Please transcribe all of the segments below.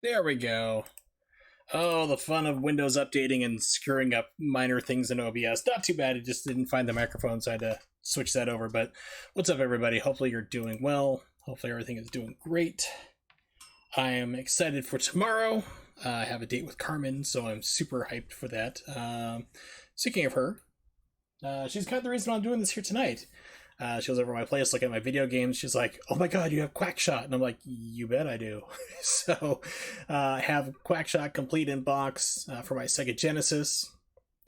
There we go. Oh, the fun of Windows updating and screwing up minor things in OBS. Not too bad, it just didn't find the microphone, so I had to switch that over. But what's up, everybody? Hopefully you're doing well. Hopefully everything is doing great. I am excited for tomorrow. I have a date with Carmen, so I'm super hyped for that. Speaking of her, she's kind of the reason I'm doing this here tonight. She was over at my place looking at my video games. She's like, "Oh my god, you have QuackShot," and I'm like, "You bet I do." So I have QuackShot complete in box for my Sega Genesis.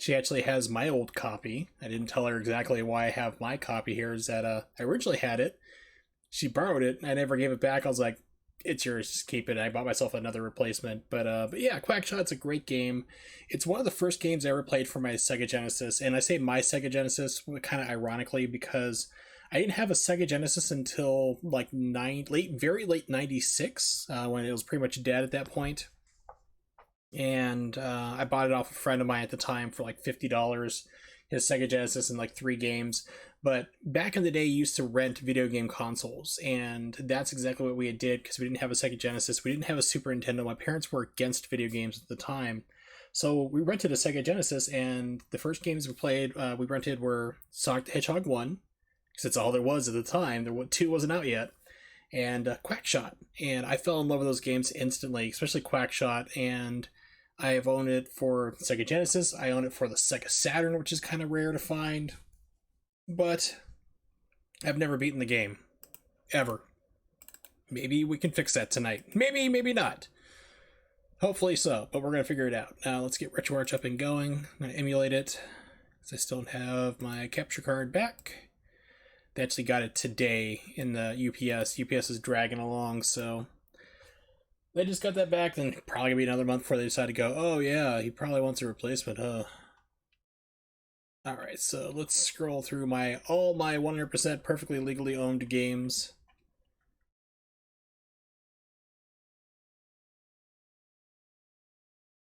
She actually has my old copy. I didn't tell her exactly why I have my copy here. Is that I originally had it. She borrowed it. I never gave it back. I was like, "It's yours. Just keep it." And I bought myself another replacement. But yeah, QuackShot's a great game. It's one of the first games I ever played for my Sega Genesis, and I say my Sega Genesis kind of ironically because I didn't have a Sega Genesis until like very late '96, when it was pretty much dead at that point. And I bought it off a friend of mine at the time for like $50. His Sega Genesis and like 3 games. But back in the day, you used to rent video game consoles, and that's exactly what we did because we didn't have a Sega Genesis, we didn't have a Super Nintendo. My parents were against video games at the time, so we rented a Sega Genesis, and the first games we rented were Sonic the Hedgehog 1, because that's all there was at the time. 2 wasn't out yet, and QuackShot. And I fell in love with those games instantly, especially QuackShot. And I have owned it for Sega Genesis. I own it for the Sega Saturn, which is kind of rare to find. But I've never beaten the game. Ever. Maybe we can fix that tonight. Maybe, maybe not. Hopefully so, but we're going to figure it out. Now let's get RetroArch up and going. I'm going to emulate it, because I still don't have my capture card back. They actually got it today in the UPS. UPS is dragging along, so they just got that back. Then probably gonna be another month before they decide to go, "Oh yeah, he probably wants a replacement, huh?" All right, so let's scroll through all my 100% perfectly legally owned games.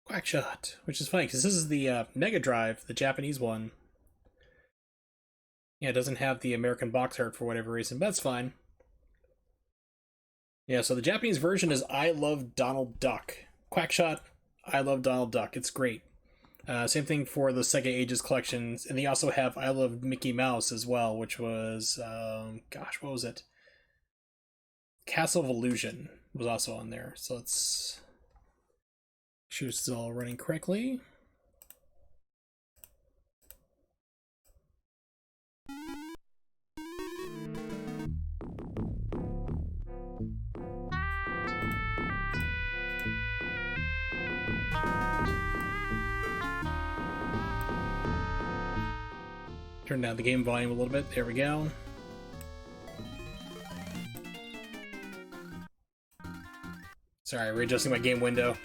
QuackShot, which is funny because this is the Mega Drive, the Japanese one. Yeah, it doesn't have the American box art for whatever reason, but that's fine. Yeah, so the Japanese version is I Love Donald Duck. QuackShot, I Love Donald Duck. It's great. Same thing for the Sega Ages collections, and they also have I Love Mickey Mouse as well, which was, gosh, what was it? Castle of Illusion was also on there. So let's make sure this is all running correctly. Turn down the game volume a little bit. There we go. Sorry, readjusting my game window.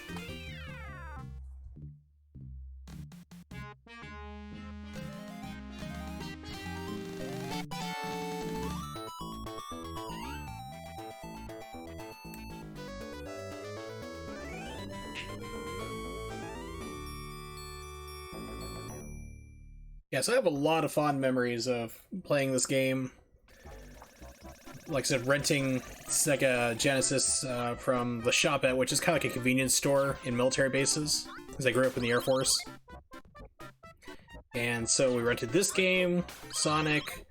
Yeah, so I have a lot of fond memories of playing this game. Like I said, renting Sega Genesis from the shop at, which is kind of like a convenience store in military bases, because I grew up in the Air Force. And so we rented this game, Sonic.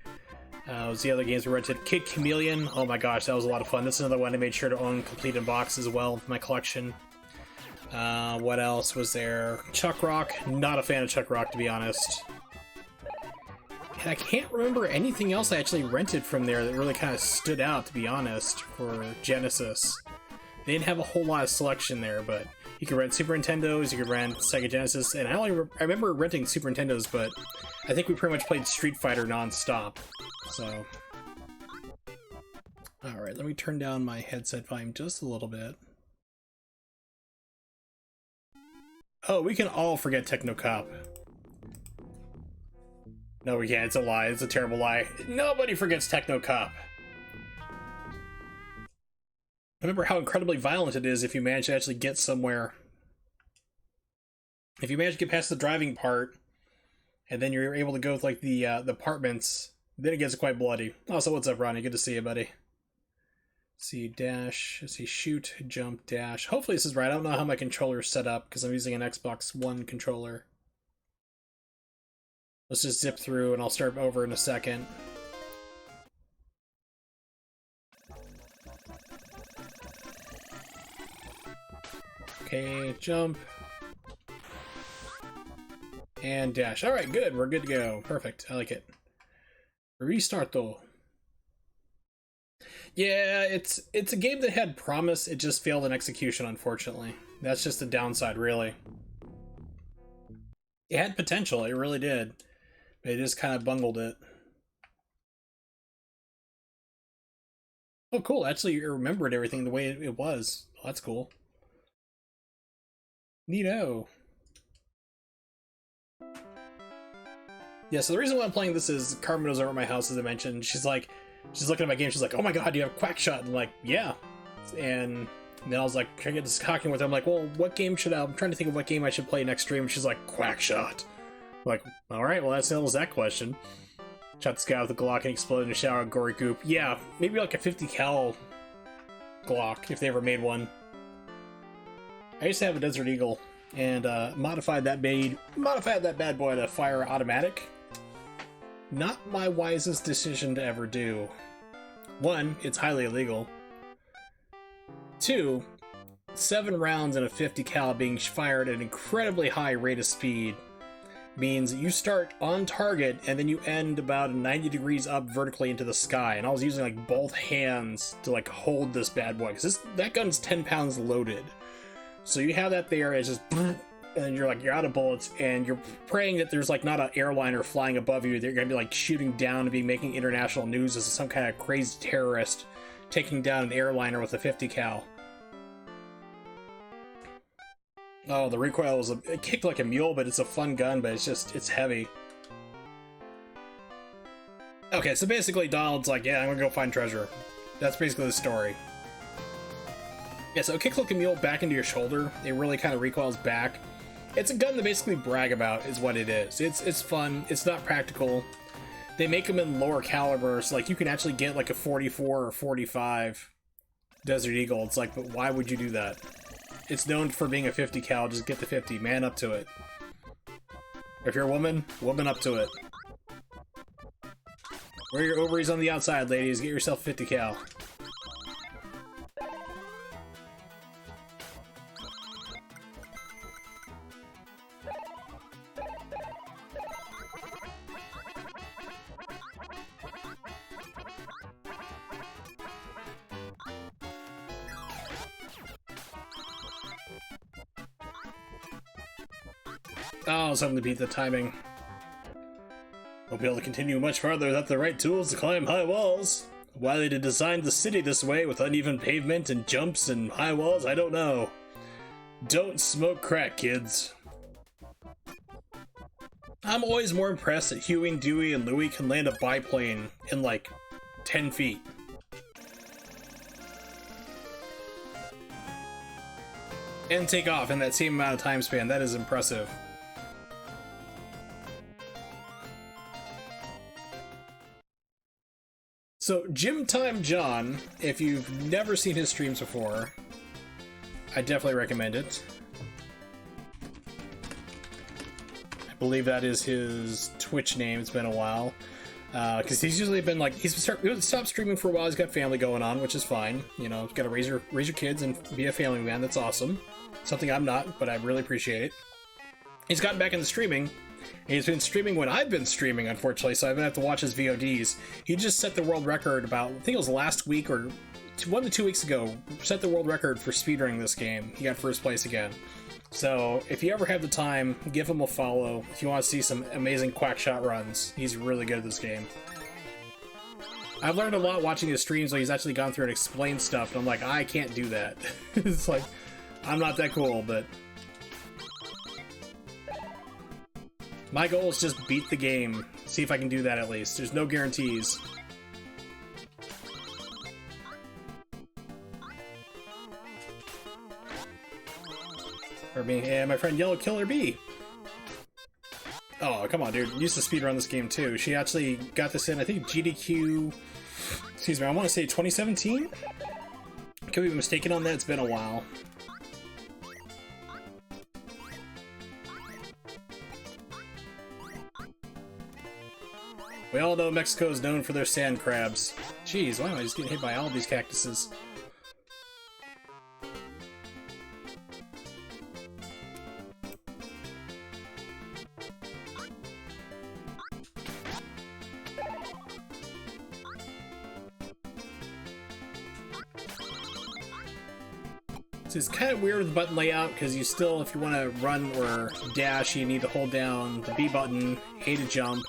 Was the other games we rented? Kid Chameleon. Oh my gosh, that was a lot of fun. This is another one I made sure to own complete in box as well for my collection. What else was there? Chuck Rock. Not a fan of Chuck Rock, to be honest. And I can't remember anything else I actually rented from there that really kind of stood out, to be honest, for Genesis. They didn't have a whole lot of selection there, but you could rent Super Nintendos, you could rent Sega Genesis, and I remember renting Super Nintendos, but I think we pretty much played Street Fighter non-stop, so... Alright, let me turn down my headset volume just a little bit. Oh, we can all forget Techno Cop. No, we can't. It's a lie. It's a terrible lie. Nobody forgets Techno Cop. Remember how incredibly violent it is if you manage to actually get somewhere. If you manage to get past the driving part, and then you're able to go with like the apartments, then it gets quite bloody. Also, what's up, Ronnie? Good to see you, buddy. Let's see, dash. Let's see, shoot, jump, dash. Hopefully this is right. I don't know how my controller is set up because I'm using an Xbox One controller. Let's just zip through and I'll start over in a second. Okay, jump. And dash. Alright, good. We're good to go. Perfect. I like it. Restart though. Yeah, it's a game that had promise. It just failed in execution, unfortunately. That's just the downside, really. It had potential. It really did. But it just kind of bungled it. Oh, cool. Actually, you remembered everything the way it was. Oh, that's cool. Neato. Yeah, so the reason why I'm playing this is Carmen was over at my house, as I mentioned. She's looking at my game. She's like, "Oh my god, you have QuackShot?" And I'm like, "Yeah." And then I was like, "Can I get this talking with her?" I'm like, "Well, what game should I'm trying to think of what game I should play next stream." And she's like, "QuackShot." I'm like, all right, well, that settles that question. Shot this guy with a Glock and exploded in a shower of gory goop. Yeah, maybe like a 50 cal Glock if they ever made one. I used to have a Desert Eagle and modified that bad boy to fire automatic. Not my wisest decision to ever do. One, it's highly illegal. Two, 7 rounds in a 50 cal being fired at an incredibly high rate of speed means you start on target and then you end about 90 degrees up vertically into the sky. And I was using like both hands to like hold this bad boy because that gun's 10 pounds loaded. So you have that there, it's just, and you're out of bullets, and you're praying that there's like not an airliner flying above you. They're gonna be like shooting down and be making international news as some kind of crazy terrorist taking down an airliner with a 50 cal. Oh, the recoil was it kicked like a mule, but it's a fun gun, but it's heavy. Okay, so basically Donald's like, yeah, I'm gonna go find treasure. That's basically the story. Yeah, so kick like a mule back into your shoulder. It really kind of recoils back. It's a gun to basically brag about, is what it is. It's fun. It's not practical. They make them in lower calibers. Like, you can actually get like a 44 or 45 Desert Eagle. It's like, but why would you do that? It's known for being a 50 cal. Just get the 50. Man up to it. If you're a woman up to it. Wear your ovaries on the outside, ladies. Get yourself 50 cal. Oh, something to beat the timing. Won't be able to continue much farther without the right tools to climb high walls. Why they designed the city this way with uneven pavement and jumps and high walls, I don't know. Don't smoke crack, kids. I'm always more impressed that Huey and Dewey and Louie can land a biplane in like 10 feet. And take off in that same amount of time span. That is impressive. So, Gym Time John, if you've never seen his streams before, I definitely recommend it. I believe that is his Twitch name. It's been a while. Because he's usually been like, he's stopped streaming for a while. He's got family going on, which is fine. You know, got to raise your kids and be a family man. That's awesome. Something I'm not, but I really appreciate it. He's gotten back into streaming. He's been streaming when I've been streaming, unfortunately, so I've been have to watch his VODs. He just set the world record about, I think it was last week or 1 to 2 weeks ago, set the world record for speedrunning this game. He got first place again. So, if you ever have the time, give him a follow if you want to see some amazing QuackShot runs. He's really good at this game. I've learned a lot watching his streams where he's actually gone through and explained stuff, and I'm like, I can't do that. It's like, I'm not that cool, but my goal is just beat the game. See if I can do that at least. There's no guarantees. Or me and my friend Yellow Killer Bee. Oh, come on, dude. Used to speedrun this game too. She actually got this in, I think, GDQ. Excuse me, I want to say 2017? Could we be mistaken on that? It's been a while. We all know Mexico is known for their sand crabs. Jeez, why am I just getting hit by all these cactuses? So it's kind of weird with the button layout, because you still, if you want to run or dash, you need to hold down the B button, A to jump.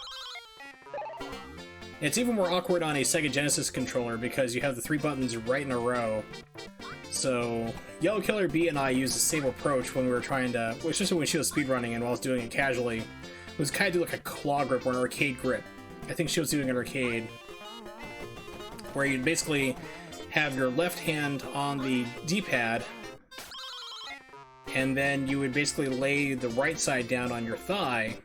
It's even more awkward on a Sega Genesis controller because you have the 3 buttons right in a row. So, Yellow Killer B and I used the same approach when we were trying to, well, especially when she was speedrunning and while I was doing it casually. It was kind of do like a claw grip or an arcade grip. I think she was doing an arcade. Where you'd basically have your left hand on the D-pad, and then you would basically lay the right side down on your thigh,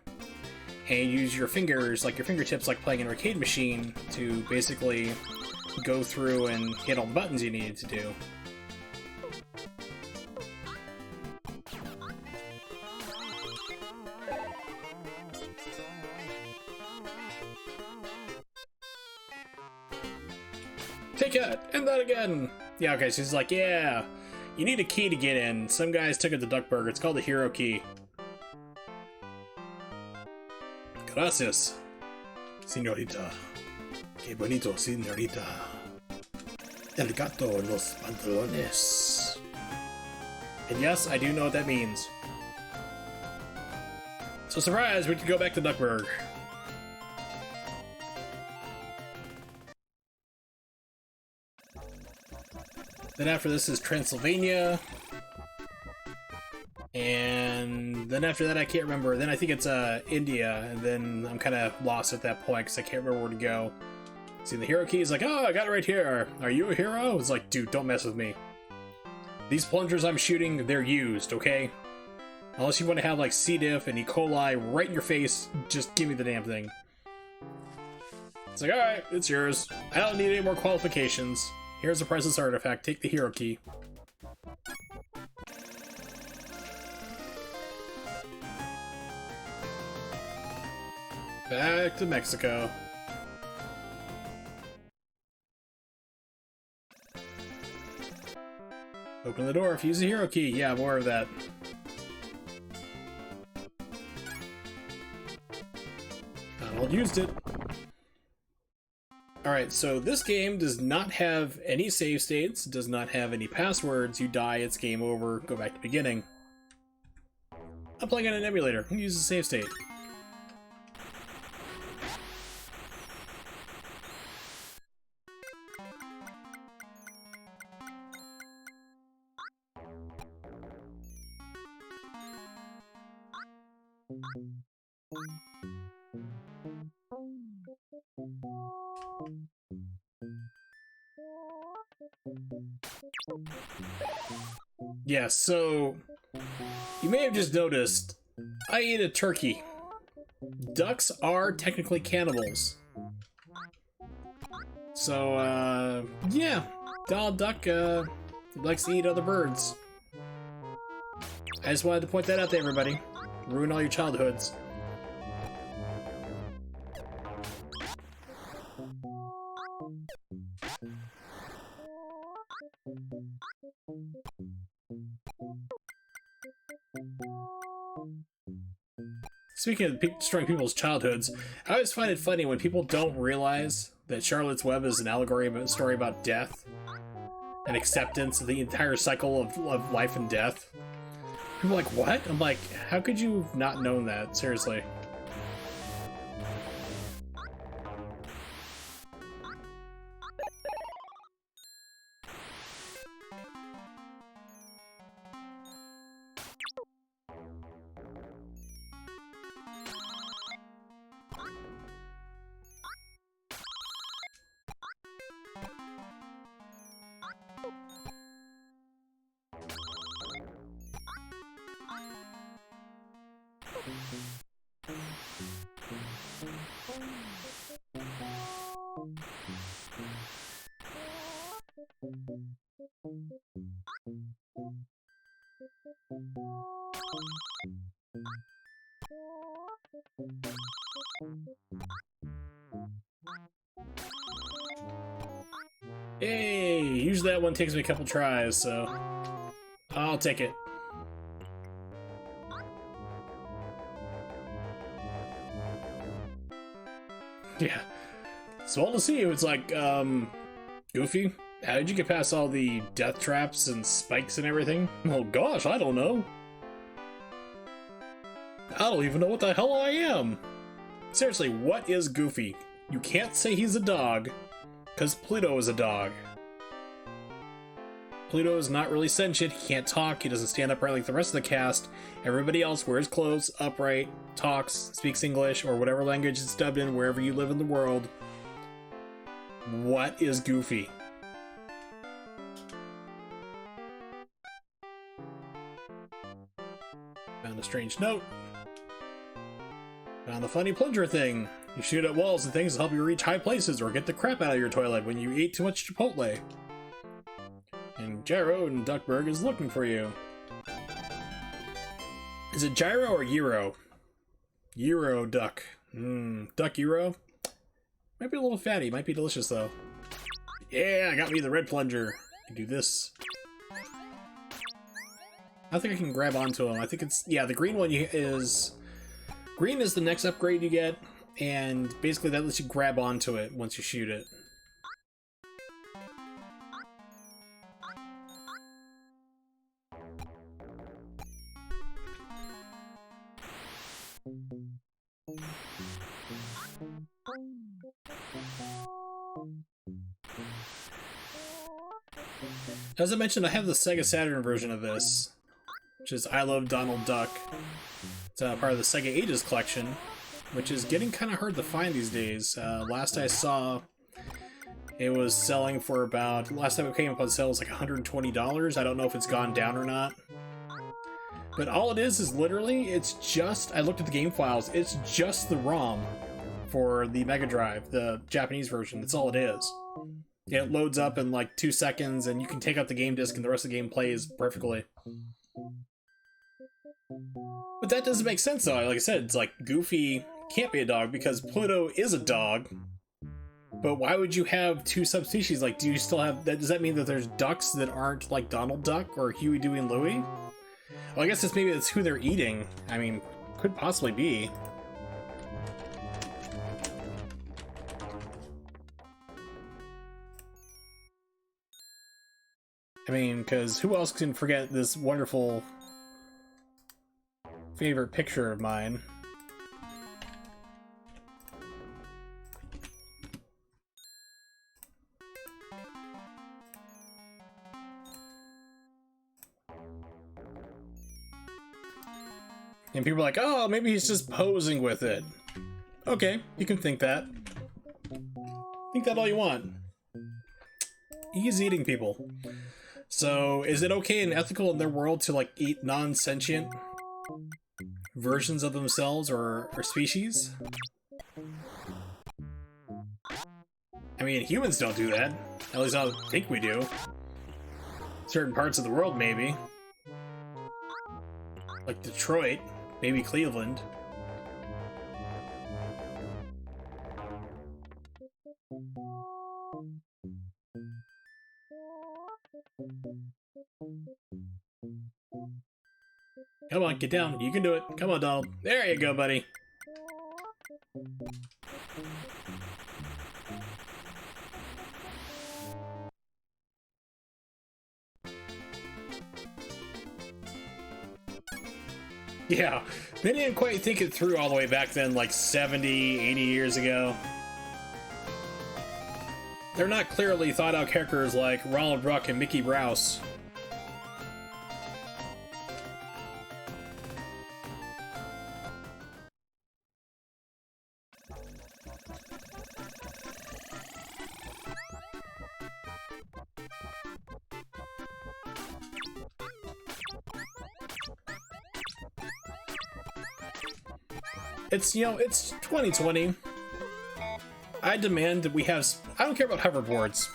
and use your fingers, like your fingertips, like playing an arcade machine, to basically go through and hit all the buttons you needed to do. Take it! And that again! Yeah, okay, so he's like, yeah, you need a key to get in. Some guys took it to Duckburg. It's called the Hero Key. Gracias, señorita. Qué bonito, señorita. El gato en los pantalones. And yes, I do know what that means. So surprise, we can go back to Duckburg. Then after this is Transylvania. And then after that, I can't remember. Then I think it's India, and then I'm kind of lost at that point because I can't remember where to go. See, the hero key is like, oh, I got it right here. Are you a hero? It's like, dude, don't mess with me. These plungers I'm shooting, they're used, okay? Unless you want to have like C. diff and E. coli right in your face, just give me the damn thing. It's like, alright, it's yours. I don't need any more qualifications. Here's a priceless artifact. Take the hero key. Back to Mexico. Open the door if you use the hero key. Yeah, more of that. Donald used it. Alright, so this game does not have any save states, does not have any passwords. You die, it's game over, go back to the beginning. I'm playing on an emulator. I'm use the save state. Yeah, so you may have just noticed I ate a turkey. Ducks are technically cannibals. So, yeah, Donald Duck likes to eat other birds. I just wanted to point that out to everybody. Ruin all your childhoods. Speaking of destroying people's childhoods, I always find it funny when people don't realize that Charlotte's Web is an allegory about a story about death and acceptance of the entire cycle of life and death. People are like, what? I'm like, how could you have not known that? Seriously. Hey, usually that one takes me a couple tries, so I'll take it. Yeah. Swell to see you. It's like, Goofy, how did you get past all the death traps and spikes and everything? Oh gosh, I don't know. I don't even know what the hell I am. Seriously, what is Goofy? You can't say he's a dog, because Pluto is a dog. Pluto is not really sentient, he can't talk, he doesn't stand upright like the rest of the cast. Everybody else wears clothes, upright, talks, speaks English, or whatever language it's dubbed in wherever you live in the world. What is Goofy? Found a strange note. Found the funny plunger thing. You shoot at walls and things to help you reach high places or get the crap out of your toilet when you eat too much Chipotle. And Gyro in Duckburg is looking for you. Is it Gyro or Gyro? Gyro duck. Duck gyro? Might be a little fatty, might be delicious though. Yeah, I got me the red plunger. I can do this. I think I can grab onto him. I think it's, yeah, the green one is... Green is the next upgrade you get, and basically that lets you grab onto it once you shoot it. As I mentioned, I have the Sega Saturn version of this, which is I Love Donald Duck. It's part of the Sega Ages collection, which is getting kind of hard to find these days. Last I saw, it was selling for about, last time it came up on sale was like $120. I don't know if it's gone down or not. But all it is literally, it's just, I looked at the game files, it's just the ROM for the Mega Drive, the Japanese version. That's all it is. It loads up in like 2 seconds, and you can take out the game disc and the rest of the game plays perfectly. But that doesn't make sense though. Like I said, it's like Goofy can't be a dog because Pluto is a dog. But why would you have two subspecies? Like, do you still have that? Does that mean that there's ducks that aren't like Donald Duck or Huey, Dewey, and Louie? Well, I guess it's maybe that's who they're eating. I mean, could possibly be. I mean, because who else can forget this wonderful favorite picture of mine? And people are like, oh, maybe he's just posing with it. Okay, you can think that. Think that all you want. He's eating people. So, is it okay and ethical in their world to, like, eat non-sentient versions of themselves or species? I mean, humans don't do that. At least I don't think we do. Certain parts of the world, maybe. Like Detroit. Maybe Cleveland. Come on, get down. You can do it. Come on, Donald. There you go, buddy. Yeah, they didn't quite think it through all the way back then, like 70, 80 years ago. They're not clearly thought out characters like Ronald Ruck and Mickey Rouse. It's, you know, it's 2020. I demand that we have... I don't care about hoverboards.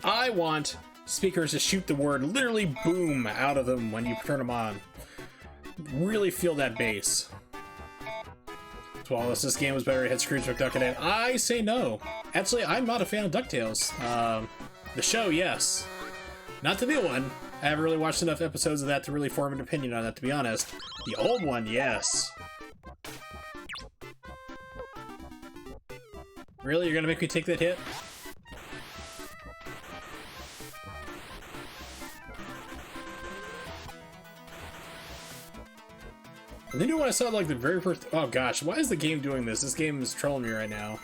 I want speakers to shoot the word literally boom out of them when you turn them on. really feel that bass. Wallace, this game was better. It had Scrooge McDuck in it. I say no. Actually, I'm not a fan of DuckTales. The show, yes. Not the new one. I haven't really watched enough episodes of that to really form an opinion on that, to be honest. The old one, yes. Really? You're gonna make me take that hit? And then when I saw like the very first, oh gosh, why is the game doing this? This game is trolling me right now.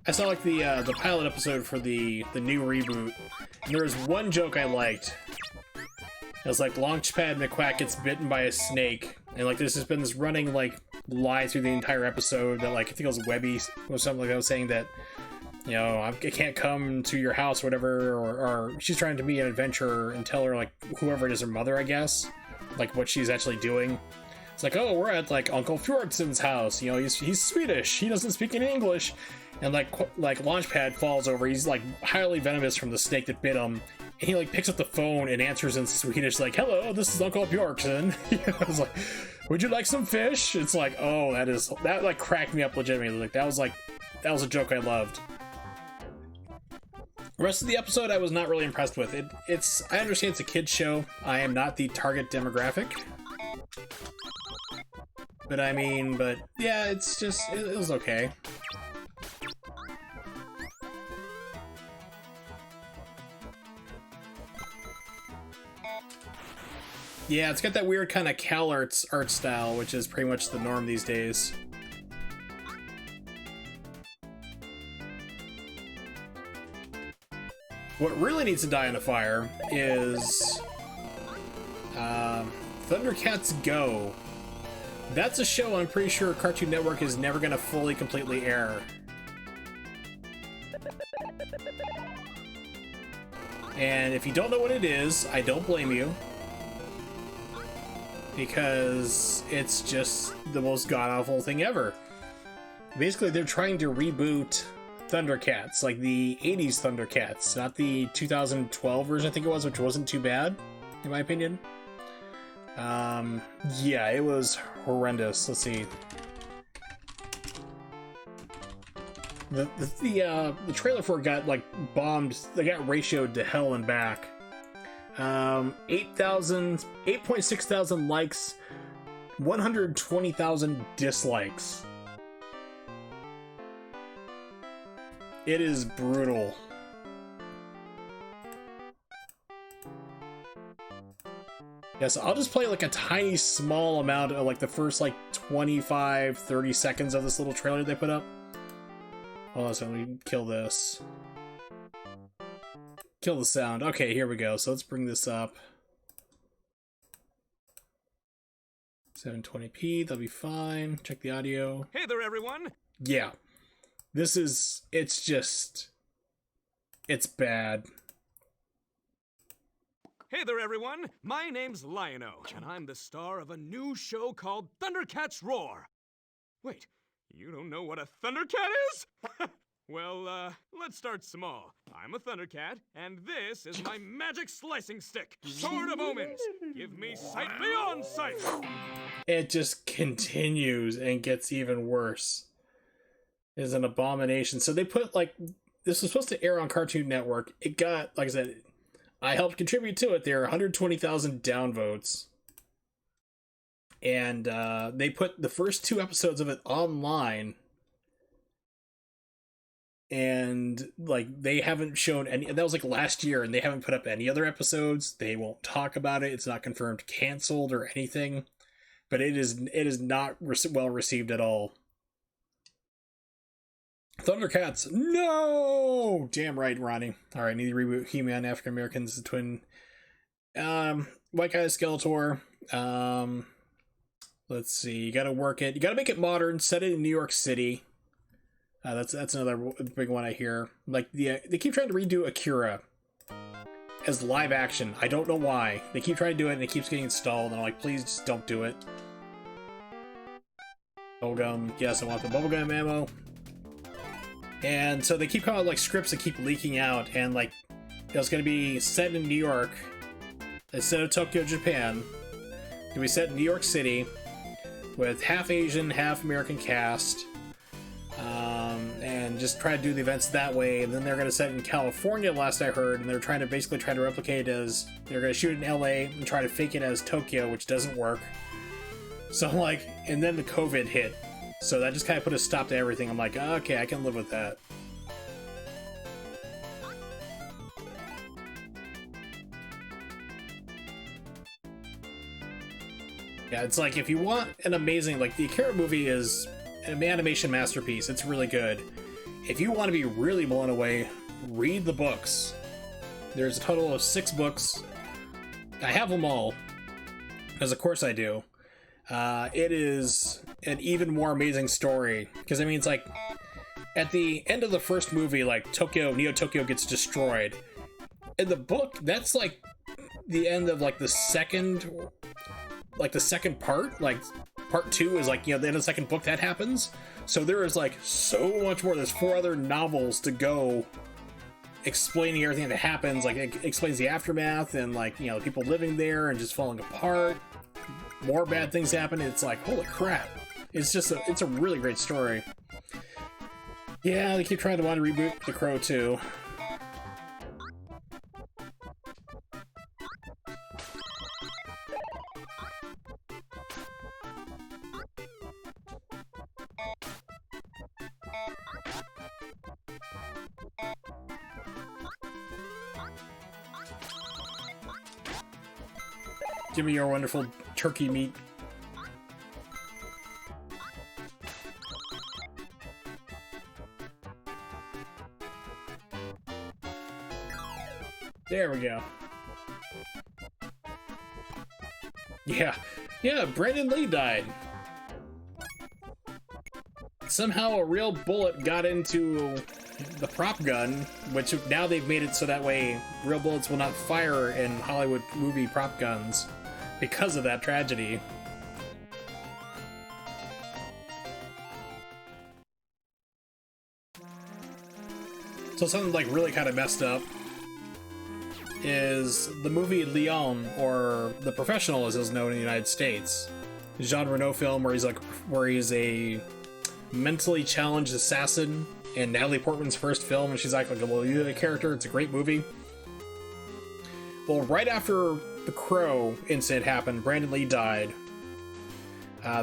I saw like the pilot episode for the new reboot, and there was one joke I liked. It was like Launchpad McQuack gets bitten by a snake, and like there's just been this running like lie through the entire episode that like I think it was Webby or something like that was saying that, you know, I can't come to your house or whatever, or she's trying to be an adventurer and tell her, like, whoever it is, her mother, I guess, like, what she's actually doing. It's like, oh, we're at, like, Uncle Fjordson's house, you know, he's Swedish, he doesn't speak any English, and, like Launchpad falls over, he's, like, highly venomous from the snake that bit him, and he, like, picks up the phone and answers in Swedish, like, hello, this is Uncle Bjorkson. I was like, would you like some fish? It's like, oh, that, like, cracked me up legitimately, like, that was a joke I loved. The rest of the episode I was not really impressed with. I understand it's a kid's show. I am not the target demographic. But yeah, it's just, it was okay. Yeah, it's got that weird kind of Cal Arts art style, which is pretty much the norm these days. What really needs to die in a fire is Thundercats Go. That's a show I'm pretty sure Cartoon Network is never going to fully, completely air. And if you don't know what it is, I don't blame you. Because it's just the most god-awful thing ever. Basically, they're trying to reboot Thundercats, like the 80s Thundercats, not the 2012 version, I think it was, which wasn't too bad, in my opinion. Yeah, it was horrendous. Let's see. The trailer for it got, like, bombed, they got ratioed to hell and back. 8.6 thousand likes, 120,000 dislikes. It is brutal. Yes, I'll just play like a tiny small amount of like the first like 25-30 seconds of this little trailer they put up. Hold on, so let me kill this. Kill the sound. Okay, here we go. So let's bring this up. 720p, that'll be fine. Check the audio. Hey there, everyone! Yeah. It's bad. Hey there, everyone! My name's Lion-O, and I'm the star of a new show called Thundercats Roar. Wait, you don't know what a Thundercat is? Well, let's start small. I'm a Thundercat, and this is my magic slicing stick, Sword of Omens. Give me sight beyond sight! It just continues and gets even worse. It is an abomination. So they put, like, this was supposed to air on Cartoon Network. It got, like I said, I helped contribute to it. There are 120,000 downvotes. And they put the first 2 episodes of it online. And, like, they haven't shown any... That was, like, last year, and they haven't put up any other episodes. They won't talk about it. It's not confirmed canceled or anything. But it is not well received at all. Thundercats, no! Damn right, Ronnie. Alright, need to reboot He-Man, African Americans, the twin. White Guy Skeletor. Let's see, you gotta work it. You gotta make it modern, set it in New York City. That's another big one I hear. Like, they keep trying to redo Akira as live action. I don't know why. They keep trying to do it and it keeps getting stalled, and I'm like, please just don't do it. Bubblegum, yes, I want the bubblegum ammo. And so they keep coming out like scripts that keep leaking out, and like It was going to be set in New York instead of Tokyo, Japan. It's going to be set in New York City with half Asian, half American cast. And just try to do the events that way. And then they're going to set it in California, last I heard, and they're trying to basically try to replicate it as they're going to shoot it in LA and try to fake it as Tokyo, which doesn't work. So like, and then the COVID hit, so that just kind of put a stop to everything. I'm like, okay, I can live with that. Yeah, it's like, if you want an amazing, like, the Akira movie is an animation masterpiece. It's really good. If you want to be really blown away, read the books. There's a total of 6 books. I have them all, because of course I do. It is an even more amazing story, because I mean, it's like, at the end of the first movie, like, Neo Tokyo gets destroyed. In the book, that's like the end of like the second part. Like, part 2 is like, you know, the end of the second book that happens. So there is like so much more. There's 4 other novels to go explaining everything that happens. Like, it explains the aftermath and, like, you know, people living there and just falling apart. More bad things happen. It's like, holy crap. It's just it's a really great story. Yeah, they keep trying to want to reboot The Crow too. Give me your wonderful turkey meat. There we go. Yeah, Brandon Lee died. Somehow a real bullet got into the prop gun, which now they've made it so that way real bullets will not fire in Hollywood movie prop guns because of that tragedy. So something like really kind of messed up is the movie Leon, or The Professional as it's known in the United States. Jean Reno film where he's a mentally challenged assassin, and Natalie Portman's first film, and she's like a Lolita character. It's a great movie. Well, right after the Crow incident happened, Brandon Lee died.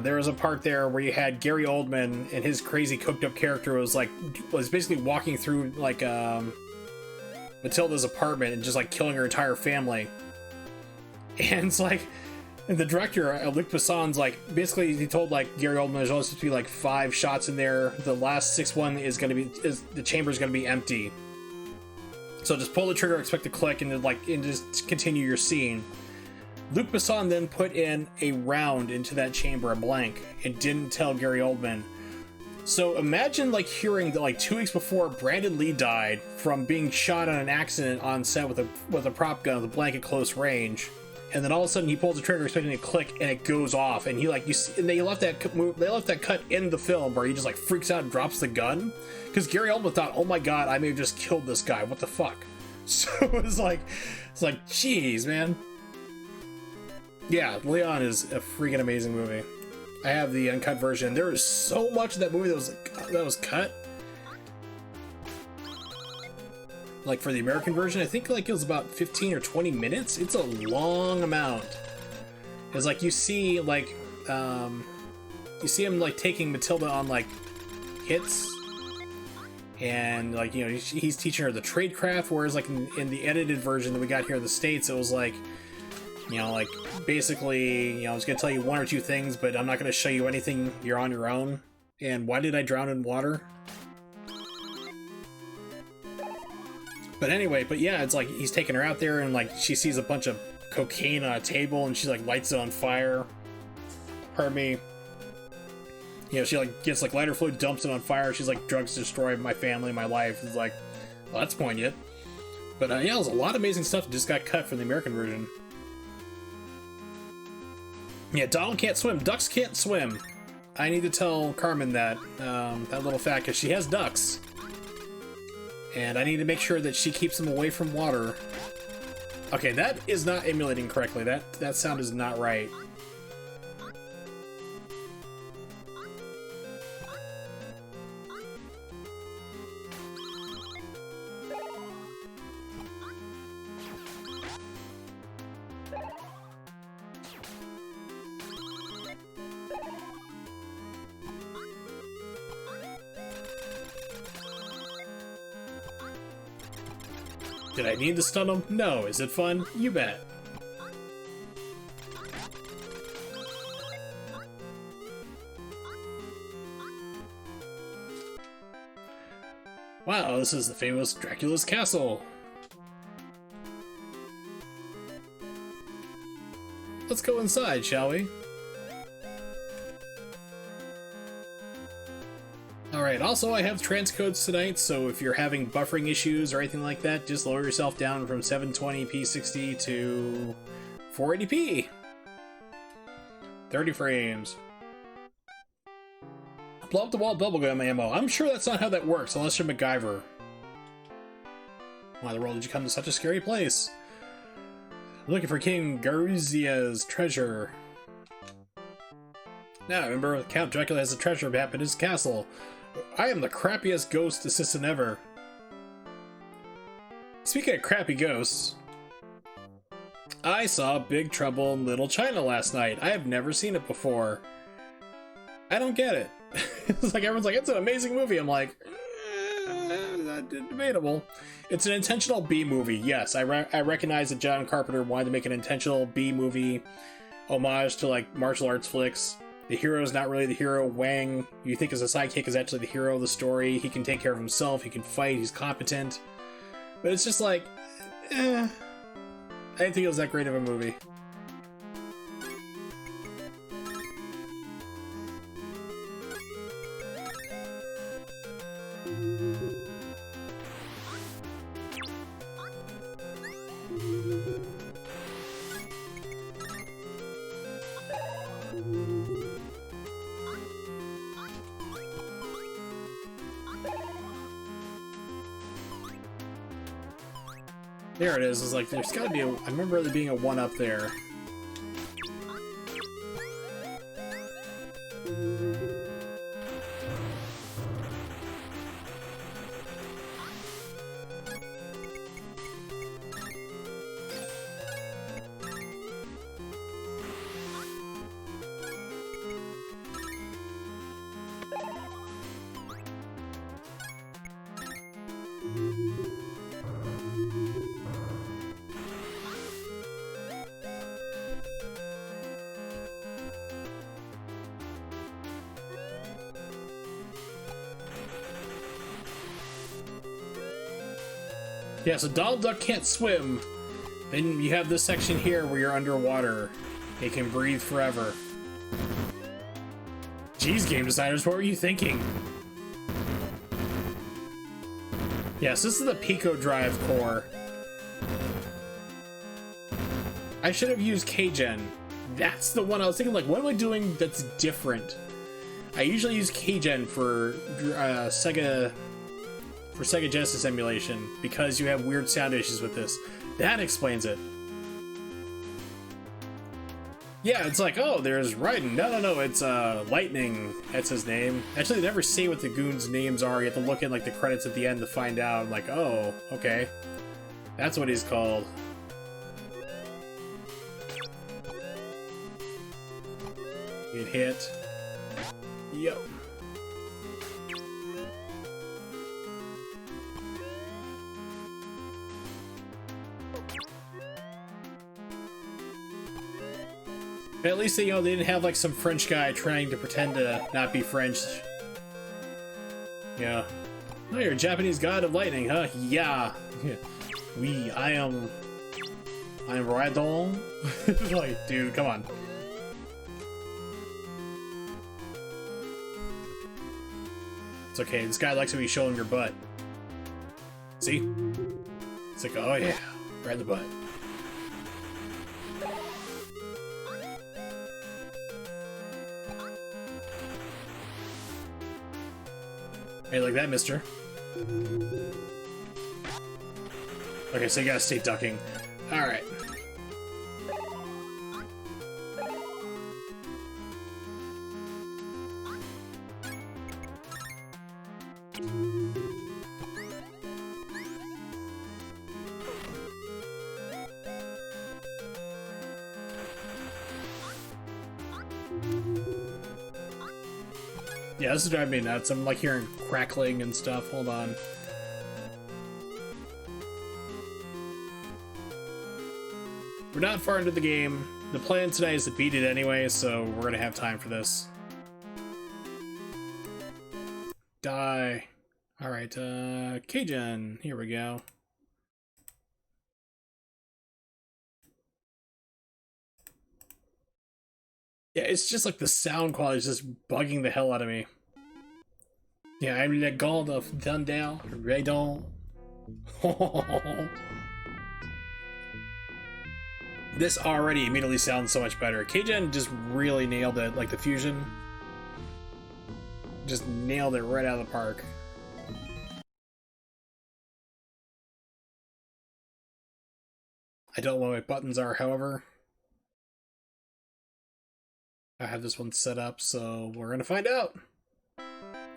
There was a part there where you had Gary Oldman, and his crazy cooked up character was basically walking through like Matilda's apartment and just like killing her entire family. And it's like, and the director, Luc Besson's like, basically he told like Gary Oldman there's only supposed to be like 5 shots in there. The last 6th one is the chamber's gonna be empty. So just pull the trigger, expect to click, and just continue your scene. Luc Besson then put in a round into that chamber, a blank, and didn't tell Gary Oldman. So imagine like hearing that like 2 weeks before Brandon Lee died from being shot on an accident on set with a prop gun with a blank at close range, and then all of a sudden he pulls the trigger expecting to click and it goes off, and he like and they left that cut in the film where he just like freaks out and drops the gun because Gary Oldman thought, oh my god, I may have just killed this guy. What the fuck? So it's like jeez, man. Yeah, Leon is a freaking amazing movie. I have the uncut version. There is so much of that movie that was cut. Like for the American version, I think like it was about 15 or 20 minutes. It's a long amount. It's like you see like you see him like taking Matilda on like hits, and like, you know, he's teaching her the trade craft, whereas like in the edited version that we got here in the States, it was like, you know, like basically, you know, I was gonna tell you 1 or 2 things, but I'm not gonna show you anything. You're on your own. And why did I drown in water? But anyway, but yeah, it's like he's taking her out there, and like she sees a bunch of cocaine on a table, and she like lights it on fire. Pardon me. You know, she like gets like lighter fluid, dumps it on fire. She's like, drugs destroy my family, my life. It's like, well, that's poignant. But yeah, there's a lot of amazing stuff that just got cut from the American version. Yeah, Donald can't swim. Ducks can't swim. I need to tell Carmen that little fact, because she has ducks. And I need to make sure that she keeps him away from water. Okay, that is not emulating correctly. That sound is not right. Did I need to stun him? No. Is it fun? You bet. Wow, this is the famous Dracula's castle. Let's go inside, shall we? Alright, also I have transcodes tonight, so if you're having buffering issues or anything like that, just lower yourself down from 720p 60 to 480p. 30 frames. Blow up the wall bubblegum ammo. I'm sure that's not how that works, unless you're MacGyver. Why in the world did you come to such a scary place? Looking for King Garuzia's treasure. Now, remember, Count Dracula has a treasure map in his castle. I am the crappiest ghost assistant ever. Speaking of crappy ghosts, I saw Big Trouble in Little China last night. I have never seen it before. I don't get it. It's like everyone's like, it's an amazing movie. I'm like, debatable. It's an intentional B movie. Yes, I recognize that John Carpenter wanted to make an intentional B movie homage to like martial arts flicks. The hero is not really the hero. Wang, you think is a sidekick, is actually the hero of the story. He can take care of himself. He can fight. He's competent. But it's just like, I didn't think it was that great of a movie. There it is. It's like, there's gotta be a... I remember there being a one up there. Yeah, so Donald Duck can't swim. Then you have this section here where you're underwater. It can breathe forever. Jeez, game designers, what were you thinking? Yes, this is the Pico Drive core. I should have used K-Gen. That's the one I was thinking, like, what am I doing that's different? I usually use K-Gen for Sega Genesis emulation because you have weird sound issues with this. That explains it. Yeah, it's like, oh, there's Raiden. No, it's Lightning. That's his name. Actually, they never say what the goons' names are. You have to look at like the credits at the end to find out. I'm like, oh, okay. That's what he's called. Get hit. Yep. But at least, you know, they didn't have like some French guy trying to pretend to not be French. Yeah. Oh, you're a Japanese god of lightning, huh? Yeah. Oui, I am Raidon. Like, dude, come on. It's okay, this guy likes when you show him your butt. See? It's like, oh yeah, right in the butt. Hey, like that, mister. Okay, so you gotta stay ducking. Alright. Yeah, this is driving me nuts. I'm like hearing crackling and stuff. Hold on. We're not far into the game. The plan tonight is to beat it anyway, so we're gonna have time for this. Die. Alright, Cajun. Here we go. Yeah, it's just like the sound quality is just bugging the hell out of me. Yeah, I'm the god of Dundale, Radon. This already immediately sounds so much better. Cajun just really nailed it, like the fusion. Just nailed it right out of the park. I don't know what my buttons are, however. I have this one set up, so we're gonna find out.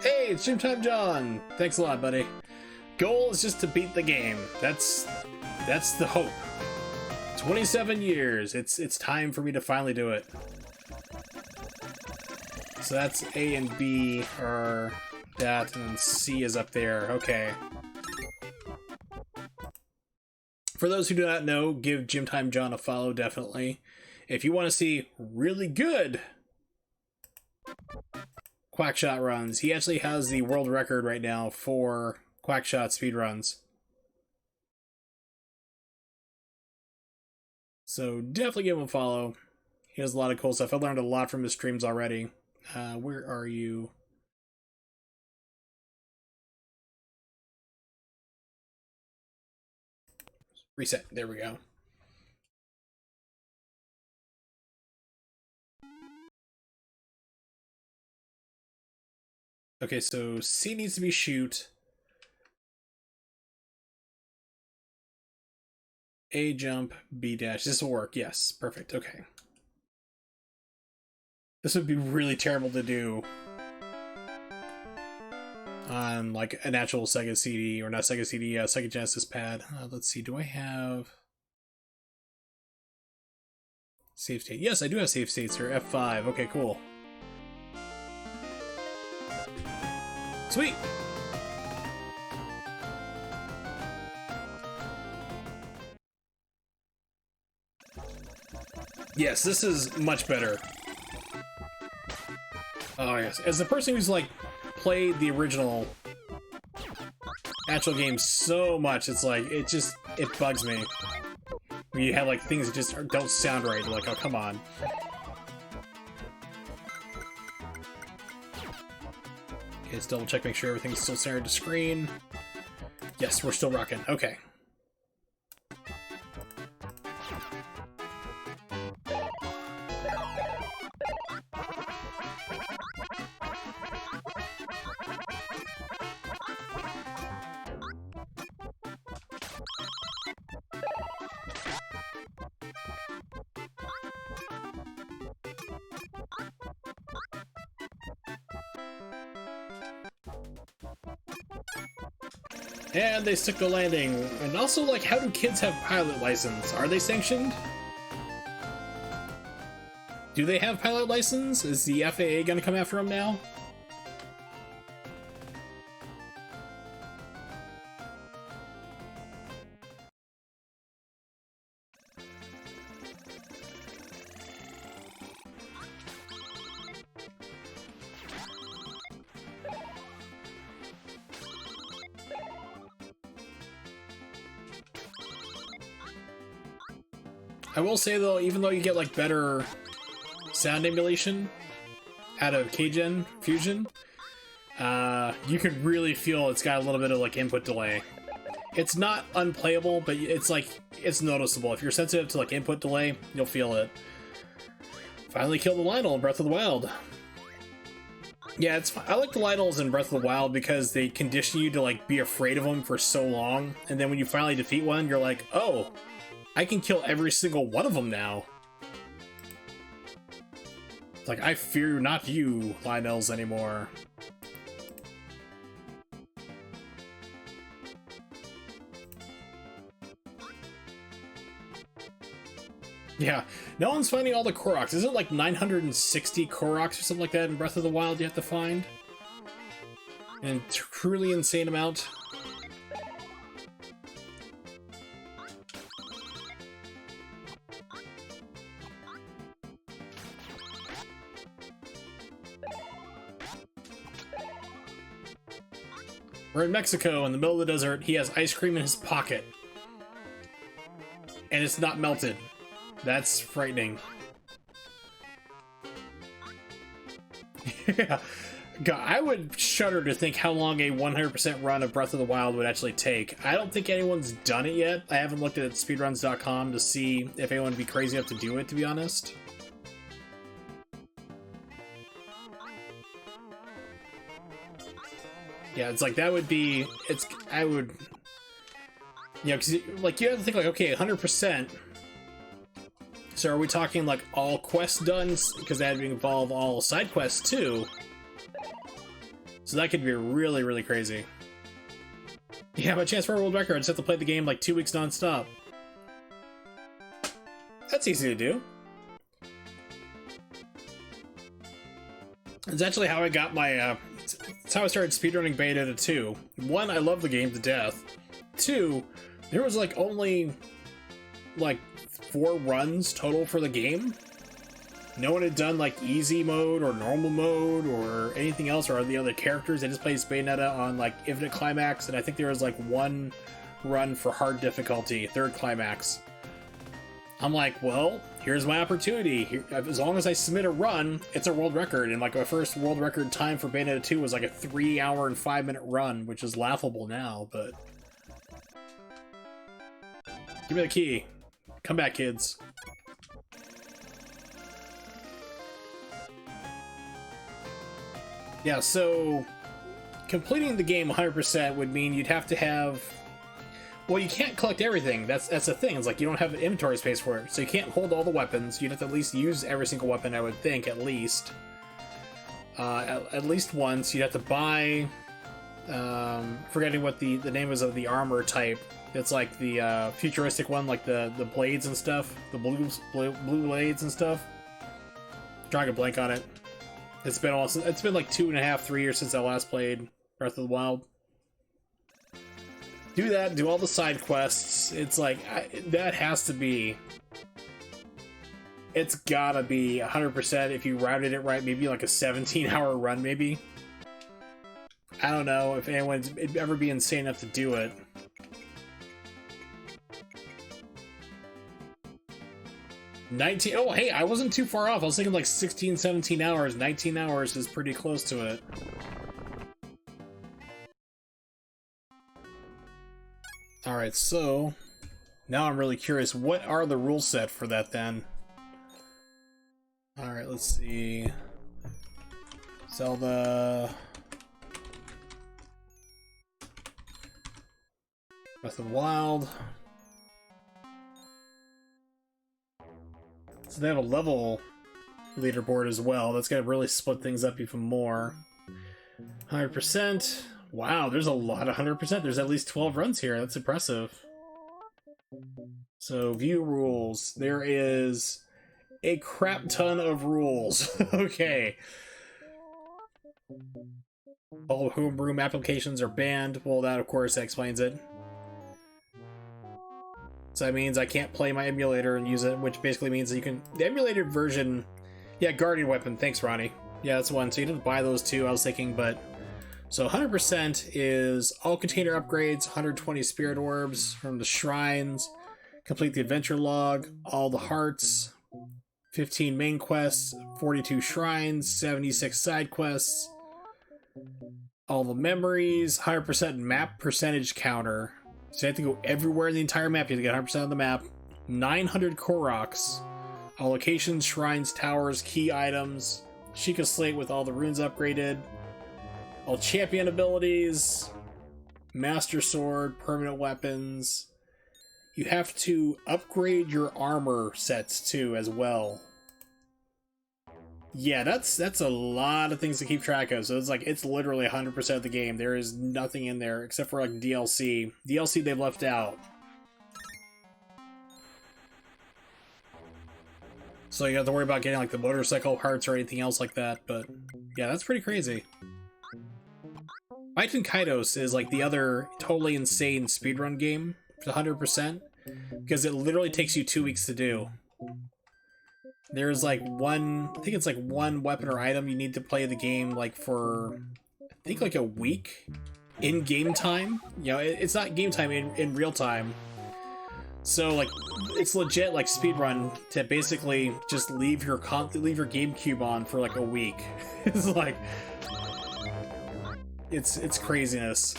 Hey, it's Gym Time John! Thanks a lot, buddy. Goal is just to beat the game. That's the hope. 27 years. It's time for me to finally do it. So that's A and B are that, and C is up there. Okay. For those who do not know, give Gym Time John a follow, definitely. If you want to see really good QuackShot runs, he actually has the world record right now for QuackShot speedruns. So definitely give him a follow. He has a lot of cool stuff. I learned a lot from his streams already. Where are you? Reset. There we go. Okay, so C needs to be shoot. A jump, B dash. This will work. Yes, perfect. Okay. This would be really terrible to do on like an actual Sega CD, or not Sega CD, Sega Genesis pad. Let's see, do I have save state? Yes, I do have save states here. F5. Okay, cool. Sweet. Yes, this is much better. Oh yes, as a person who's like played the original actual game so much, it's like it bugs me when you have like things that just don't sound right. You're like, oh come on. Okay, let's double check, make sure everything's still centered to screen. Yes, we're still rocking. Okay. And they stick the landing. And also, like, how do kids have pilot license? Are they sanctioned? Do they have pilot license? Is the FAA gonna come after them now? I will say though, even though you get like better sound emulation out of Kgen Fusion, you can really feel it's got a little bit of like input delay. It's not unplayable, but it's like, it's noticeable. If you're sensitive to like input delay, you'll feel it. Finally killed the Lionel in Breath of the Wild. Yeah, it's fun. I like the Lynels in Breath of the Wild because they condition you to like be afraid of them for so long, and then when you finally defeat one, you're like, oh, I can kill every single one of them now. It's like, I fear not you, Lynels, anymore. Yeah, no one's finding all the Koroks. Is it like 960 Koroks or something like that in Breath of the Wild you have to find? And truly insane amount. We're in Mexico, in the middle of the desert. He has ice cream in his pocket. And it's not melted. That's frightening. Yeah. God, I would shudder to think how long a 100% run of Breath of the Wild would actually take. I don't think anyone's done it yet. I haven't looked at speedruns.com to see if anyone would be crazy enough to do it, to be honest. Yeah, it's like, that would be... I would... You know, because, like, you have to think, like, okay, 100%... So are we talking, like, all quests done? Because that would involve all side quests, too. So that could be really, really crazy. Yeah, but chance for a world record. I just have to play the game, like, 2 weeks non-stop. That's easy to do. It's actually how I got my, it's how I started speedrunning Bayonetta 2. 1, I love the game to death. 2, there was, like, only, like, 4 runs total for the game. No one had done like easy mode or normal mode or anything else, or the other characters. They just played Bayonetta on like Infinite Climax, and I think there was like 1 run for hard difficulty, 3rd Climax. I'm like, well, here's my opportunity. As long as I submit a run, it's a world record. And like my first world record time for Bayonetta 2 was like a 3 hour and 5 minute run, which is laughable now, but... Give me the key. Come back, kids. Yeah, so completing the game 100% would mean you'd have to have... Well, you can't collect everything. That's the thing. It's like you don't have inventory space for it, so you can't hold all the weapons. You'd have to at least use every single weapon, I would think, at least. At least once. You'd have to buy... forgetting what the name is of the armor type. It's like the futuristic one, like the blades and stuff. The blue blades and stuff. Drawing a blank on it. It's been like 2.5, 3 years since I last played Breath of the Wild. Do that, do all the side quests. It's like, that has to be... It's gotta be 100% if you routed it right, maybe like a 17-hour run, maybe. I don't know if it'd ever be insane enough to do it. Oh, hey, I wasn't too far off. I was thinking like 16, 17 hours. 19 hours is pretty close to it. Alright, so... Now I'm really curious. What are the rule set for that, then? Alright, let's see... Zelda... Breath of the Wild... So they have a level leaderboard as well. That's gonna really split things up even more. 100%. Wow, there's a lot of 100%. There's at least 12 runs here. That's impressive. So, view rules. There is a crap ton of rules. Okay. All homebrew applications are banned. Well, that, of course, explains it. So that means I can't play my emulator and use it, which basically means that you can... The emulated version... Yeah, Guardian Weapon. Thanks, Ronnie. Yeah, that's one. So you didn't buy those two, I was thinking, but... So 100% is all container upgrades, 120 spirit orbs from the shrines, complete the adventure log, all the hearts, 15 main quests, 42 shrines, 76 side quests, all the memories, 100% map percentage counter. So you have to go everywhere in the entire map. You have to get 100% of the map. 900 Koroks. All locations, shrines, towers, key items. Sheikah Slate with all the runes upgraded. All champion abilities. Master Sword, permanent weapons. You have to upgrade your armor sets too as well. Yeah, that's a lot of things to keep track of. So it's literally 100% of the game. There is nothing in there except for like DLC. DLC they've left out. So you have to worry about getting like the motorcycle parts or anything else like that. But yeah, that's pretty crazy. Might Kaitos is like the other totally insane speedrun game for 100% because it literally takes you 2 weeks to do. There's like I think it's like one weapon or item you need to play the game like for, I think like a week in game time. You know, it's not game time in real time. So like, it's legit like speedrun to basically just leave your GameCube on for like a week. It's like, it's craziness.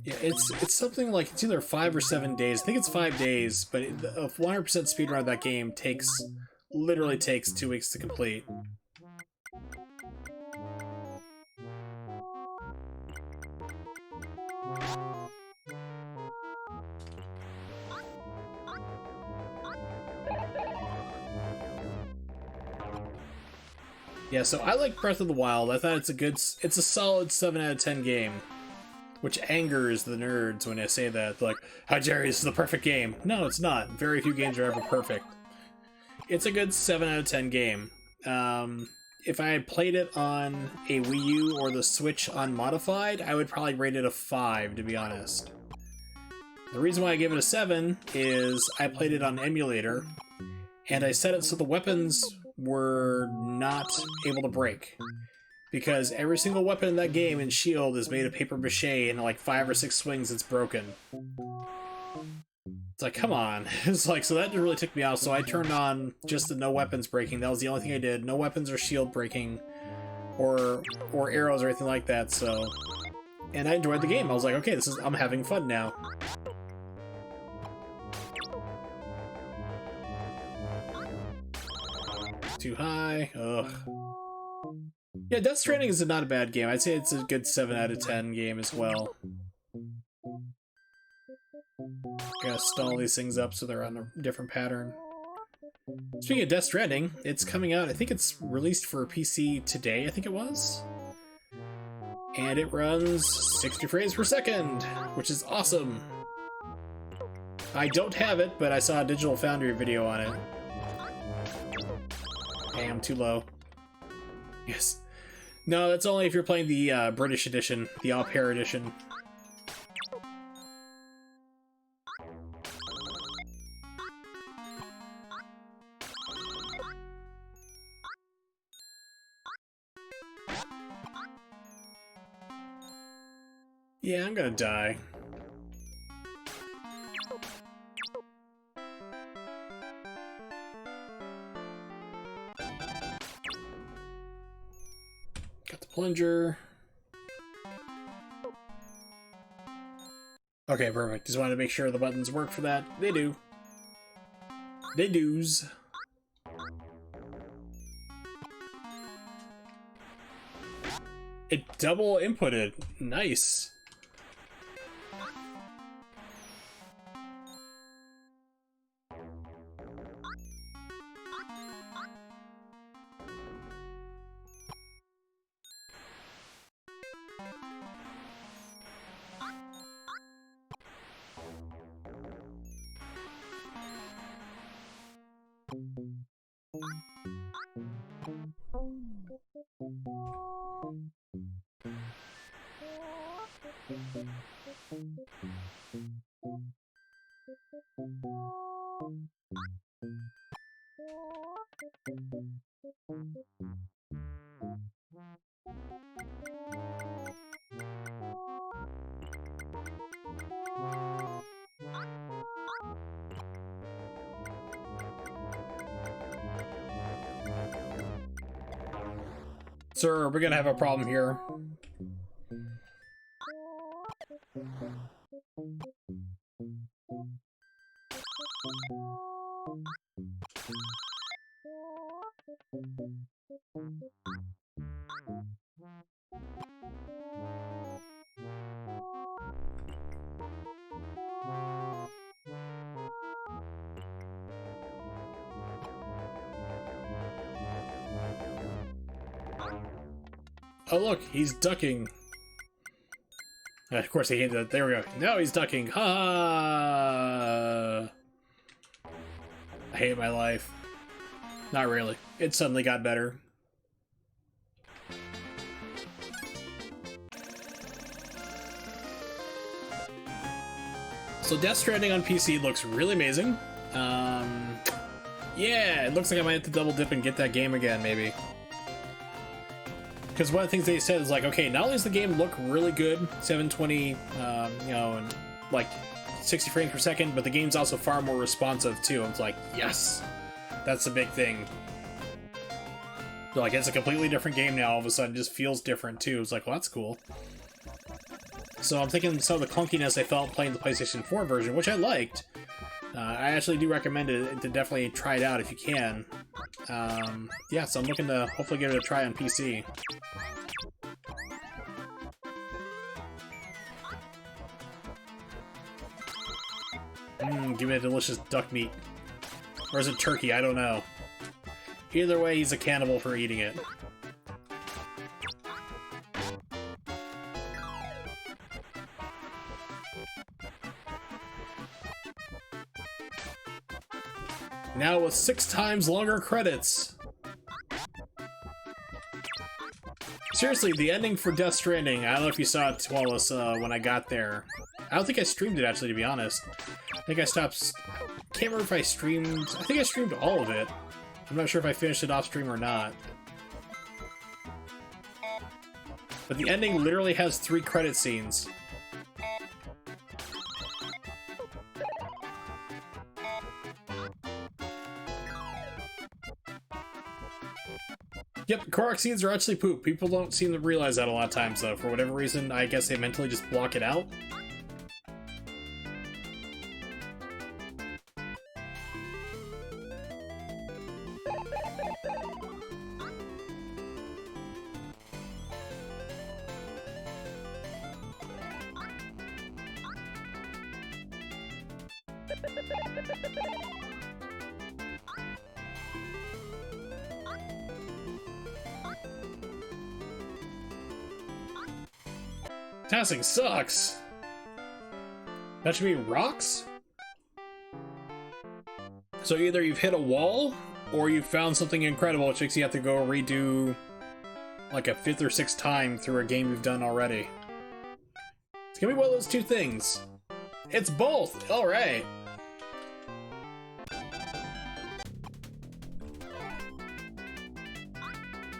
Yeah, it's something like, it's either 5 or 7 days. I think it's 5 days, but a 100% speedrun of that game literally takes 2 weeks to complete. Yeah, so I like Breath of the Wild. I thought it's a solid 7 out of 10 game. Which angers the nerds when I say that. Like, how dare you, this is the perfect game. No, it's not. Very few games are ever perfect. It's a good 7 out of 10 game. If I had played it on a Wii U or the Switch unmodified, I would probably rate it a 5, to be honest. The reason why I gave it a 7 is I played it on emulator, and I set it so the weapons were not able to break. Because every single weapon in that game and shield is made of paper mache, and like 5 or 6 swings it's broken. It's like, come on. It's like, so that really took me out, so I turned on just the no weapons breaking. That was the only thing I did. No weapons or shield breaking, or arrows or anything like that, so... And I enjoyed the game. I was like, okay, I'm having fun now. Too high. Ugh. Yeah, Death Stranding is not a bad game. I'd say it's a good 7 out of 10 game as well. Gotta stall these things up so they're on a different pattern. Speaking of Death Stranding, it's coming out, I think it's released for PC today, I think it was? And it runs 60 frames per second, which is awesome! I don't have it, but I saw a Digital Foundry video on it. Hey, I'm too low. Yes. No, that's only if you're playing the British edition, the au pair edition. Yeah, I'm gonna die. Got the plunger. Okay, perfect. Just wanted to make sure the buttons work for that. They do. They do's. It double inputted. Nice. Sir, we're gonna have a problem here. Oh look, he's ducking. Of course he hated that. There we go. Now he's ducking. Ha! I hate my life. Not really. It suddenly got better. So Death Stranding on PC looks really amazing. Yeah, it looks like I might have to double dip and get that game again, maybe. Because one of the things they said is like, okay, not only does the game look really good, 720, you know, and like 60 frames per second, but the game's also far more responsive too. It's like, yes, that's the big thing. Like, it's a completely different game now. All of a sudden, it just feels different too. It's like, well, that's cool. So I'm thinking some of the clunkiness I felt playing the PlayStation 4 version, which I liked. I actually do recommend it to definitely try it out if you can. Yeah, so I'm looking to hopefully give it a try on PC. Give me a delicious duck meat. Or is it turkey? I don't know. Either way, he's a cannibal for eating it. Now with 6 times longer credits. Seriously, the ending for Death Stranding, I don't know if you saw it, Wallace, when I got there. I don't think I streamed it, actually, to be honest. I think I stopped... Can't remember if I streamed... I think I streamed all of it. I'm not sure if I finished it off stream or not. But the ending literally has 3 credit scenes. Yep, Korok seeds are actually poop. People don't seem to realize that a lot of times, though. For whatever reason, I guess they mentally just block it out. Passing sucks. That should be rocks? So either you've hit a wall, or you've found something incredible, which makes you have to go redo like a 5th or 6th time through a game you've done already. It's gonna be one of those 2 things. It's both! Alright.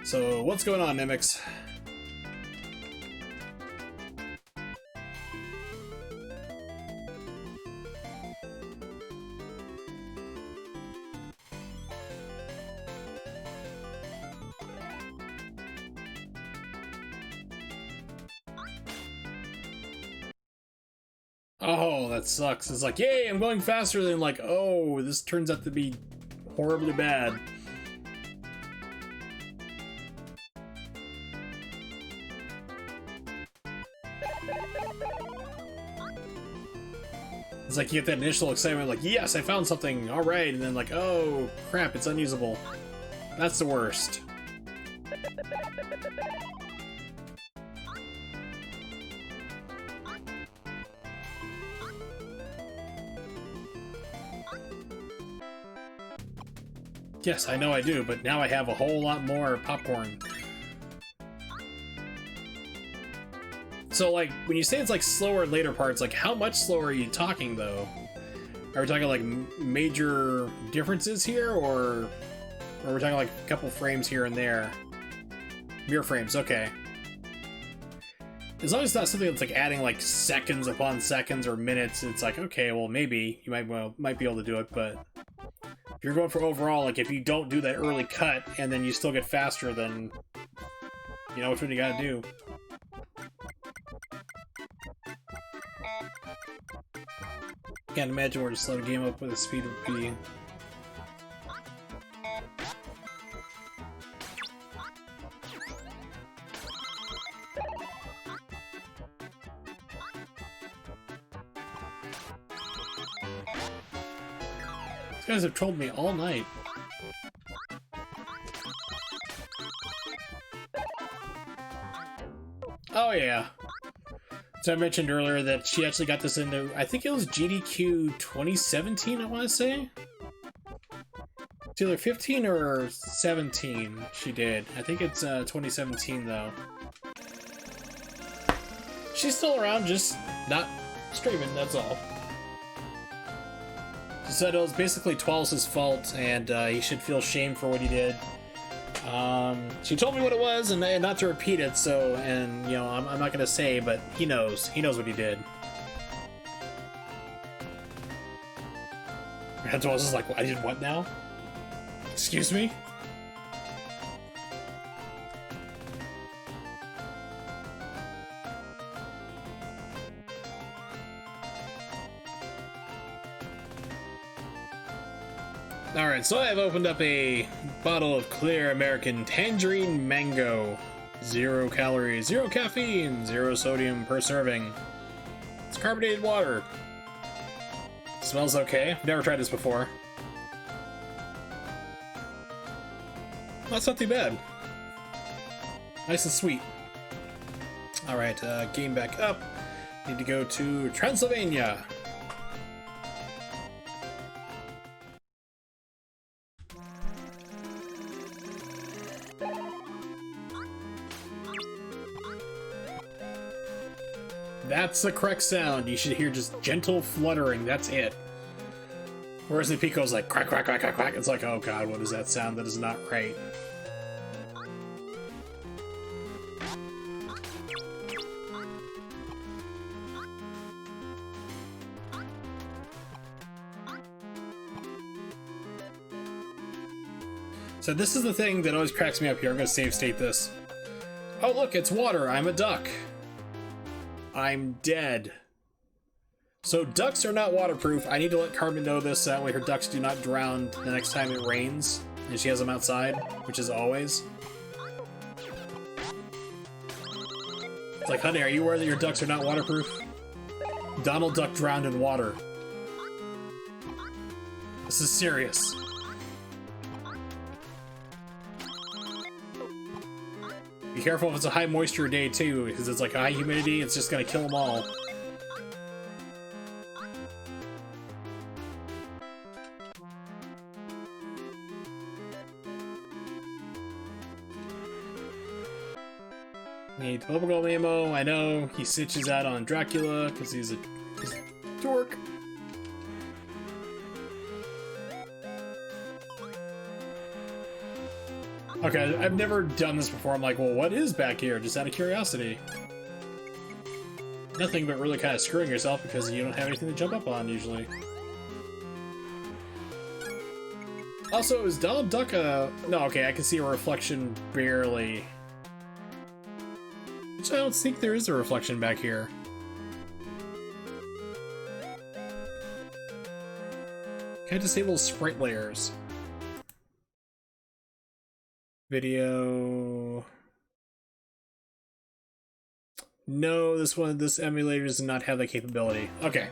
So, what's going on, Nemix? Oh, that sucks. It's like, yay, I'm going faster than like, oh, this turns out to be horribly bad. It's like you get that initial excitement, like, yes, I found something, alright, and then like, oh, crap, it's unusable. That's the worst. Yes, I know I do, but now I have a whole lot more popcorn. So, like, when you say it's, like, slower in later parts, like, how much slower are you talking, though? Are we talking, like, major differences here, or are we talking, like, a couple frames here and there? Mere frames, okay. As long as it's not something that's, like, adding, like, seconds upon seconds or minutes, it's like, okay, well, maybe you might be able to do it, but... If you're going for overall, like, if you don't do that early cut, and then you still get faster, then... You know which one you gotta do. Can't imagine where to slow the game up with a speed of P. These guys have trolled me all night. Oh yeah. So I mentioned earlier that she actually got this into, I think it was GDQ 2017, I want to say? It's either 15 or 17 she did. I think it's 2017 though. She's still around, just not streaming, that's all. She said it was basically Twel's fault and he should feel shame for what he did. She told me what it was and not to repeat it, so, and, you know, I'm not gonna say, but he knows what he did. And I was just like, I did what now? Excuse me? Alright, so I have opened up a bottle of clear American Tangerine Mango. 0 calories, 0 caffeine, 0 sodium per serving. It's carbonated water. Smells okay. Never tried this before. That's not too bad. Nice and sweet. Alright, game back up. Need to go to Transylvania. That's the correct sound. You should hear just gentle fluttering. That's it. Whereas the Pico's like quack, quack, quack, quack, quack. It's like, oh god, what is that sound? That is not right. So this is the thing that always cracks me up here. I'm gonna save state this. Oh look, it's water. I'm a duck. I'm dead. So ducks are not waterproof. I need to let Carmen know this so that way her ducks do not drown the next time it rains and she has them outside, which is always. It's like, honey, are you aware that your ducks are not waterproof? Donald Duck drowned in water. This is serious. Be careful if it's a high moisture day too, because it's like high humidity, it's just gonna kill them all. Need bubblegum ammo. I know he stitches out on Dracula because he's a dork. Okay, I've never done this before. I'm like, well, what is back here? Just out of curiosity. Nothing but really kind of screwing yourself because you don't have anything to jump up on usually. Also, is Donald Duck a... No, okay, I can see a reflection barely. Which I don't think there is a reflection back here. Can I disable sprite layers? Video. No, this emulator does not have that capability. Okay.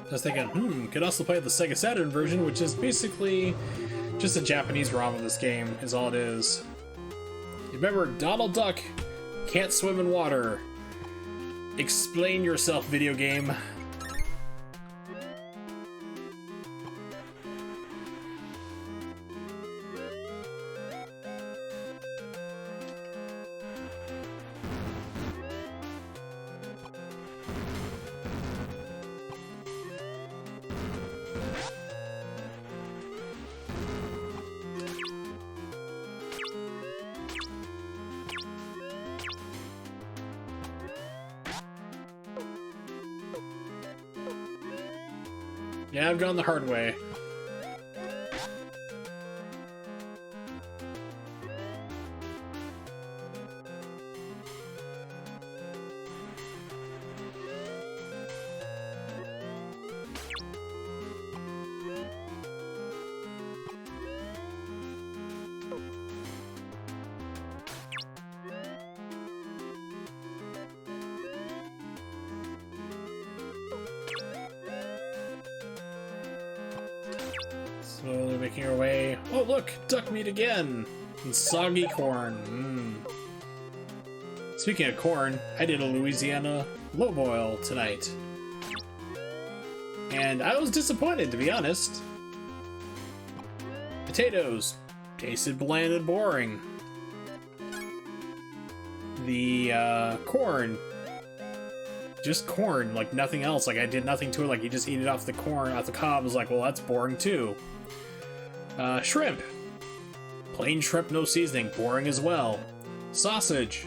I was thinking, could also play the Sega Saturn version, which is basically just a Japanese ROM of this game, is all it is. Remember, Donald Duck can't swim in water. Explain yourself, video game. Yeah, I've gone the hard way. Slowly making our way. Oh, look! Duck meat again! And soggy corn. Speaking of corn, I did a Louisiana low boil tonight. And I was disappointed, to be honest. Potatoes tasted bland and boring. The corn, just corn, like nothing else. Like I did nothing to it. Like you just eat it off the corn, off the cob. I was like, well, that's boring too. Shrimp, plain shrimp, no seasoning, boring as well. Sausage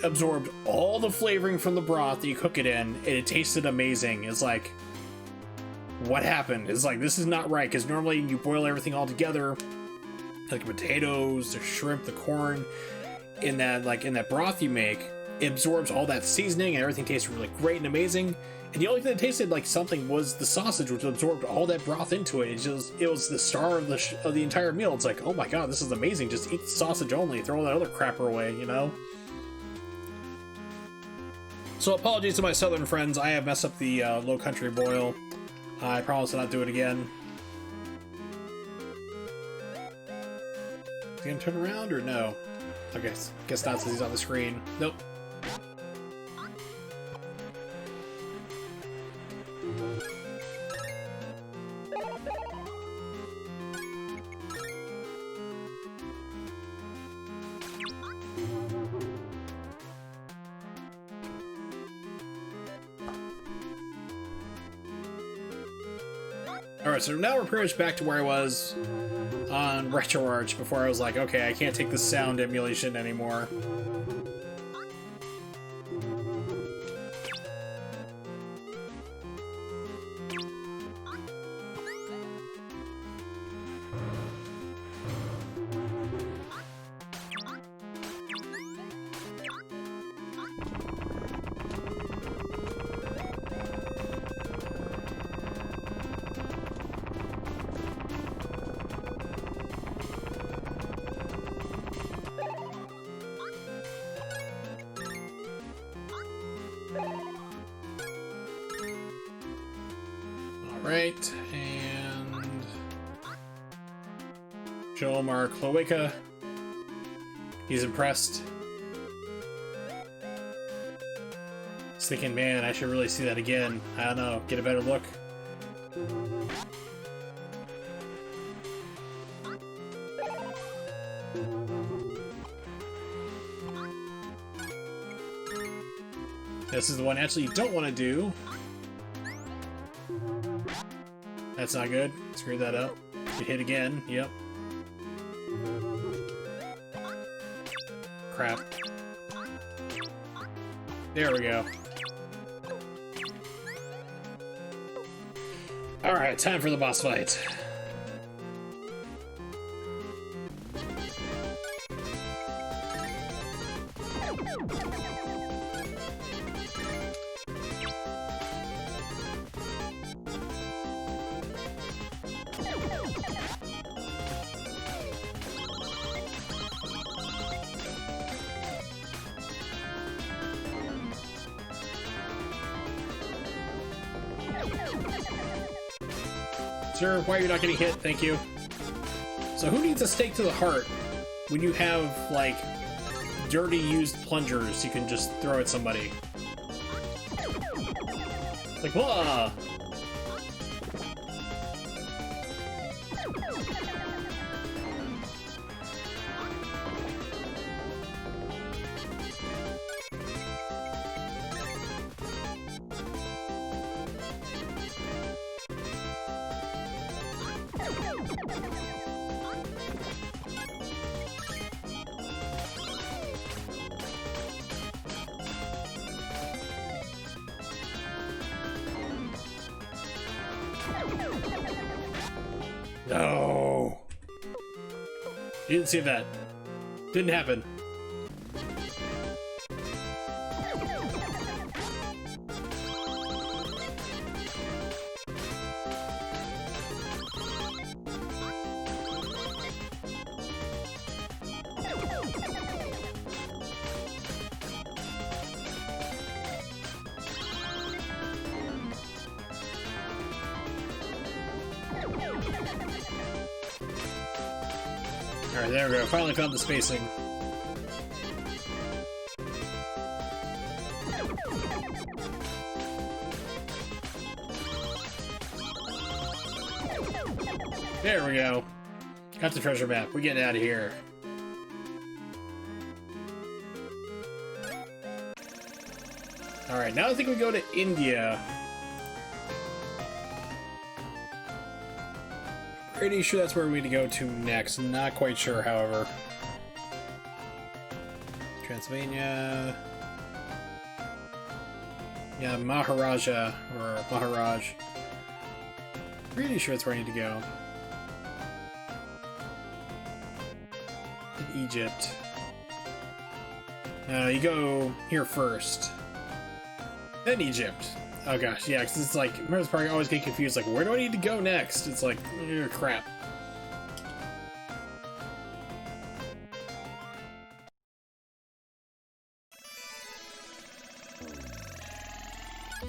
absorbed all the flavoring from the broth that you cook it in, and it tasted amazing. It's like, what happened? It's like, this is not right, because normally you boil everything all together, like potatoes, the shrimp, the corn, in that broth you make. It absorbs all that seasoning and everything tastes really great and amazing. And the only thing that tasted like something was the sausage, which absorbed all that broth into it. It was the star of the entire meal. It's like, oh my god, this is amazing. Just eat the sausage only. Throw all that other crapper away, you know? So apologies to my southern friends. I have messed up the low country boil. I promise to not do it again. Is he gonna turn around or no? Okay, guess not since he's on the screen. Nope. Alright, so now we're pretty much back to where I was on RetroArch before I was like, okay, I can't take the sound emulation anymore. Alright, and show him our cloaca. He's impressed. He's thinking, man, I should really see that again. I don't know, get a better look. This is the one actually you don't want to do. That's not good. Screw that up. You hit again. Yep. Crap. There we go. Alright, time for the boss fight. Sir, why are you not getting hit? Thank you. So who needs a stake to the heart when you have, like, dirty used plungers you can just throw at somebody? Like, blah! You didn't see that. Didn't happen. Alright, there we go. Finally found the spacing. There we go. Got the treasure map. We're getting out of here. Alright, now I think we go to India. Pretty sure that's where we need to go to next. Not quite sure, however. Transylvania. Yeah, Maharaja, or Maharaj. Pretty sure that's where I need to go. In Egypt. You go here first. Then Egypt. Oh gosh, yeah, because it's like, remember this part, I always get confused, like, where do I need to go next? It's like, crap.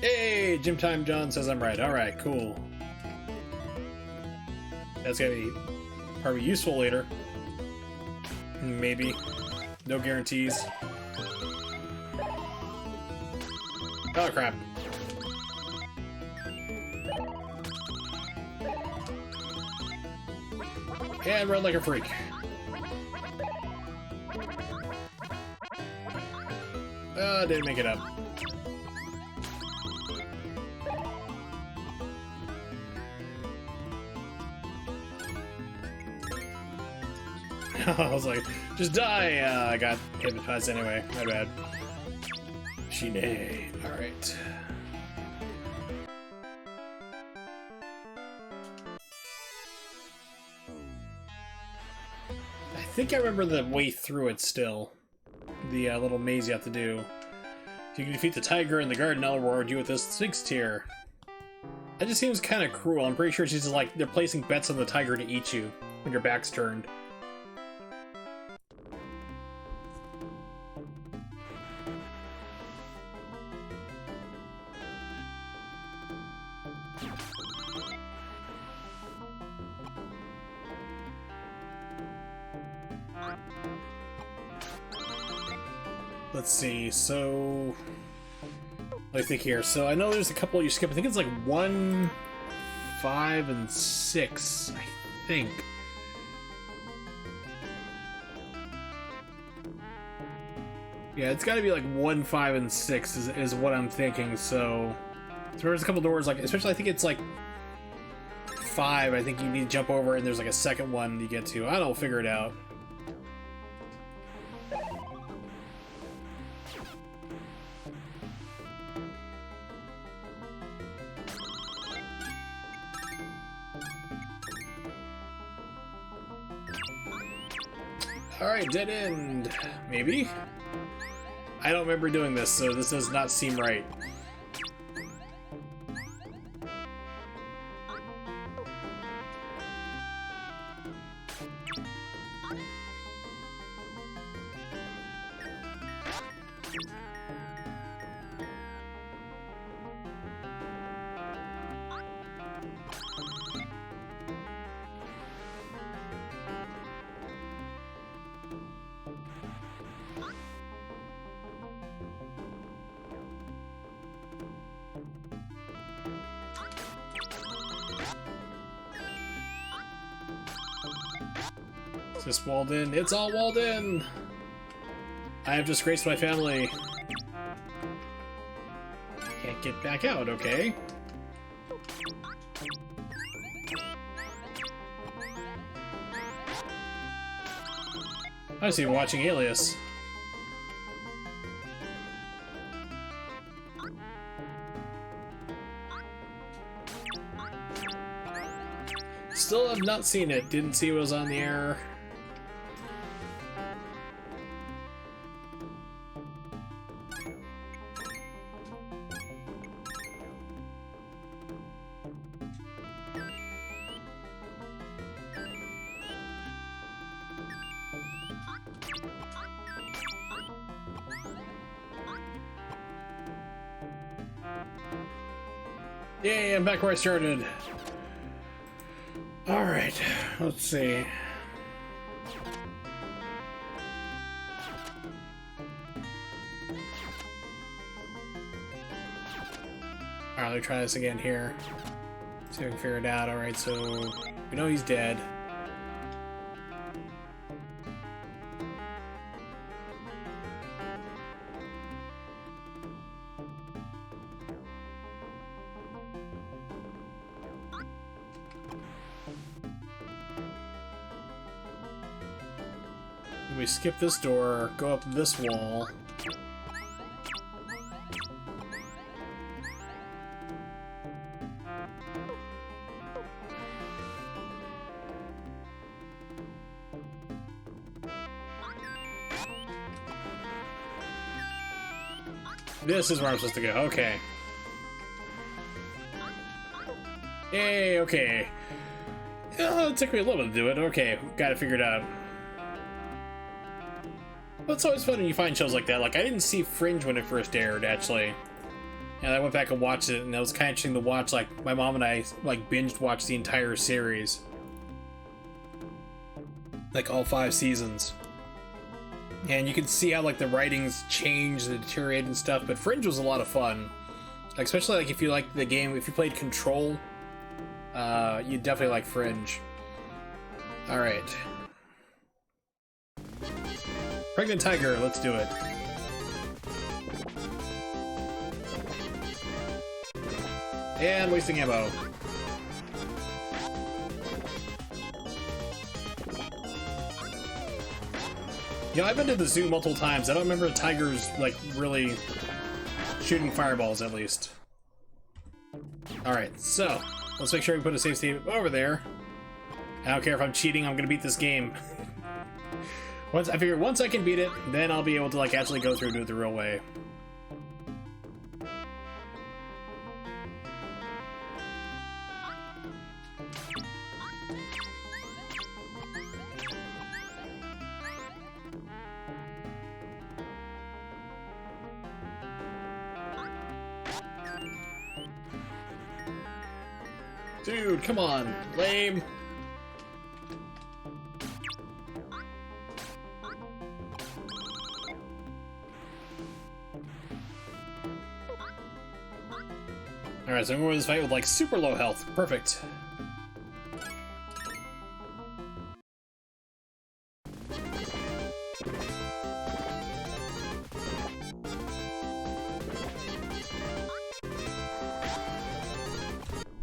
Hey, Gym Time John says I'm right. Alright, cool. That's gonna be probably useful later. Maybe. No guarantees. Oh crap. And run like a freak. Didn't make it up. I was like, just die! I got hypnotized anyway. My bad. Shine. Alright. I think I remember the way through it still. The little maze you have to do. If you can defeat the tiger in the garden, I'll reward you with this 6 tier. That just seems kind of cruel. I'm pretty sure she's just like, they're placing bets on the tiger to eat you when your back's turned. Let's see, so... Let me think here. So I know there's a couple you skip. I think it's like 1, 5, and 6, I think. Yeah, it's gotta be like 1, 5, and 6 is what I'm thinking, so... there's a couple doors, like, especially I think it's like 5, I think you need to jump over and there's like a second one you get to. I don't know, figure it out. Alright, dead end. Maybe? I don't remember doing this, so this does not seem right. Is this walled in? It's all walled in! I have disgraced my family. Can't get back out, okay? I was even watching Alias. Still have not seen it. Didn't see it was on the air. Yay, I'm back where I started. Alright, let's see. Alright, let me try this again here. See if we can figure it out. Alright, so we know he's dead. We skip this door, go up this wall. This is where I'm supposed to go. Okay. Yay, okay. It took me a little bit to do it. Okay, got it figured out. Well, it's always fun when you find shows like that. Like, I didn't see Fringe when it first aired, actually. And I went back and watched it, and it was kind of interesting to watch. Like, my mom and I, like, binged watched the entire series. Like, all 5 seasons. And you can see how, like, the writings changed and deteriorated and stuff, but Fringe was a lot of fun. Like, especially, like, if you liked the game, if you played Control, you'd definitely like Fringe. Alright. Pregnant Tiger, let's do it. And wasting ammo. You know, I've been to the zoo multiple times. I don't remember tigers, like, really shooting fireballs, at least. Alright, so, let's make sure we put a save state over there. I don't care if I'm cheating, I'm gonna beat this game. I figure once I can beat it, then I'll be able to, like, actually go through and do it the real way. Dude, come on, lame. Alright, so I'm going to this fight with, like, super low health. Perfect.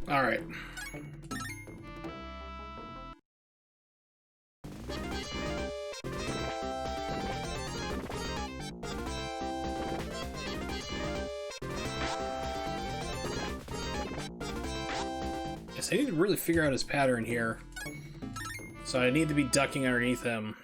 Alright. I need to really figure out his pattern here. So I need to be ducking underneath him.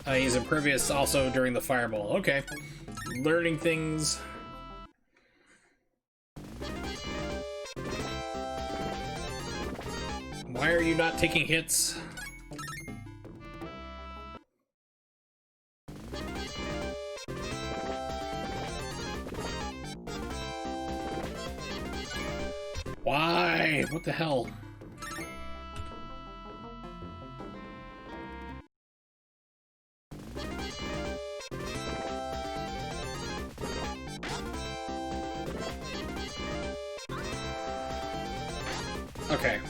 He's impervious also during the fireball. Okay. Learning things. Why are you not taking hits? Why? What the hell? Okay.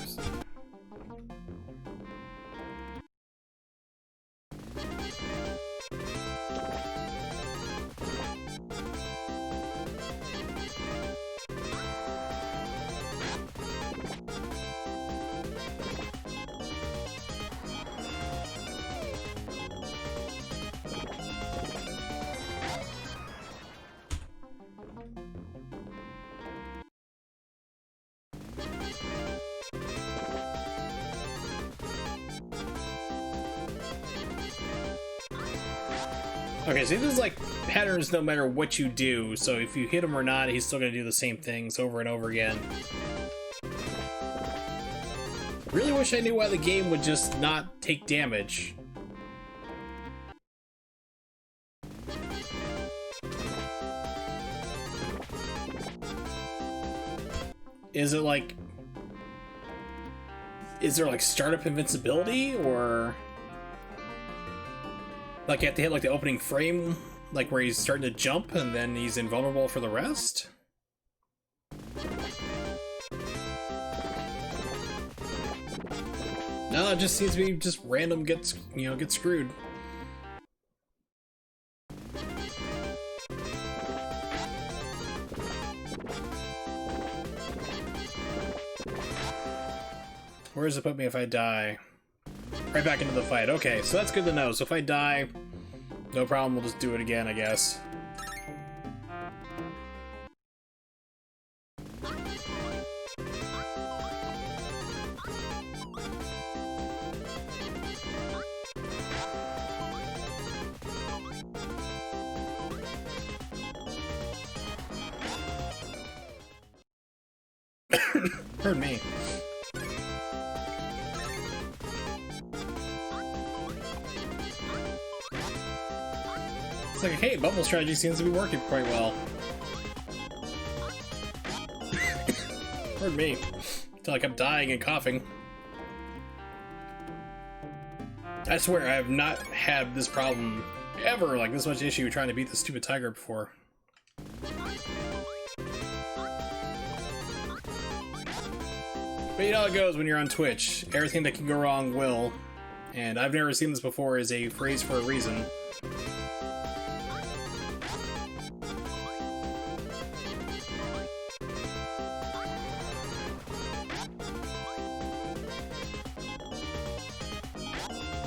Okay, so there's like patterns no matter what you do, so if you hit him or not, he's still gonna do the same things over and over again. Really wish I knew why the game would just not take damage. Is it like... Is there like startup invincibility, or... Like you have to hit like the opening frame, like where he's starting to jump and then he's invulnerable for the rest? No, it just seems to be just random get screwed. Where does it put me if I die? Right back into the fight. Okay, so that's good to know. So if I die, no problem, we'll just do it again, I guess. Pardon me. It's like, hey, bubble strategy seems to be working quite well. Pardon me. I feel like I'm dying and coughing. I swear I have not had this problem ever, like this much issue trying to beat this stupid tiger before. But you know how it goes when you're on Twitch. Everything that can go wrong will. And I've never seen this before is a phrase for a reason.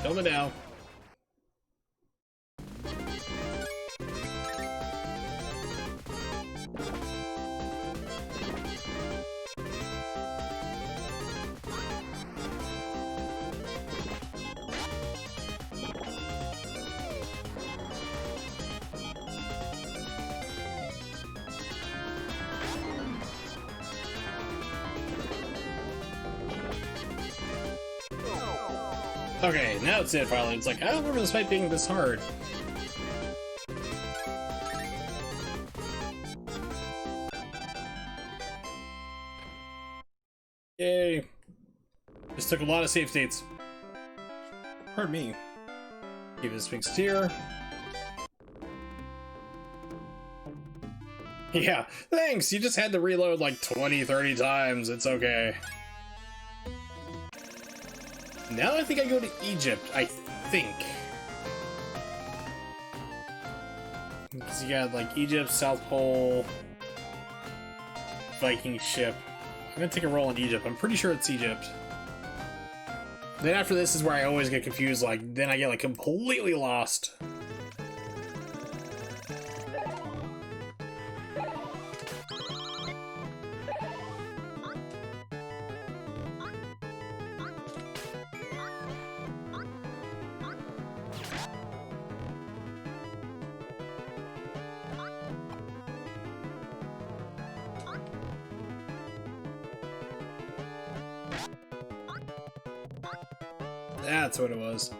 Kill me now. Okay, now it's it finally. It's like, I don't remember this fight being this hard. Yay. This took a lot of save states. Pardon me. Give this big steer. Yeah, thanks! You just had to reload like 20, 30 times. It's okay. Now I think I go to Egypt, I think. Because you got like Egypt, South Pole, Viking ship. I'm gonna take a roll in Egypt. I'm pretty sure it's Egypt. Then after this is where I always get confused, like, then I get like completely lost. That's what it was.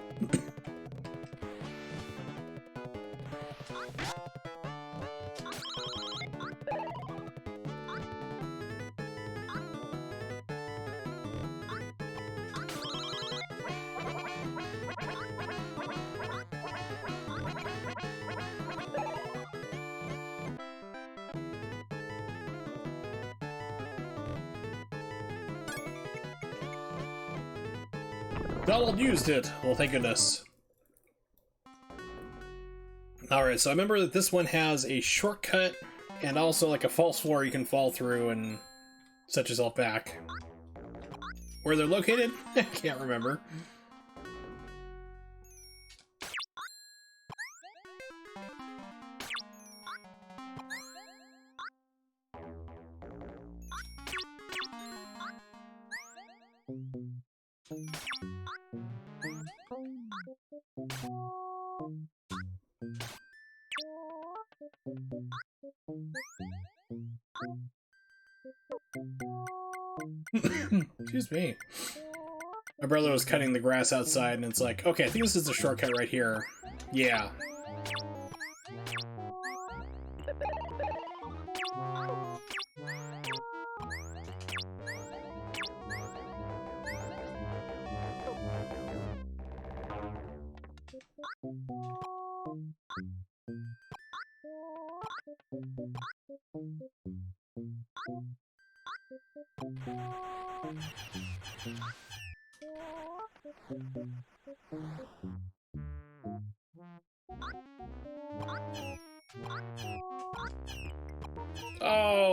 Donald used it. Well, thank goodness. Alright, so I remember that this one has a shortcut and also like a false floor you can fall through and set yourself back. Where they're located? I can't remember. Excuse me. My brother was cutting the grass outside and it's like, okay, I think this is the shortcut right here. Yeah. Oh,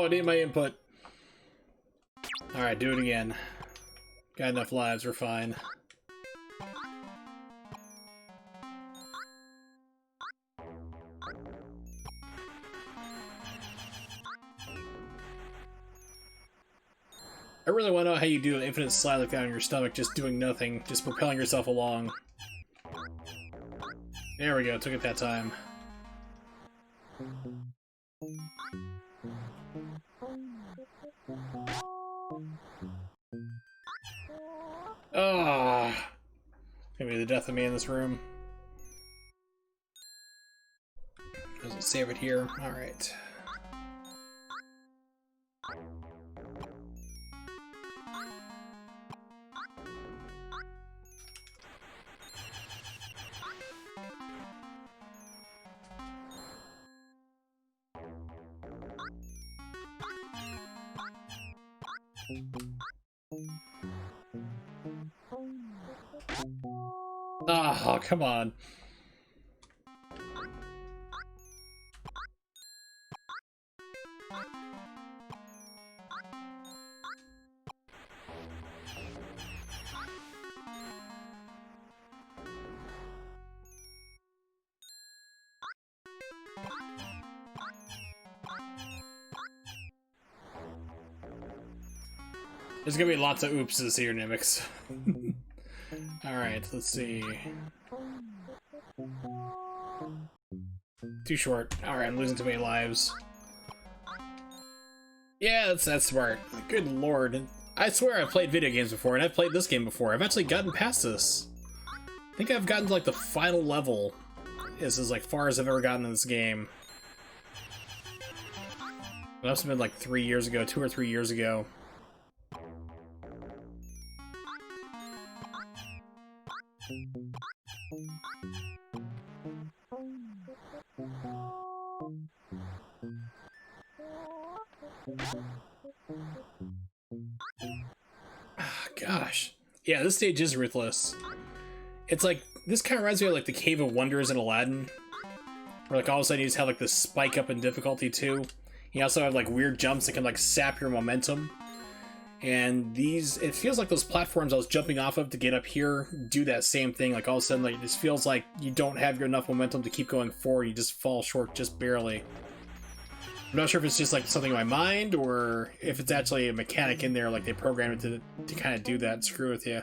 I need my input. Alright, do it again. Got enough lives, we're fine. I really want to know how you do an infinite slide like that on your stomach, just doing nothing, just propelling yourself along. There we go, took it that time. Oh, maybe the death of me in this room. Doesn't save it here. Alright. Oh, come on. There's gonna be lots of oopses here, Nimix. Alright, let's see. Too short. Alright, I'm losing too many lives. Yeah, that's smart. Good lord. I swear I've played video games before, and I've played this game before. I've actually gotten past this. I think I've gotten to, like, the final level. This is like far as I've ever gotten in this game. It must have been like 3 years ago, 2 or 3 years ago. Gosh. Yeah, this stage is ruthless. It's like, this kind of reminds me of like the Cave of Wonders in Aladdin. Where like all of a sudden you just have like this spike up in difficulty too. You also have like weird jumps that can like sap your momentum. And these, it feels like those platforms I was jumping off of to get up here do that same thing. Like all of a sudden, like it just feels like you don't have enough momentum to keep going forward. You just fall short just barely. I'm not sure if it's just like something in my mind or if it's actually a mechanic in there, like they programmed it to kind of do that and screw with you.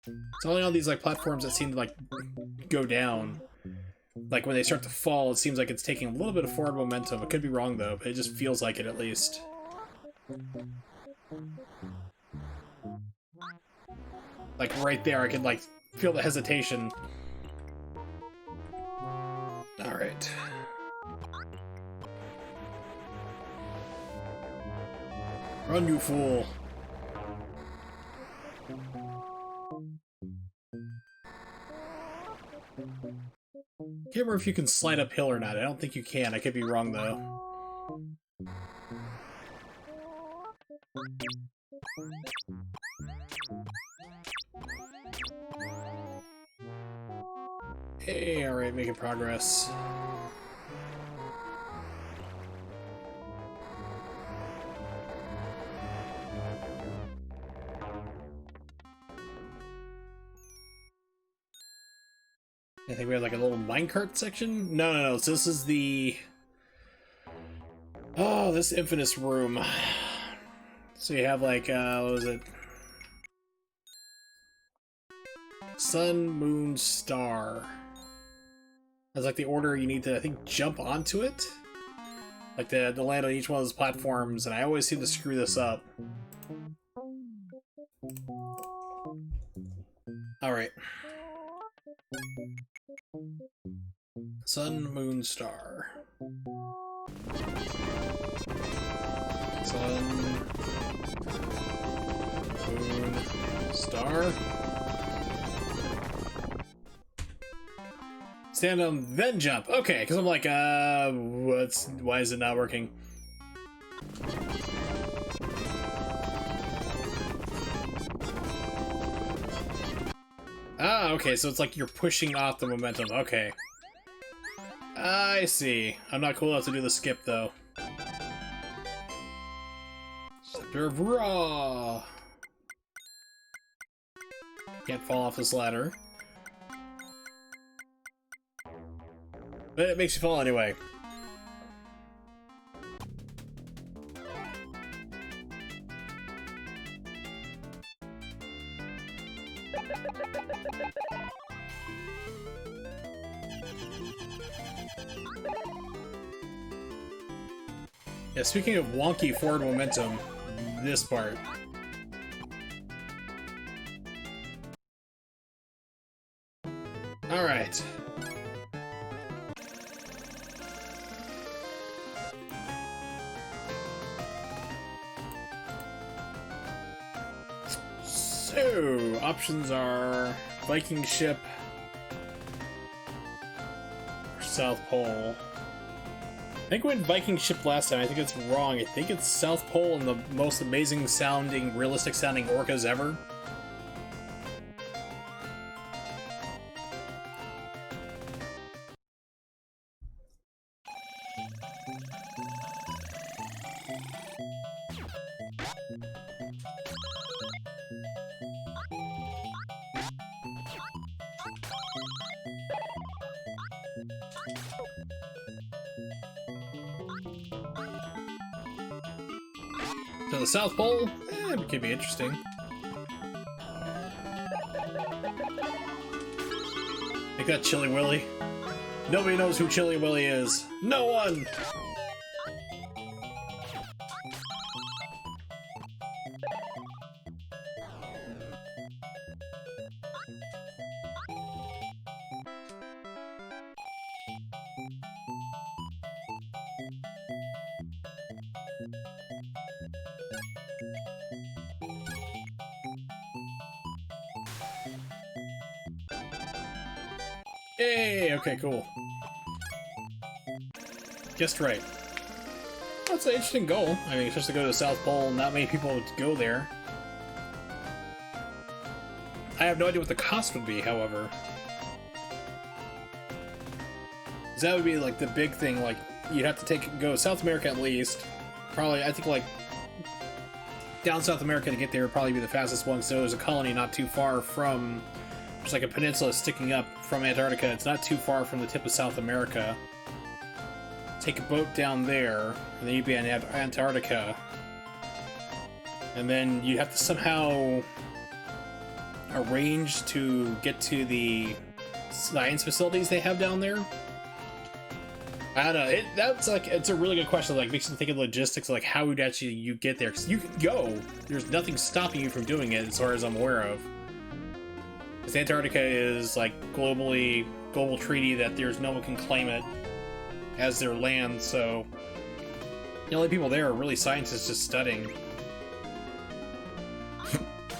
It's only on these like platforms that seem to like go down. Like when they start to fall, it seems like it's taking a little bit of forward momentum. It could be wrong though, but it just feels like it at least. Like right there, I could like feel the hesitation. Alright. Run, you fool. Can't remember if you can slide uphill or not. I don't think you can. I could be wrong though. Hey, alright, making progress. I think we have like a little minecart section? No. So this is the... Oh, this infamous room. So you have like, what was it? Sun, moon, star. That's like the order you need to, I think, jump onto it. Like to land on each one of those platforms, and I always seem to screw this up. Alright. Sun, moon, star. Sun, moon, star. Stand on, then jump. Okay, because I'm like, why is it not working? Ah, okay, so it's like you're pushing off the momentum. Okay. I see. I'm not cool enough to do the skip, though. Scepter of Raw! Can't fall off this ladder. But it makes you fall anyway. Yeah, speaking of wonky forward momentum, this part. Alright. So, options are Viking ship or South Pole. I think we went Viking ship last time. I think it's wrong. I think it's South Pole and the most amazing sounding, realistic sounding orcas ever. To the South Pole? It could be interesting. Make that Chilly Willy. Nobody knows who Chilly Willy is. No one! Yay! Okay, cool. Guessed right. That's an interesting goal. I mean, it's just to go to the South Pole, not many people would go there. I have no idea what the cost would be, however. 'Cause that would be, like, the big thing, like, you'd have to go South America at least. Probably, I think, like, down South America to get there would probably be the fastest one, so there's a colony not too far from... There's like a peninsula sticking up from Antarctica. It's not too far from the tip of South America. Take a boat down there, and then you'd be in Antarctica. And then you'd have to somehow arrange to get to the science facilities they have down there. I don't know. That's like, it's a really good question. Like, makes me think of logistics, like how would actually you get there? Because you can go. There's nothing stopping you from doing it, as far as I'm aware of. Because Antarctica is like global treaty that there's no one can claim it as their land. So the only people there are really scientists just studying.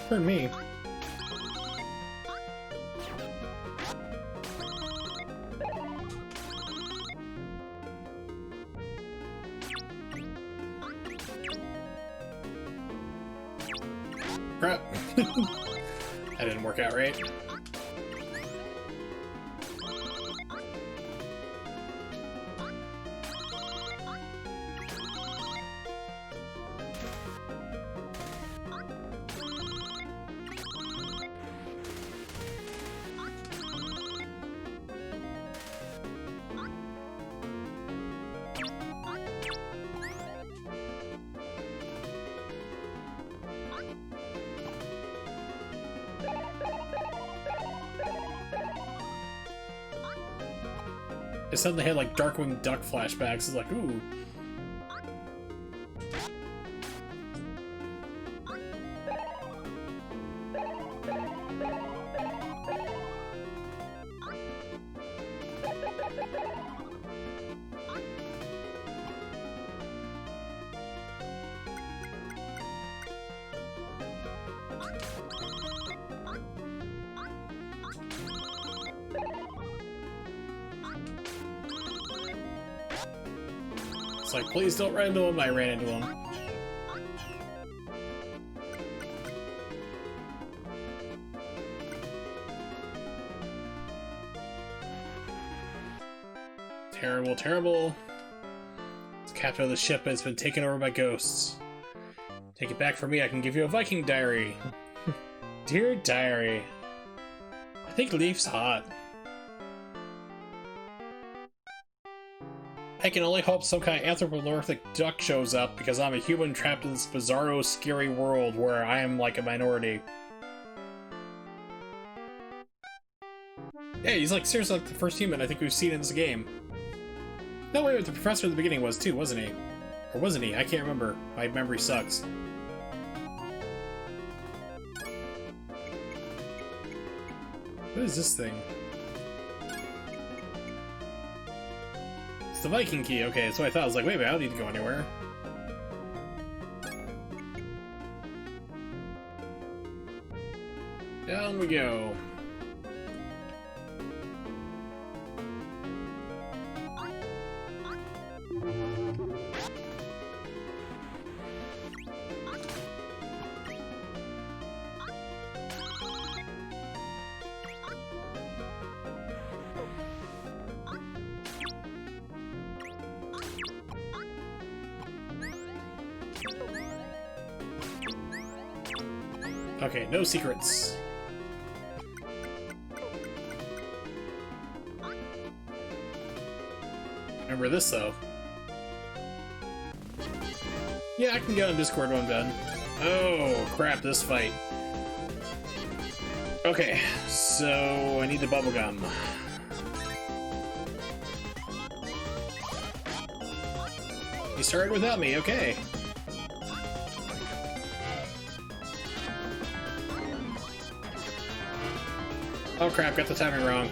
Pardon me. Crap. That didn't work out right. It suddenly had like Darkwing Duck flashbacks. It's like, ooh. It's like, please don't run into him. I ran into him. Terrible, terrible. It's captain of the ship, but it's been taken over by ghosts. Take it back from me, I can give you a Viking diary. Dear diary. I think Leaf's hot. I can only hope some kind of anthropomorphic duck shows up because I'm a human trapped in this bizarro, scary world where I am like a minority. Yeah, he's like seriously like the first human I think we've seen in this game. No, wait, the professor at the beginning was too, wasn't he? Or wasn't he? I can't remember. My memory sucks. What is this thing? It's the Viking key. Okay, so I thought. I was like, wait, I don't need to go anywhere. Down we go. Okay, no secrets. Remember this, though. Yeah, I can get on Discord when I'm done. Oh, crap, this fight. Okay, so I need the bubblegum. He started without me, okay. Oh crap, got the timing wrong.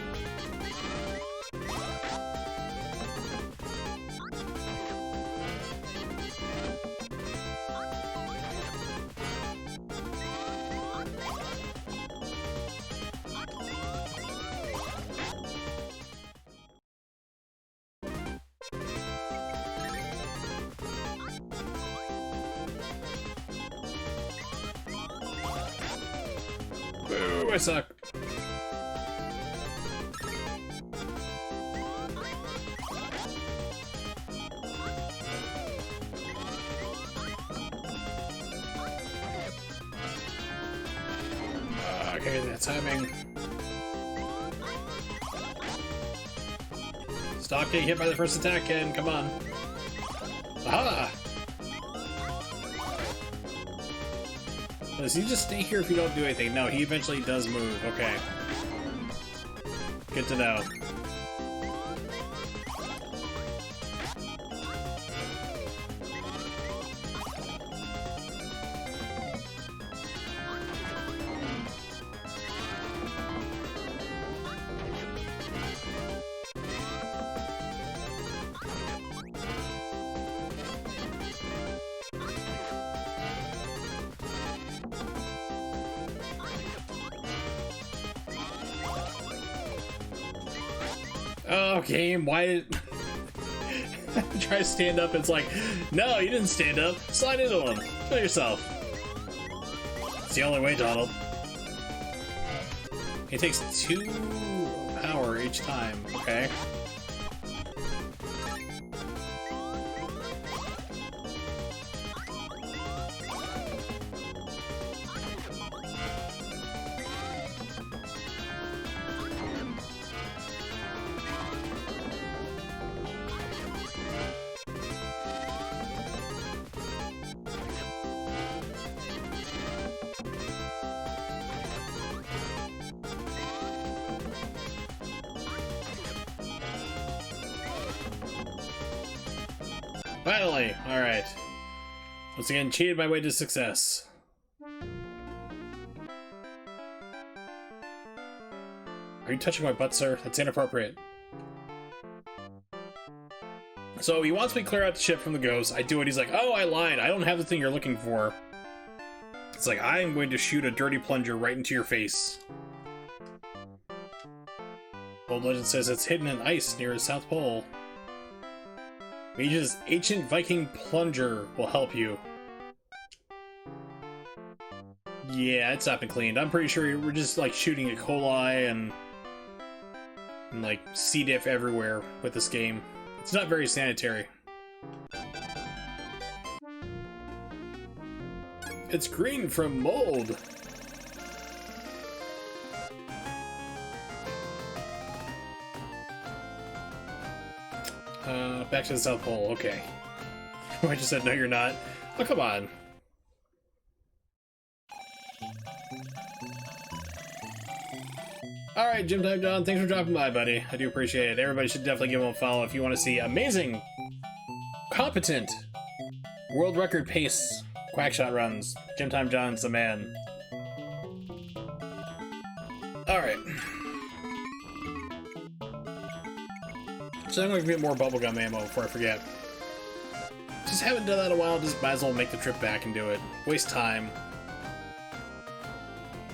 Boo, I suck. Okay, that timing. Stop getting hit by the first attack, Ken. Come on. Aha! Does he just stay here if you don't do anything? No, he eventually does move. Okay. Good to know. Oh, game, why did... Try to stand up, it's like, no, you didn't stand up. Slide into him. Show yourself. It's the only way, Donald. It takes 2 power each time, okay? Finally! Alright. Once again, cheated my way to success. Are you touching my butt, sir? That's inappropriate. So he wants me to clear out the ship from the ghost. I do it. He's like, oh, I lied. I don't have the thing you're looking for. It's like, I am going to shoot a dirty plunger right into your face. Old legend says it's hidden in ice near the South Pole. Mage's Ancient Viking Plunger will help you. Yeah, it's not been cleaned. I'm pretty sure we're just like shooting E. coli and like C. diff everywhere with this game. It's not very sanitary. It's green from mold. Back to the South Pole, okay. I just said, no, you're not. Oh, come on. Alright, Gym Time John, thanks for dropping by, buddy. I do appreciate it. Everybody should definitely give him a follow if you want to see amazing, competent, world record pace QuackShot runs. Gym Time John's the man. Alright. So I'm going to get more bubblegum ammo before I forget. Just haven't done that in a while, just might as well make the trip back and do it. Waste time.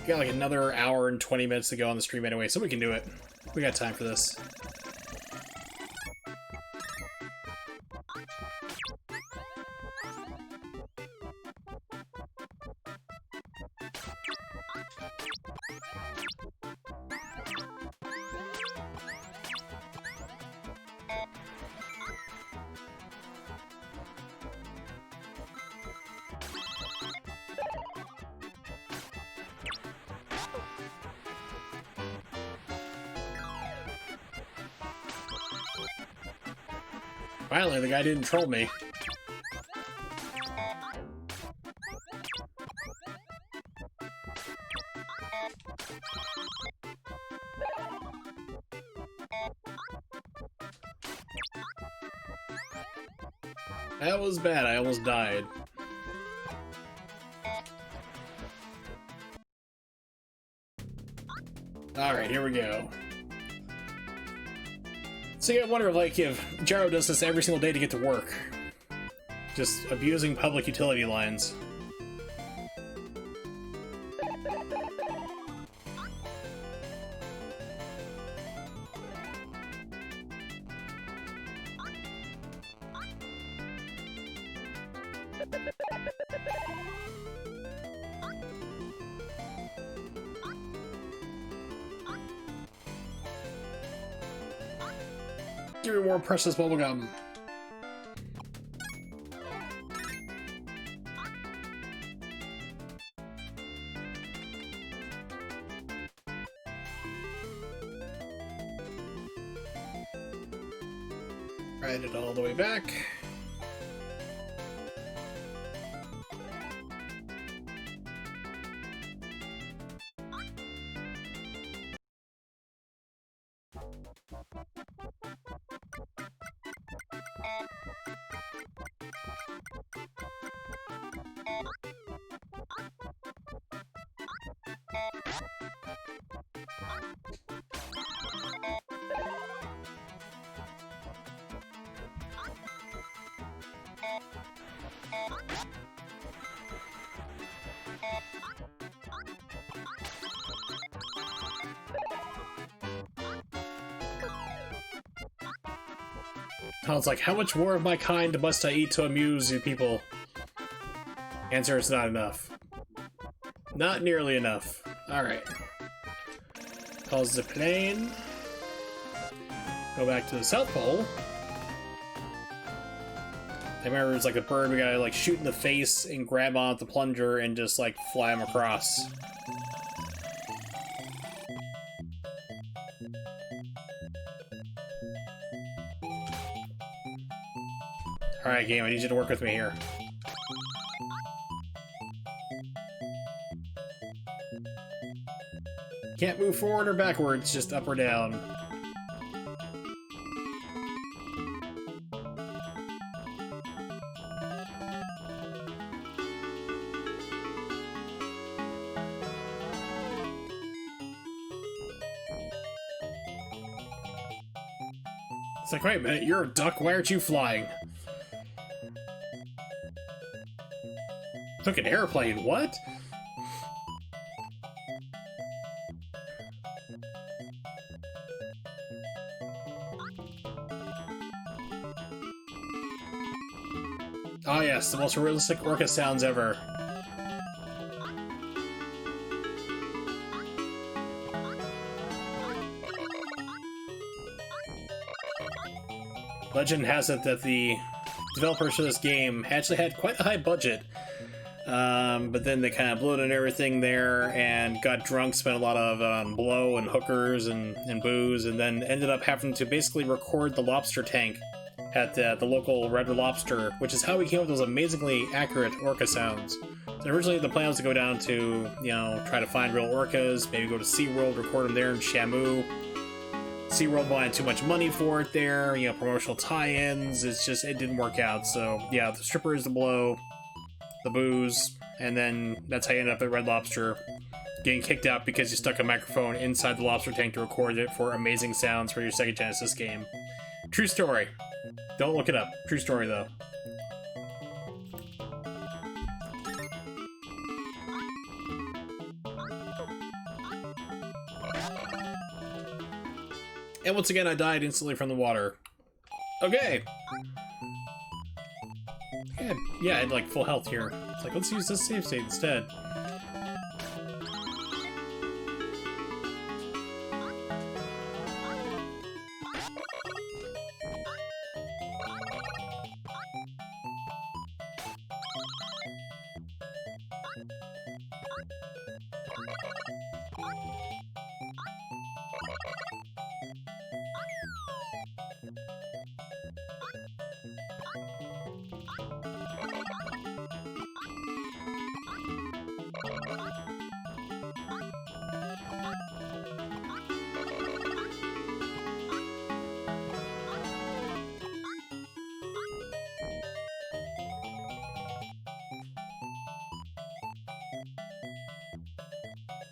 Got like another hour and 20 minutes to go on the stream anyway, so we can do it. We got time for this. Finally, the guy didn't troll me. That was bad, I almost died. Alright, here we go. So yeah, I wonder like if Jaro does this every single day to get to work. Just abusing public utility lines. Give me more precious bubblegum. Ride it all the way back. I was like, how much more of my kind must I eat to amuse you people? Answer, it's not enough. Not nearly enough. Alright. Pause the plane. Go back to the South Pole. I remember it was like a bird we gotta like shoot in the face and grab on the plunger and just like fly him across. Alright, game, I need you to work with me here. Can't move forward or backwards, just up or down. It's like, wait a minute, you're a duck, why aren't you flying? Took an airplane, what? yes, the most realistic orca sounds ever. Legend has it that the developers for this game actually had quite a high budget, but then they kind of blew it on everything there and got drunk, spent a lot of it on blow and hookers and booze, and then ended up having to basically record the lobster tank at the local Red Lobster, which is how we came up with those amazingly accurate orca sounds. So originally the plan was to go down to, you know, try to find real orcas, maybe go to SeaWorld, record them there in Shamu. SeaWorld wanted too much money for it there, you know, promotional tie-ins, it didn't work out. So yeah, the strippers, the blow, the booze, and then that's how you end up at Red Lobster, getting kicked out because you stuck a microphone inside the lobster tank to record it for amazing sounds for your Sega Genesis game. True story. Don't look it up. True story, though. And once again, I died instantly from the water. Okay. Yeah, I had like full health here. It's like, let's use this save state instead.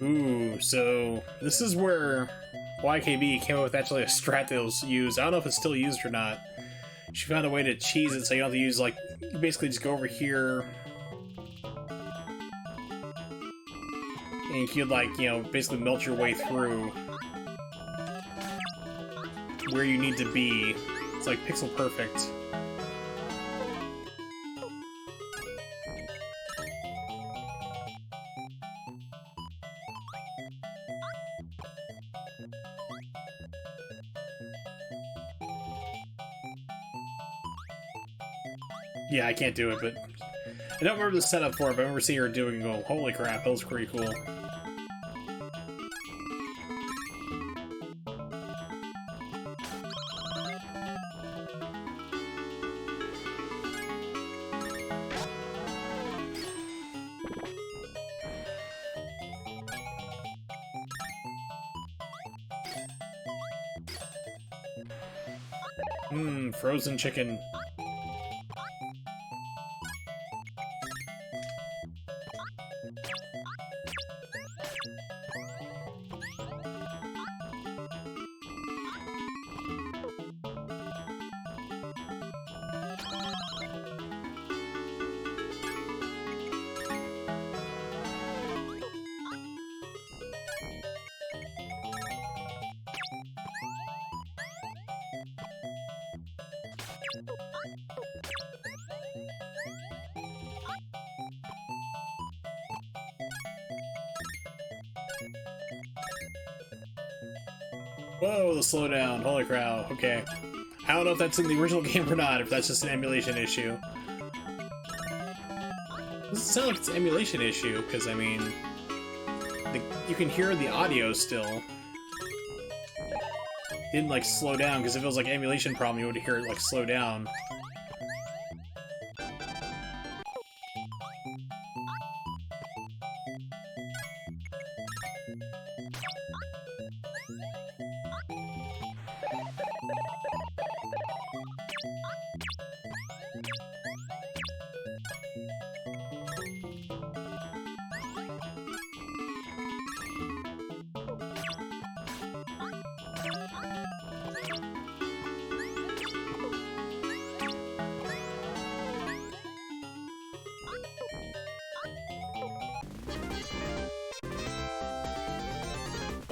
Ooh, so this is where YKB came up with actually a strat that was used. I don't know if it's still used or not. She found a way to cheese it so you don't have to use, like, you basically just go over here. And you could, like, you know, basically melt your way through where you need to be. It's like pixel perfect. Yeah, I can't do it, but I don't remember the setup for it, but I remember seeing her doing it and go, holy crap, that was pretty cool. Frozen chicken. Whoa, the slowdown. Holy cow. Okay. I don't know if that's in the original game or not, if that's just an emulation issue. It doesn't sound like it's an emulation issue, because, I mean, you can hear the audio still. It didn't, like, slow down, because if it was, like, an emulation problem, you would hear it, like, slow down.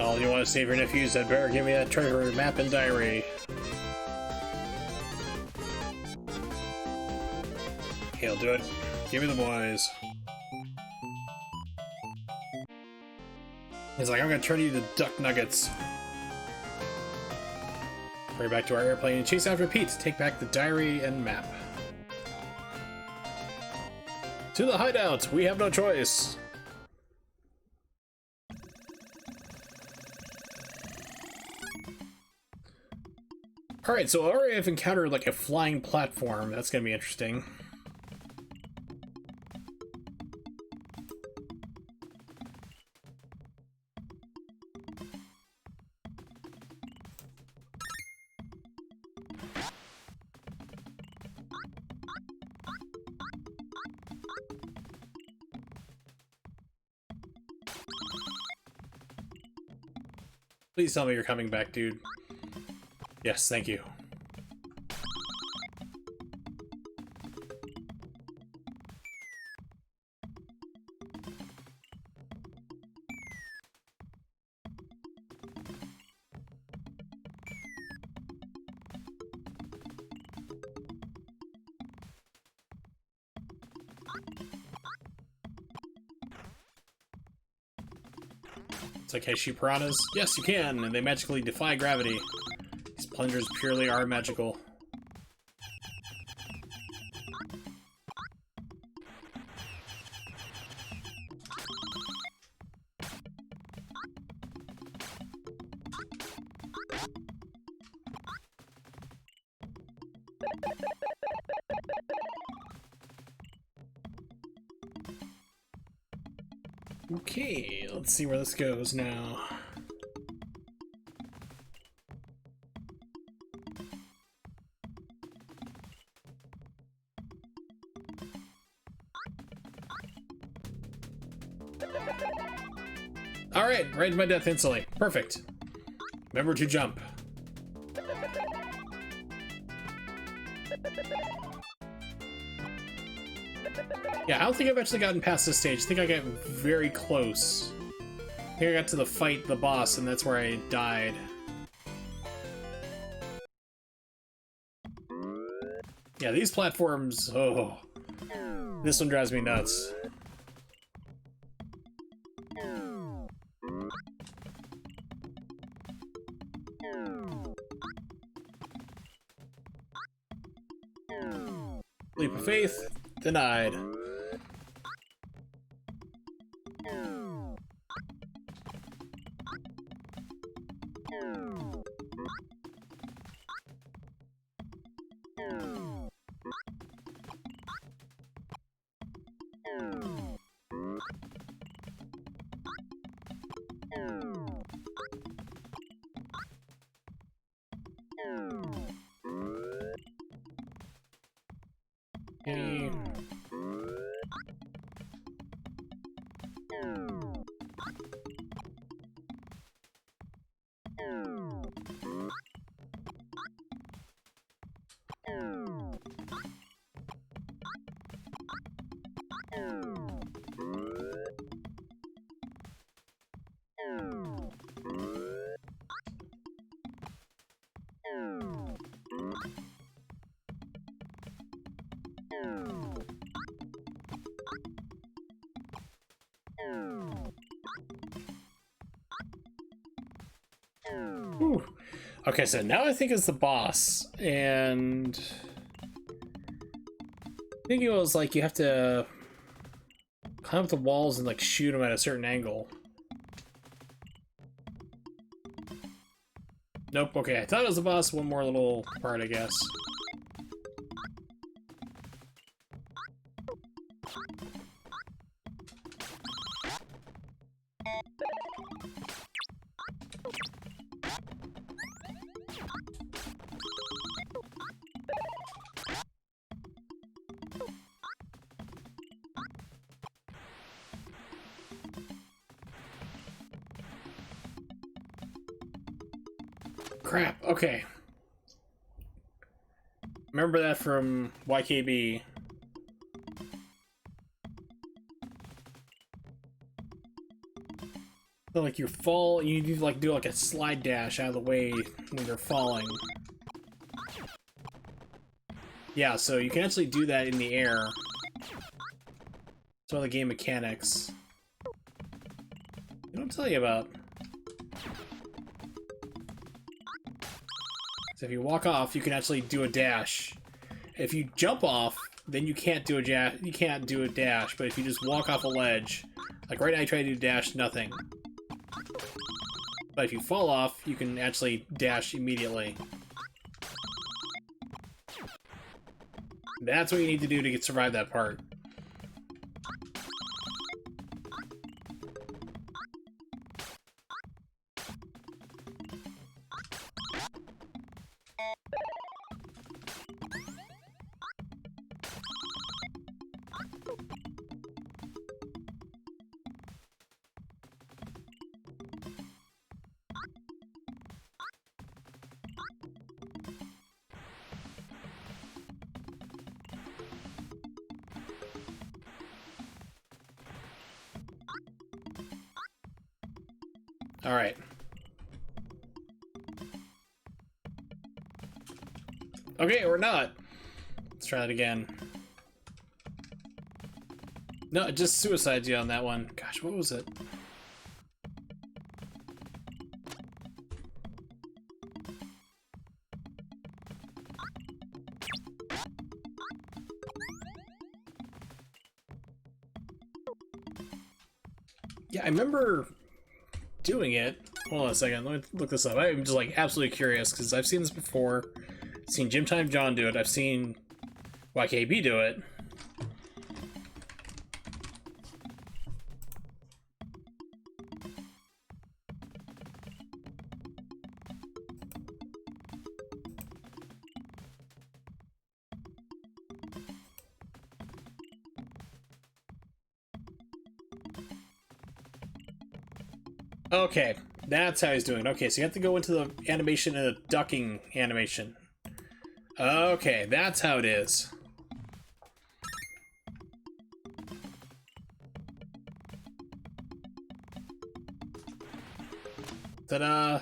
Oh, you want to save your nephews? I'd better give me that treasure map and diary. Hail do it. Give me the boys. He's like, I'm gonna turn you to duck nuggets. Hurry back to our airplane and chase after Pete. Take back the diary and map. To the hideout! We have no choice! Alright, so already I've encountered like a flying platform. That's gonna be interesting. Please tell me you're coming back, dude. Yes, thank you. It's like, hey, shoot piranhas? Yes, you can, and they magically defy gravity. These plungers purely are magical. Okay, let's see where this goes now. Alright, right to my death instantly. Perfect. Remember to jump. Yeah, I don't think I've actually gotten past this stage. I think I got very close. I think I got to the fight the boss, and that's where I died. Yeah, these platforms, oh. This one drives me nuts. Leap of faith, denied. Okay. Whew. Okay, so now I think it's the boss, and I think it was like you have to climb up the walls and like shoot them at a certain angle. Nope, okay, I thought it was the boss. One more little part, I guess. Crap, okay. Remember that from YKB. So like you fall, you need to like do like a slide dash out of the way when you're falling. Yeah, so you can actually do that in the air. Some of the game mechanics. What I'll tell you about. So if you walk off, you can actually do a dash. If you jump off, then you can't do a dash. But if you just walk off a ledge, like right now I try to do dash, nothing. But if you fall off, you can actually dash immediately. That's what you need to do to survive that part. Alright. Okay, or not. Let's try that again. No, it just suicides you on that one. Gosh, what was it? Yeah, I remember doing it. Hold on a second, let me look this up. I'm just like absolutely curious because I've seen this before. I've seen Gym Time John do it. I've seen YKB do it. Okay, that's how he's doing. Okay, so you have to go into the animation in a ducking animation. Okay, that's how it is. Ta-da!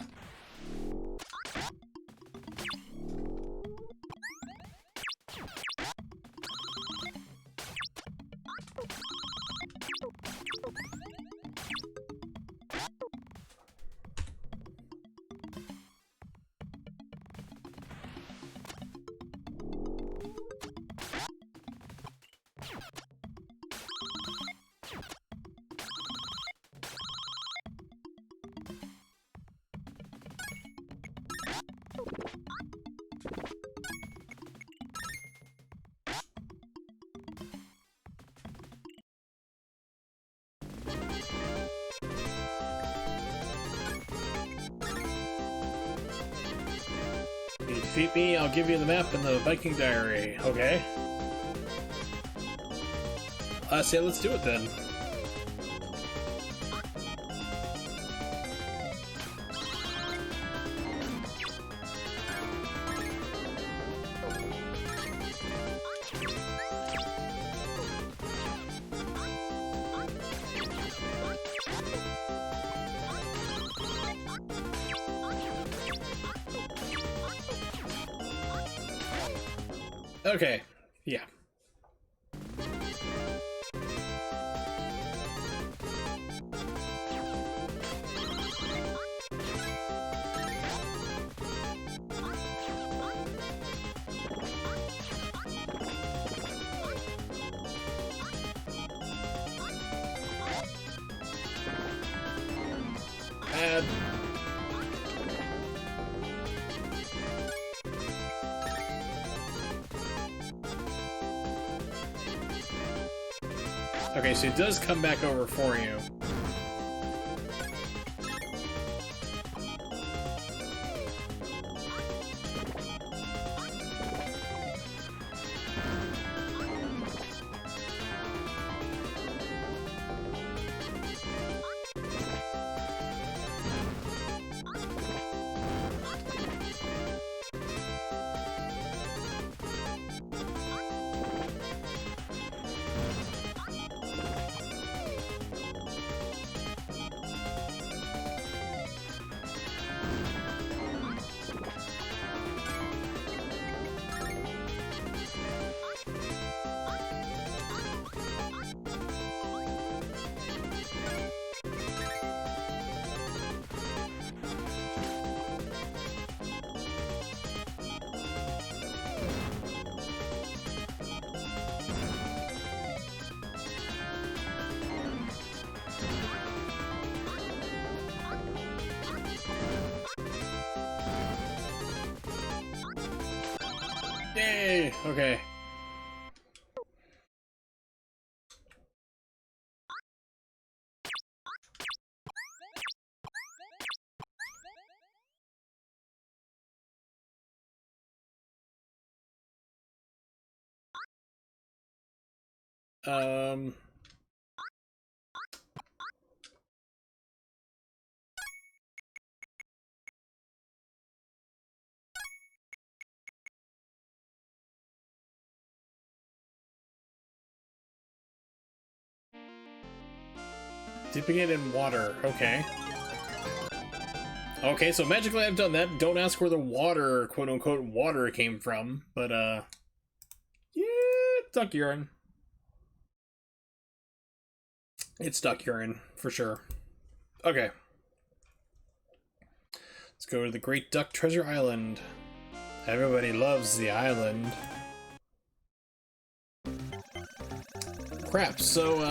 You defeat me, I'll give you the map and the Viking diary. Okay. I say let's do it then. Okay, yeah. Bad. Okay, so it does come back over for you. Yay! Okay. Um... Dipping it in water. Okay. Okay, so magically I've done that. Don't ask where the water, quote-unquote, water came from. But, yeah, duck urine. It's duck urine, for sure. Okay. Let's go to the Great Duck Treasure Island. Everybody loves the island. Crap, so,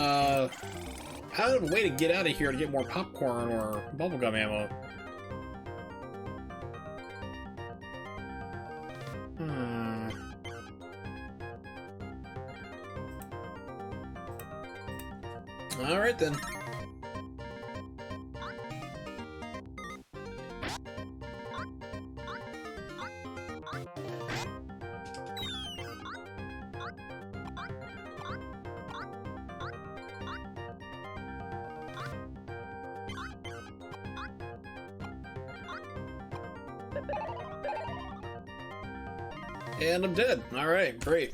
I have a way to get out of here to get more popcorn or bubblegum ammo. Alright then. And I'm dead. Alright, great.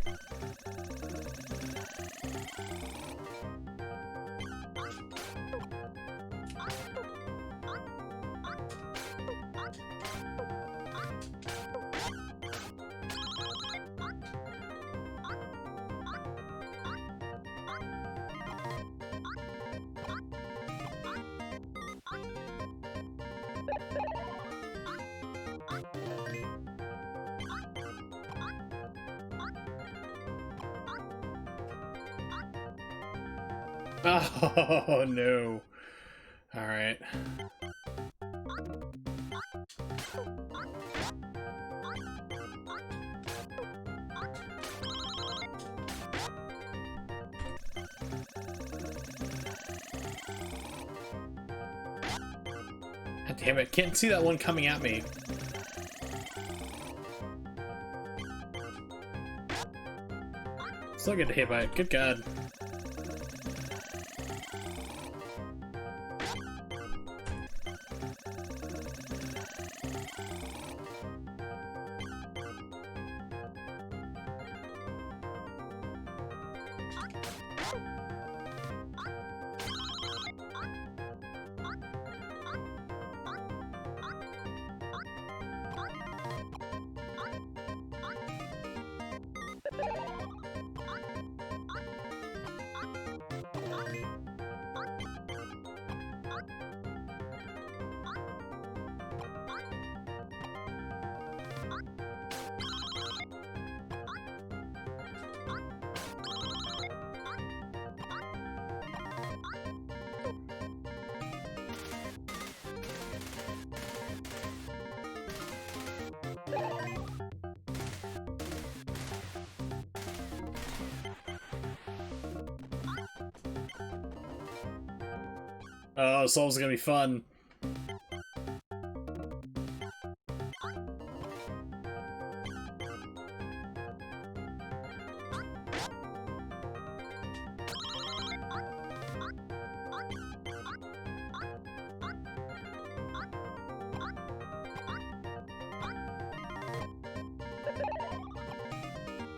Oh no. Alright. God damn it, can't see that one coming at me. Still get hit by it, good god. Oh, Soul's gonna be fun.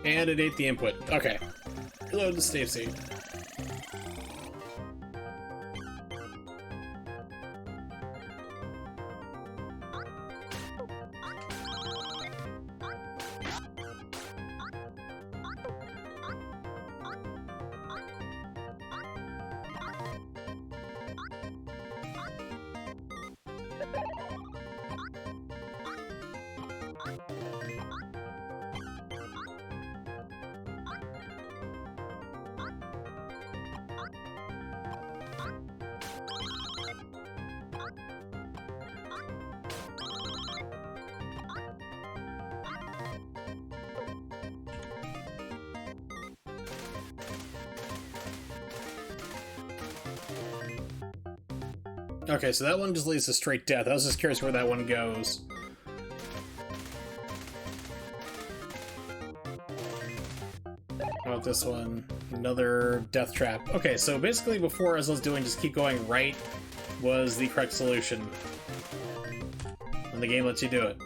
And it ate the input. Okay. Reload the save state. Okay, so that one just leads to straight death. I was just curious where that one goes. How about this one? Another death trap. Okay, so basically before, as I was doing, just keep going right was the correct solution. And the game lets you do it.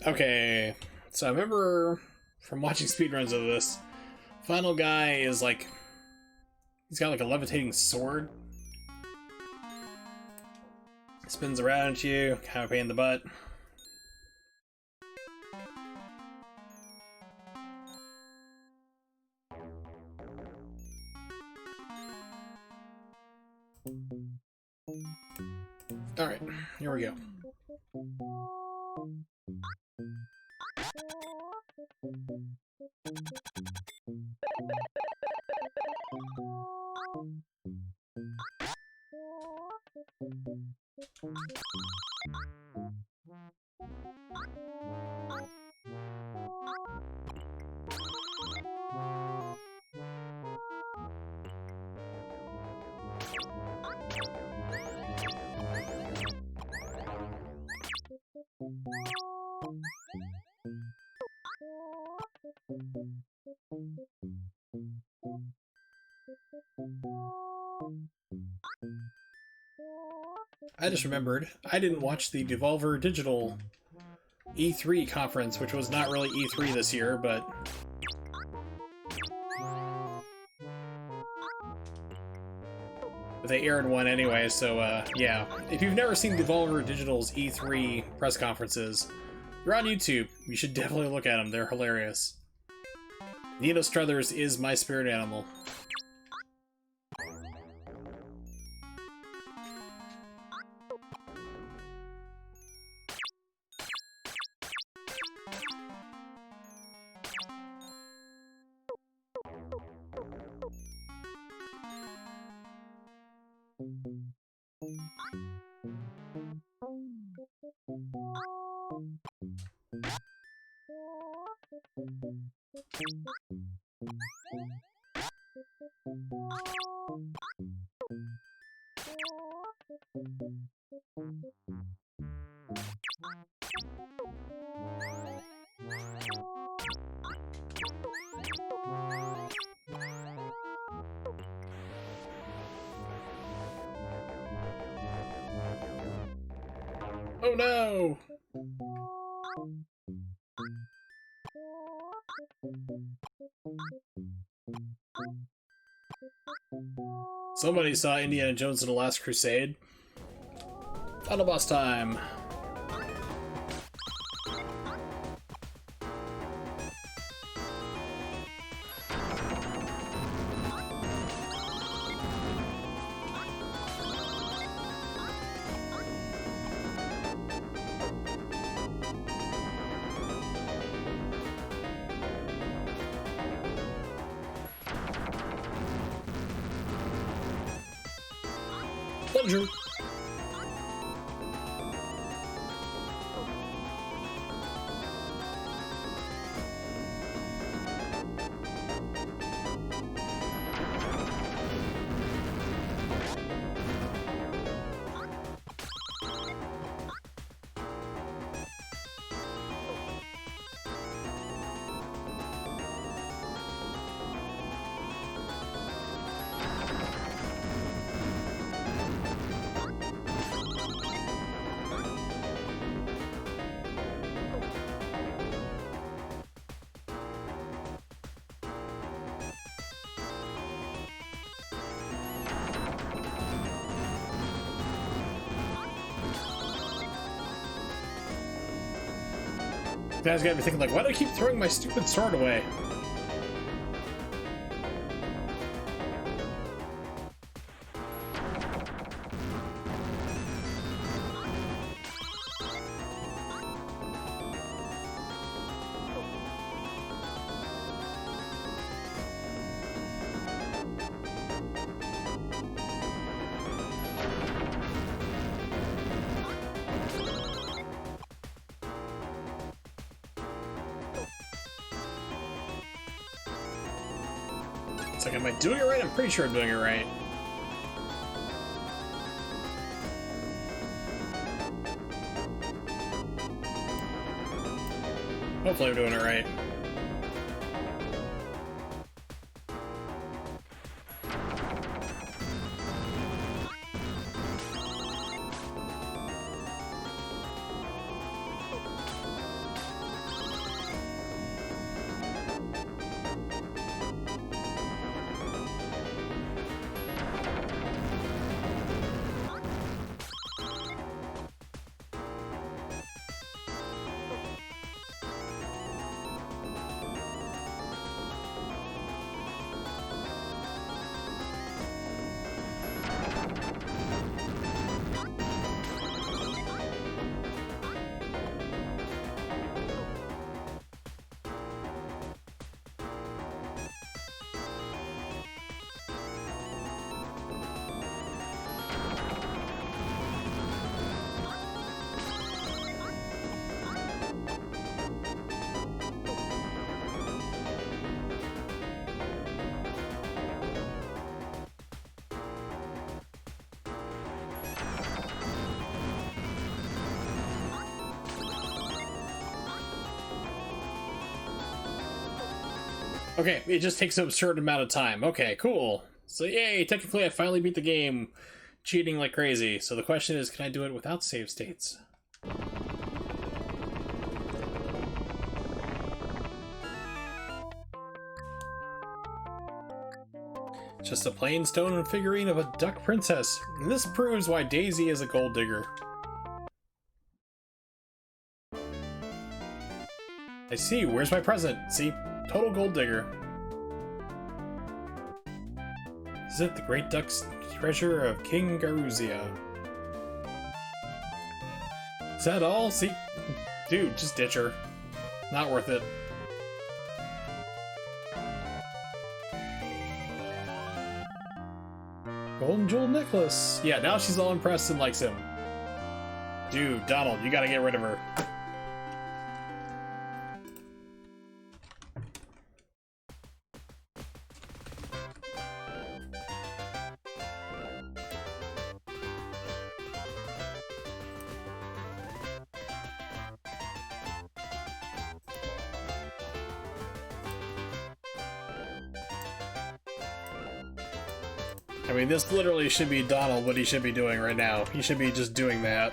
Okay, so I remember from watching speedruns of this, final guy is like, he's got like a levitating sword. Spins around at you, kind of a pain in the butt. Alright, here we go. I just remembered, I didn't watch the Devolver Digital E3 conference, which was not really E3 this year, but... they aired one anyway, so yeah. If you've never seen Devolver Digital's E3 press conferences, you're on YouTube. You should definitely look at them. They're hilarious. Nino Struthers is my spirit animal. Oh no! Somebody saw Indiana Jones and the Last Crusade. Final boss time. Plunger. Guys got me thinking, like, why do I keep throwing my stupid sword away? like, am I doing it right? I'm pretty sure I'm doing it right. Hopefully I'm doing it right. Okay, it just takes an absurd amount of time. Okay, cool. So yay, technically I finally beat the game, cheating like crazy. So the question is, can I do it without save states? Just a plain stone figurine of a duck princess. And this proves why Daisy is a gold digger. I see, where's my present? See, total gold digger. Is it the great duck's treasure of King Garuzia? Is that all? See, dude, just ditch her. Not worth it. Golden jewel necklace. Yeah, now she's all impressed and likes him. Dude, Donald, you gotta get rid of her. I mean, this literally should be Donald what he should be doing right now. He should be just doing that.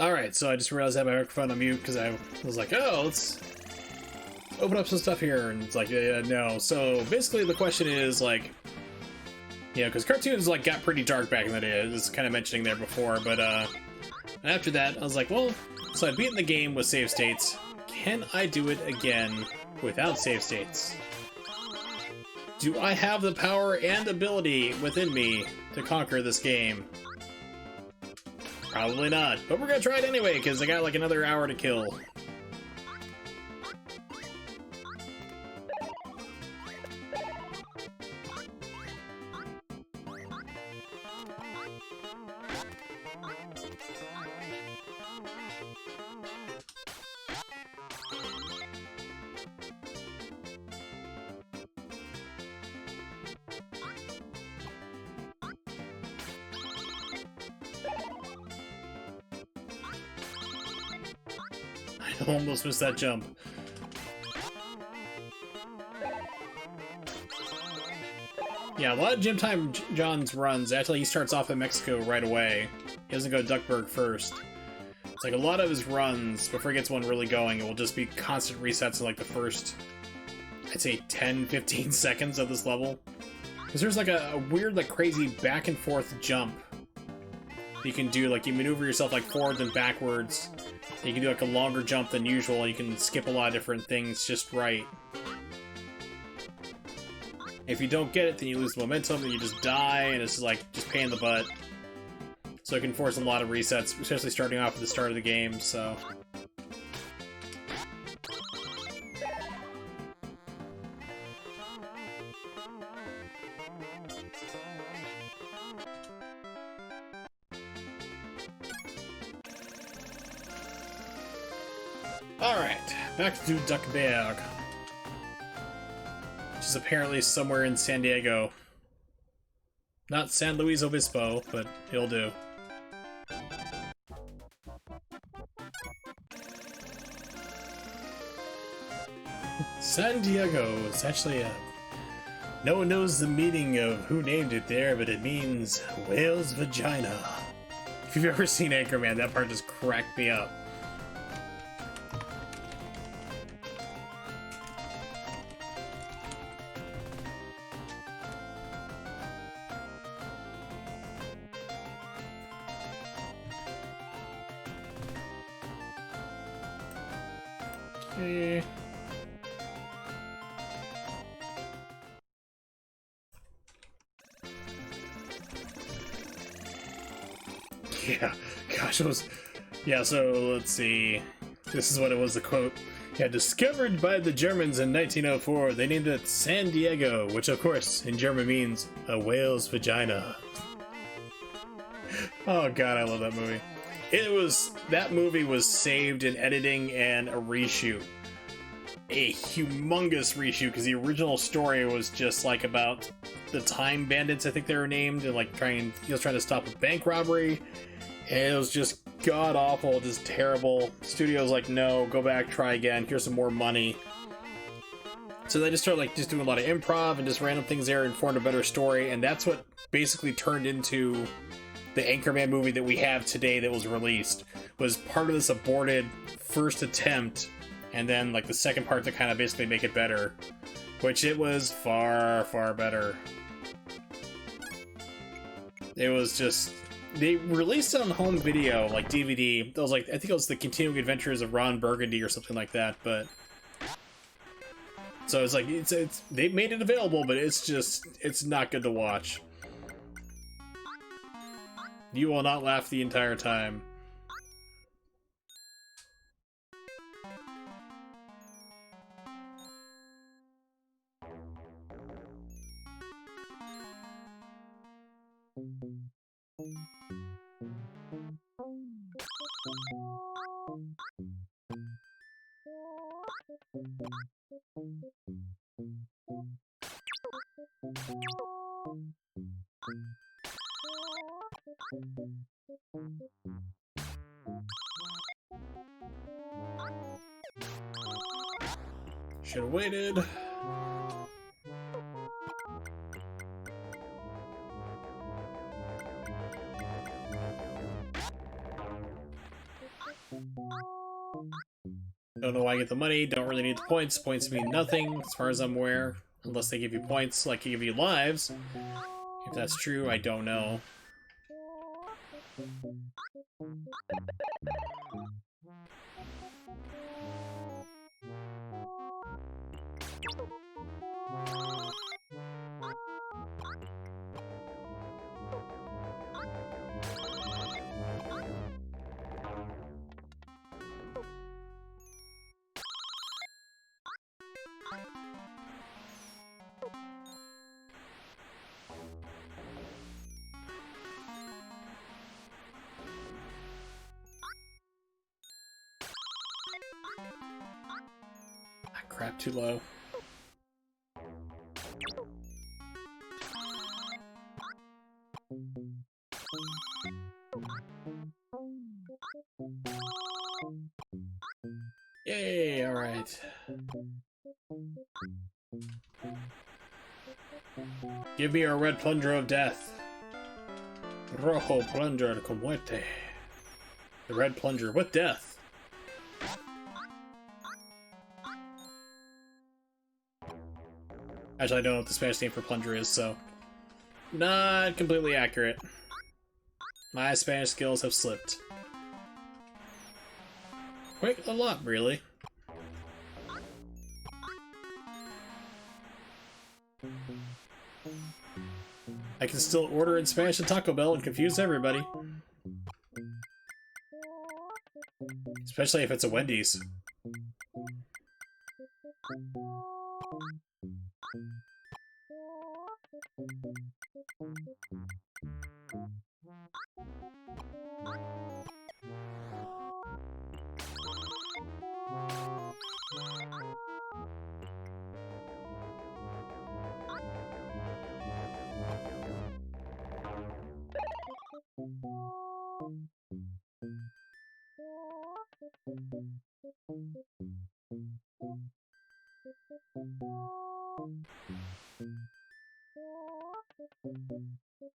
Alright, so I just realized I had my microphone on mute because I was like, oh, let's open up some stuff here. And it's like, no. So basically the question is, like, you know, because cartoons, like, got pretty dark back in the day. I was kind of mentioning there before, but after that, I was like, well, so I've beaten the game with save states. Can I do it again without save states? Do I have the power and ability within me to conquer this game? Probably not, but we're gonna try it anyway, because I got like another hour to kill. I almost missed that jump. Yeah, a lot of Gym Time John's runs, actually he starts off in Mexico right away. He doesn't go to Duckburg first. It's like a lot of his runs, before he gets one really going, it will just be constant resets in like the first, I'd say 10-15 seconds of this level. Because there's like a weird, like crazy back and forth jump you can do. Like you maneuver yourself like forwards and backwards. You can do like a longer jump than usual. You can skip a lot of different things just right. If you don't get it, then you lose momentum and you just die, and it's like just pain in the butt. So it can force a lot of resets, especially starting off at the start of the game, so... Alright, back to Duckburg. Which is apparently somewhere in San Diego. Not San Luis Obispo, but it'll do. San Diego is actually a... No one knows the meaning of who named it there, but it means whale's vagina. If you've ever seen Anchorman, that part just cracked me up. Okay. Yeah, gosh, it was... Yeah, so, let's see... This is what it was, the quote. Yeah, discovered by the Germans in 1904, they named it San Diego, which, of course, in German means a whale's vagina. Oh god, I love that movie. That movie was saved in editing and a reshoot. A humongous reshoot, because the original story was just, like, about the Time Bandits, I think they were named, and, like, he was trying to stop a bank robbery, and it was just god-awful, just terrible. Studio's like, no, go back, try again, here's some more money. So they just started, like, just doing a lot of improv and just random things there and formed a better story, and that's what basically turned into the Anchorman movie that we have today that was released. Was part of this aborted first attempt, and then, like, the second part to kind of basically make it better. Which it was far, far better. It was just... They released it on home video, like DVD. It was like, I think it was The Continuing Adventures of Ron Burgundy or something like that, but... So it's like, they made it available, but it's just, it's not good to watch. You will not laugh the entire time. Should have waited. Don't know why I get the money, don't really need the points. Points mean nothing, as far as I'm aware. Unless they give you points, like give you lives. If that's true, I don't know. Ah, crap, too low. Yay, alright. Give me a red plunger of death. Rojo plunger con muerte. The red plunger with death. Actually, I don't know what the Spanish name for plunger is, so... Not completely accurate. My Spanish skills have slipped. Quite a lot, really. I can still order in Spanish at Taco Bell and confuse everybody. Especially if it's a Wendy's.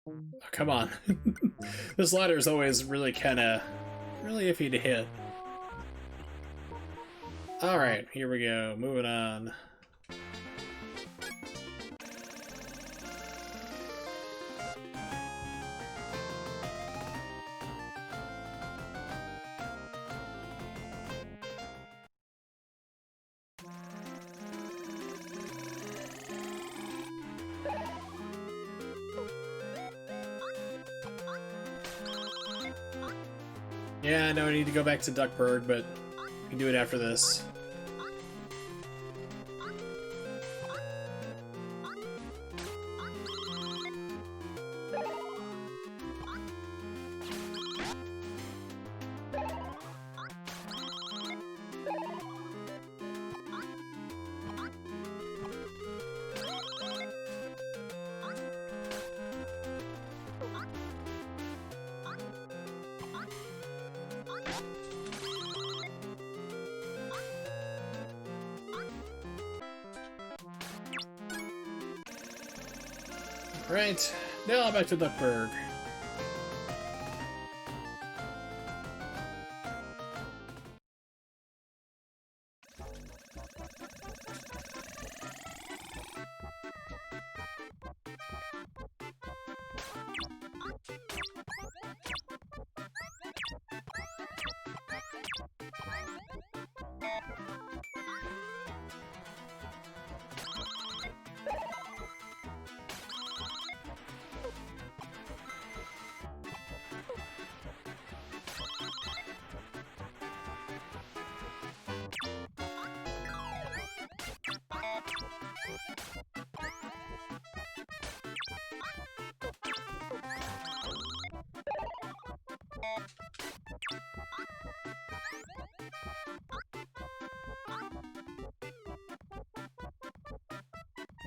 Oh, come on. This ladder is always really really iffy to hit. Alright, here we go. Moving on. Yeah, I know I need to go back to Duckburg, but we can do it after this. Right, now back to Duckburg.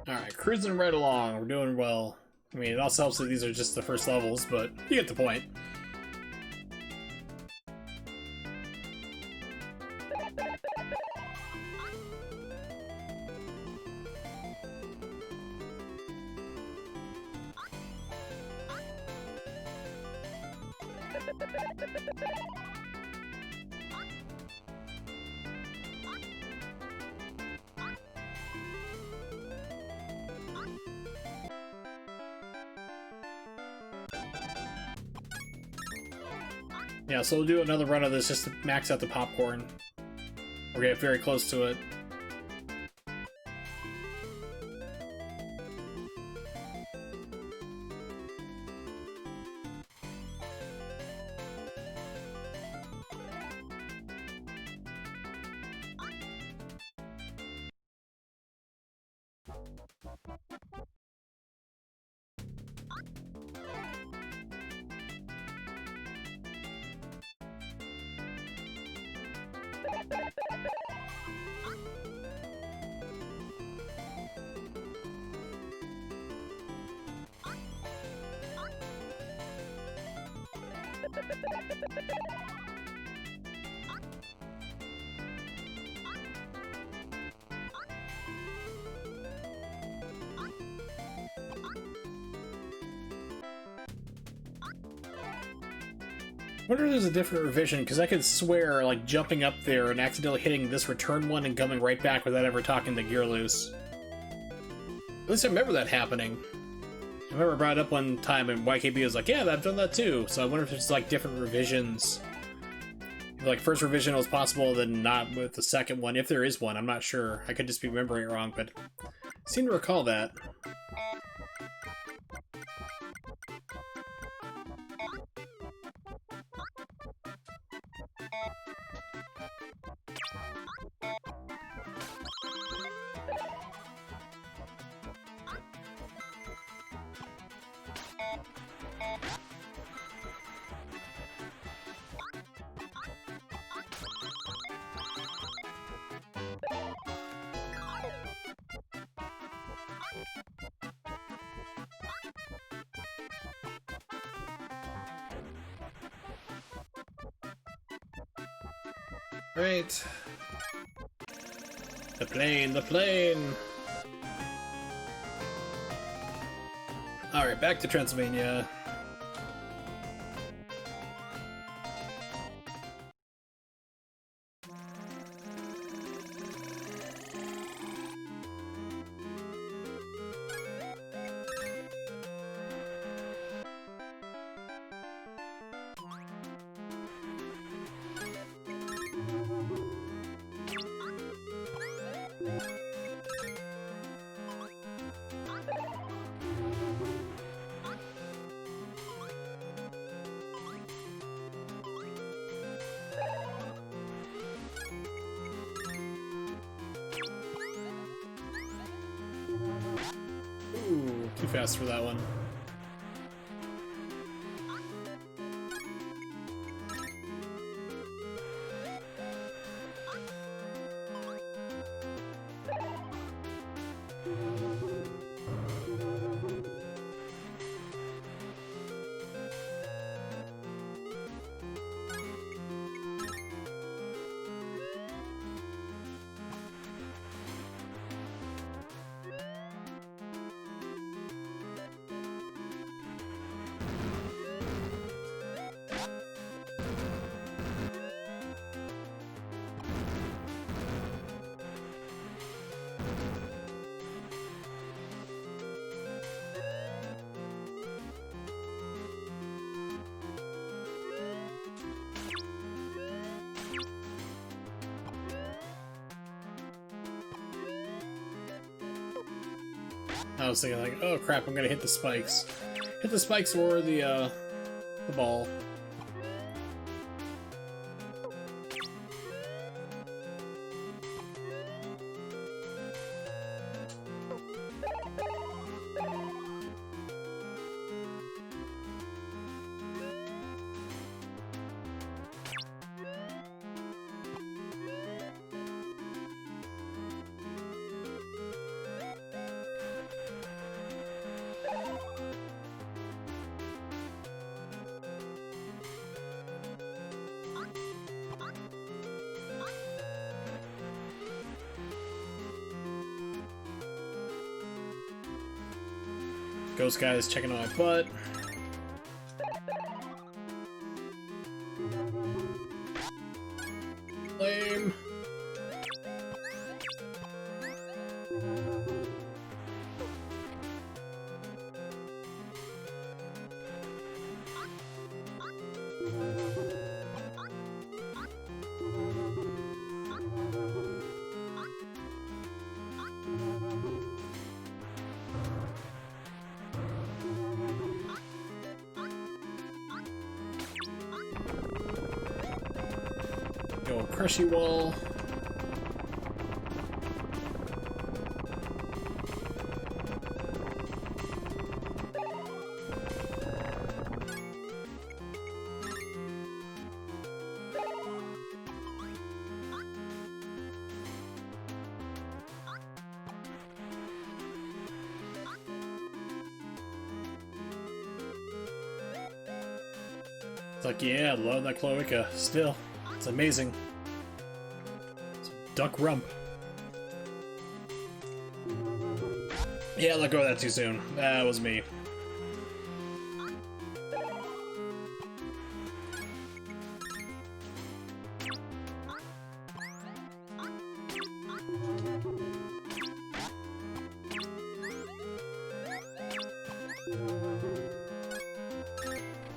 Alright, cruising right along. We're doing well. I mean, it also helps that these are just the first levels, but you get the point. Yeah, so we'll do another run of this just to max out the popcorn. We'll get very close to it. I wonder if there's a different revision, because I could swear, like, jumping up there and accidentally hitting this return one and coming right back without ever talking to Gear Loose. At least I remember that happening. I remember I brought it up one time and YKB was like, yeah, I've done that too. So I wonder if it's like different revisions. Like, first revision was possible, then not with the second one, if there is one. I'm not sure. I could just be remembering it wrong, but I seem to recall that. Right. The plane, the plane! Alright, back to Transylvania. Ooh, too fast for that one. I was thinking like, oh crap, I'm gonna hit the spikes. Hit the spikes or the ball. Ghost guy is checking on my butt. Lame. Hershey wall. It's like, yeah, I love that cloaca. Still, it's amazing. It's duck rump. Yeah, let go of that too soon. That was me.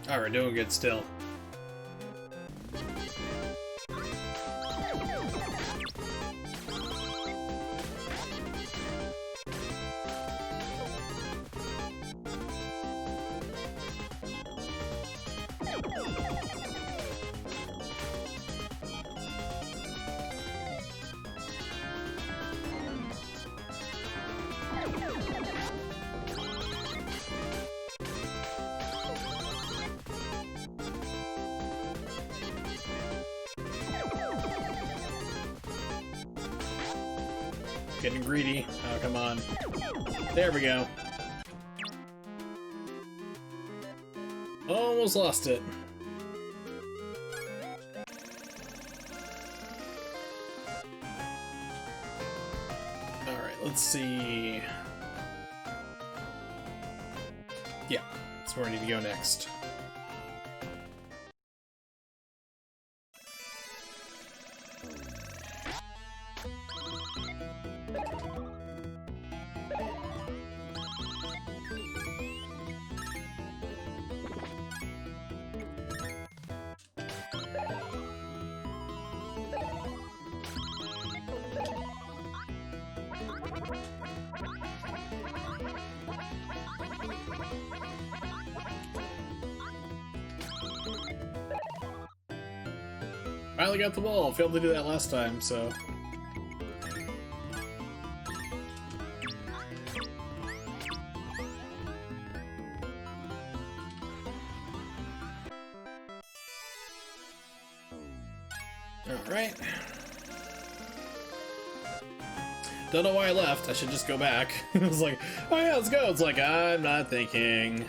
Alright, we're doing good still. Getting greedy. Oh, come on. There we go. Almost lost it. Alright, let's see. Yeah, that's where I need to go next. Finally got the ball. Failed to do that last time, so. Alright. Don't know why I left. I should just go back. It was like, oh yeah, let's go. It's like, I'm not thinking.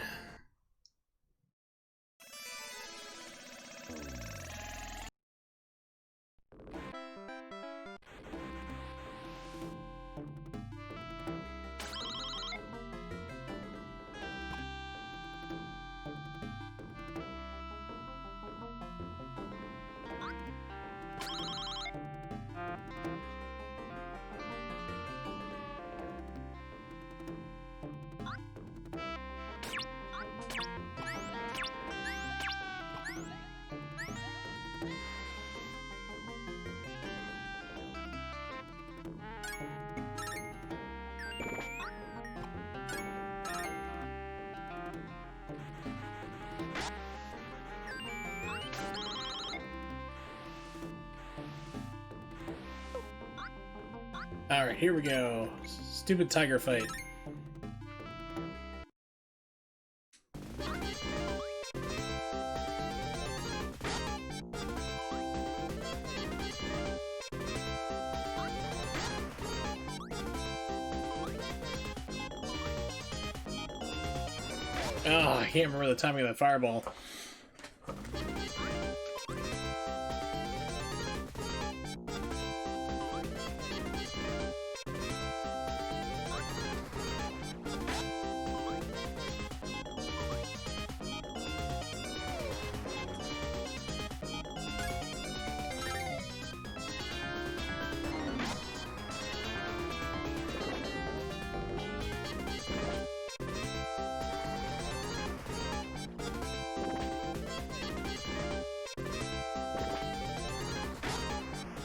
Alright, here we go. Stupid tiger fight. Oh, I can't remember the timing of that fireball.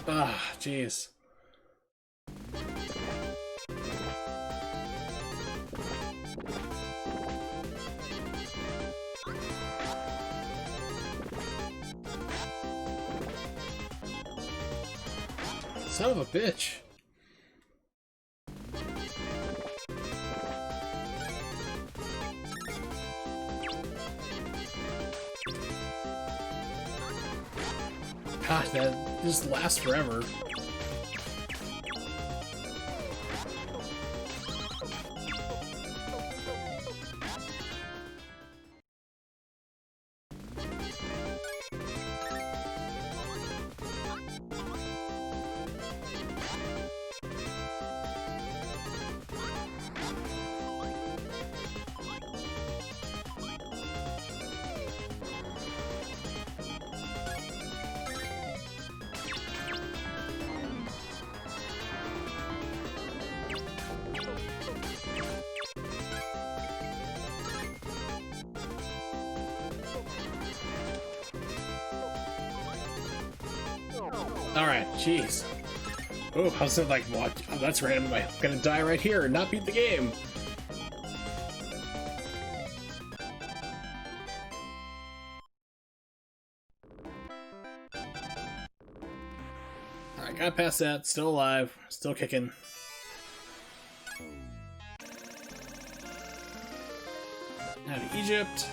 Ah, jeez. Son of a bitch. Gosh, that just lasts forever. Alright, jeez. Oh, I was like, what? Oh, that's random. I'm gonna die right here and not beat the game. Alright, got past that. Still alive. Still kicking. Now to Egypt.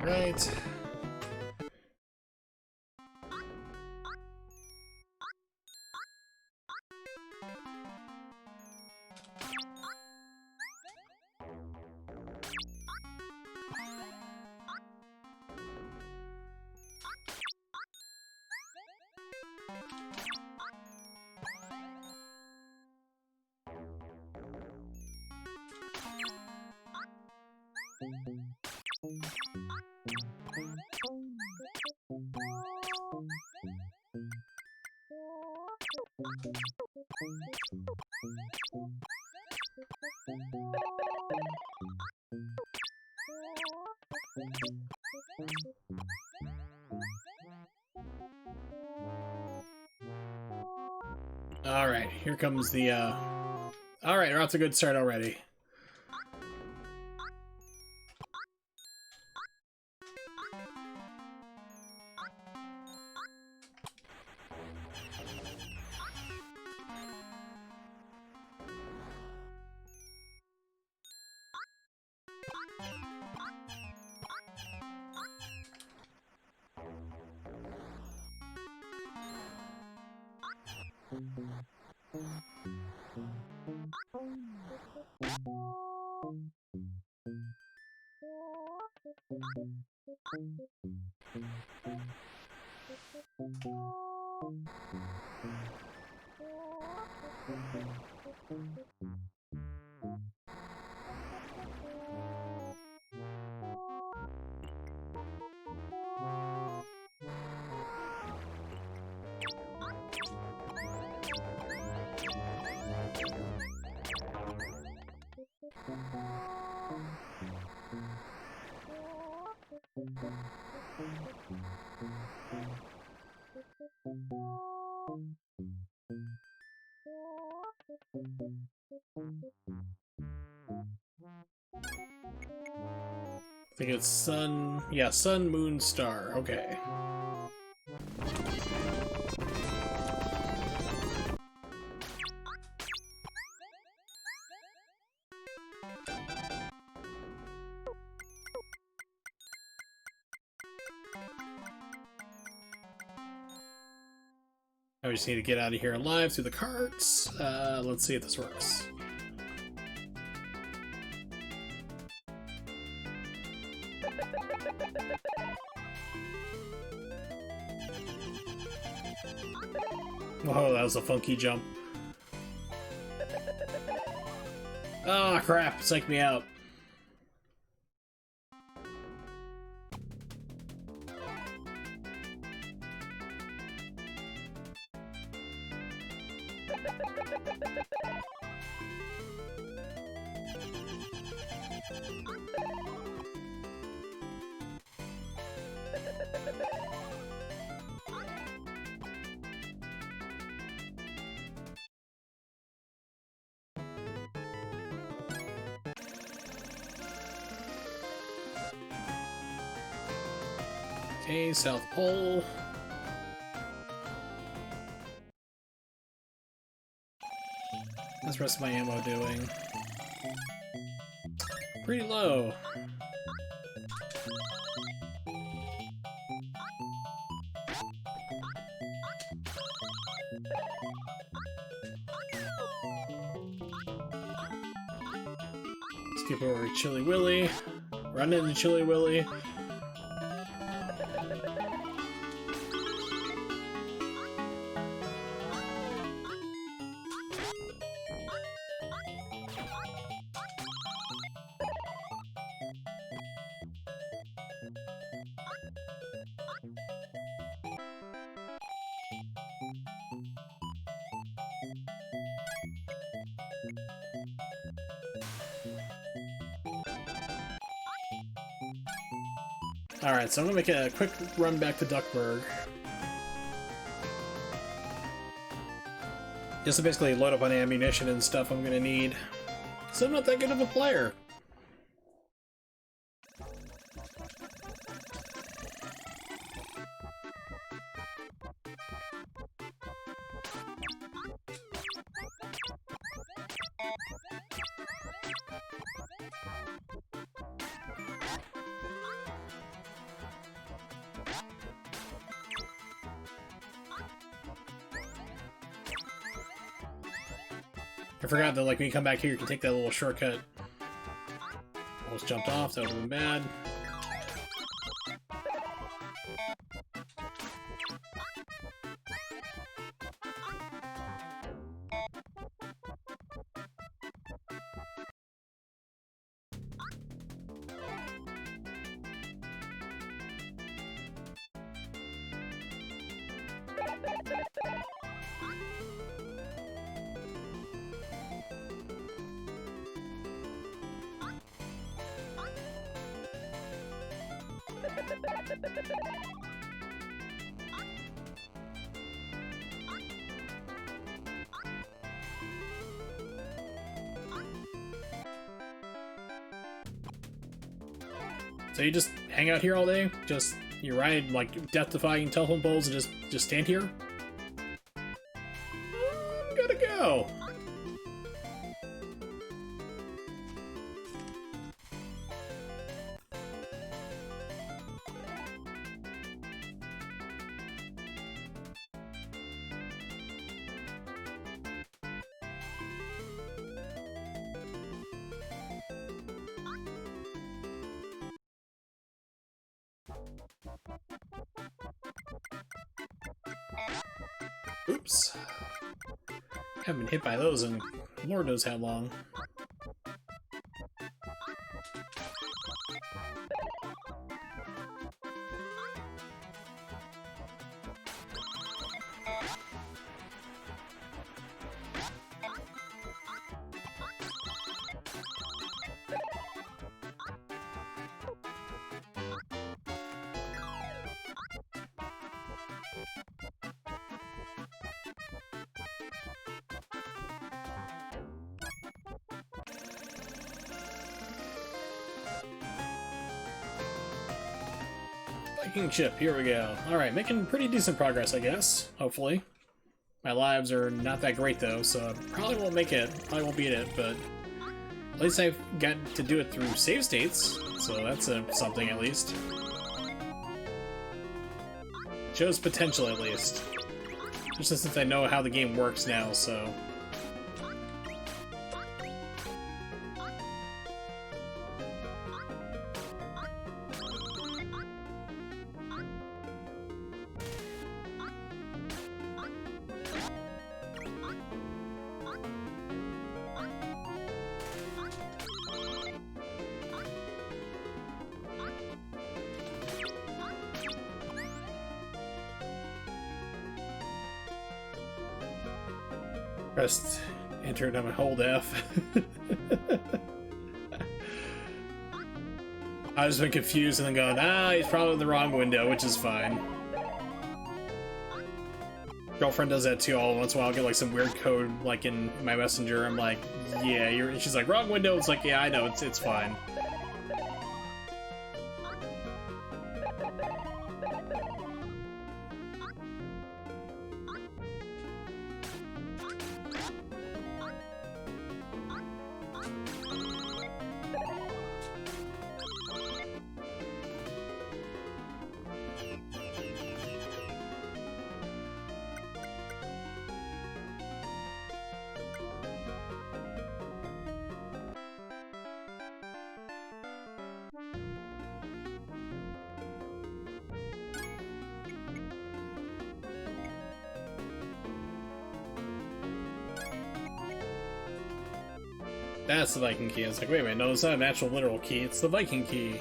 Right. Alright, here comes the, Alright, that's a good start already. I think it's sun, yeah, sun, moon, star, okay. I just need to get out of here alive through the carts. Let's see if this works. Whoa, that was a funky jump. Ah, crap, psyched me out. Okay, South Pole. How's the rest of my ammo doing? Pretty low. Skip over Chili Willy. Run into Chili Willy. Alright, so I'm gonna make a quick run back to Duckburg. Just to basically load up on ammunition and stuff I'm gonna need. So I'm not that good of a player. I forgot that, like, when you come back here, you can take that little shortcut. Almost jumped off, that would've been bad. So you just hang out here all day? Just, you ride, like, death-defying telephone poles and just stand here? I'm gonna go! Oops. Haven't been hit by those in Lord knows how long. Viking ship, here we go. Alright, making pretty decent progress, I guess. Hopefully. My lives are not that great, though, so probably won't make it. Probably won't beat it, but at least I've got to do it through save states, so that's something at least. Shows potential, at least. Just since I know how the game works now, so... Pressed enter and I hold F. I was been confused and then going, he's probably in the wrong window, which is fine. Girlfriend does that too all once in a while. I'll get like some weird code like in my messenger. I'm like, yeah, she's like, wrong window. It's like, yeah, I know, it's fine. That's the Viking key. I was like, wait a minute, no, it's not an actual literal key, it's the Viking key.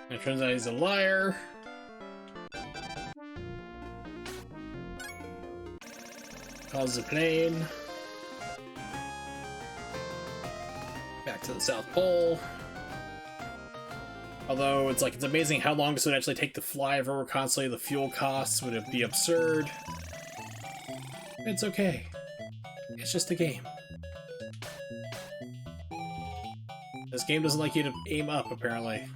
It turns out he's a liar. Calls the plane. Back to the South Pole. Although it's like, it's amazing how long this would actually take to fly if it were constantly. The fuel costs would be absurd. It's okay. It's just a game. This game doesn't like you to aim up, apparently.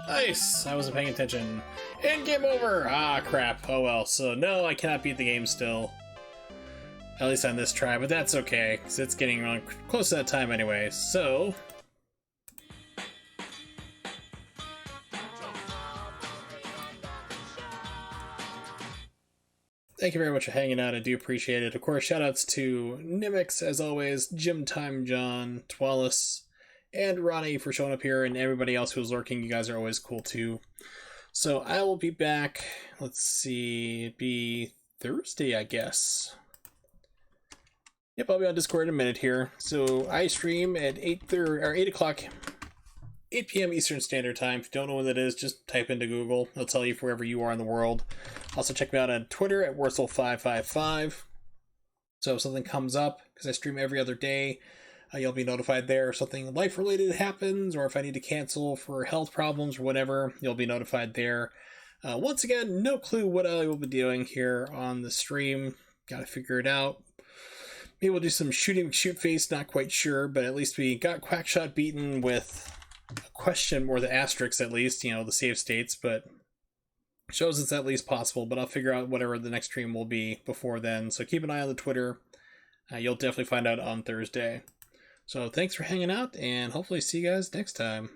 Nice! I wasn't paying attention. And game over! Ah, crap. Oh well. So, no, I cannot beat the game still. At least on this try, but that's okay, because it's getting around close to that time anyway. So... thank you very much for hanging out. I do appreciate it. Of course, shoutouts to Nimix, as always, Jim Time John, Twalis, and Ronnie for showing up here, and everybody else who's lurking. You guys are always cool too. So I will be back, let's see, it'd be Thursday, I guess. Yep, I'll be on Discord in a minute here. So I stream at 8 o'clock, 8 p.m. Eastern Standard Time. If you don't know when that is, just type into Google. It'll tell you wherever you are in the world. Also check me out on Twitter at Wurzel555. So if something comes up, because I stream every other day, you'll be notified there. If something life-related happens, or if I need to cancel for health problems or whatever, you'll be notified there. Once again, no clue what I will be doing here on the stream. Gotta figure it out. Maybe we'll do some shooting shoot face, not quite sure, but at least we got QuackShot beaten with a question, or the asterisks at least, you know, the save states, but shows it's at least possible, but I'll figure out whatever the next stream will be before then. So keep an eye on the Twitter. You'll definitely find out on Thursday. So thanks for hanging out, and hopefully see you guys next time.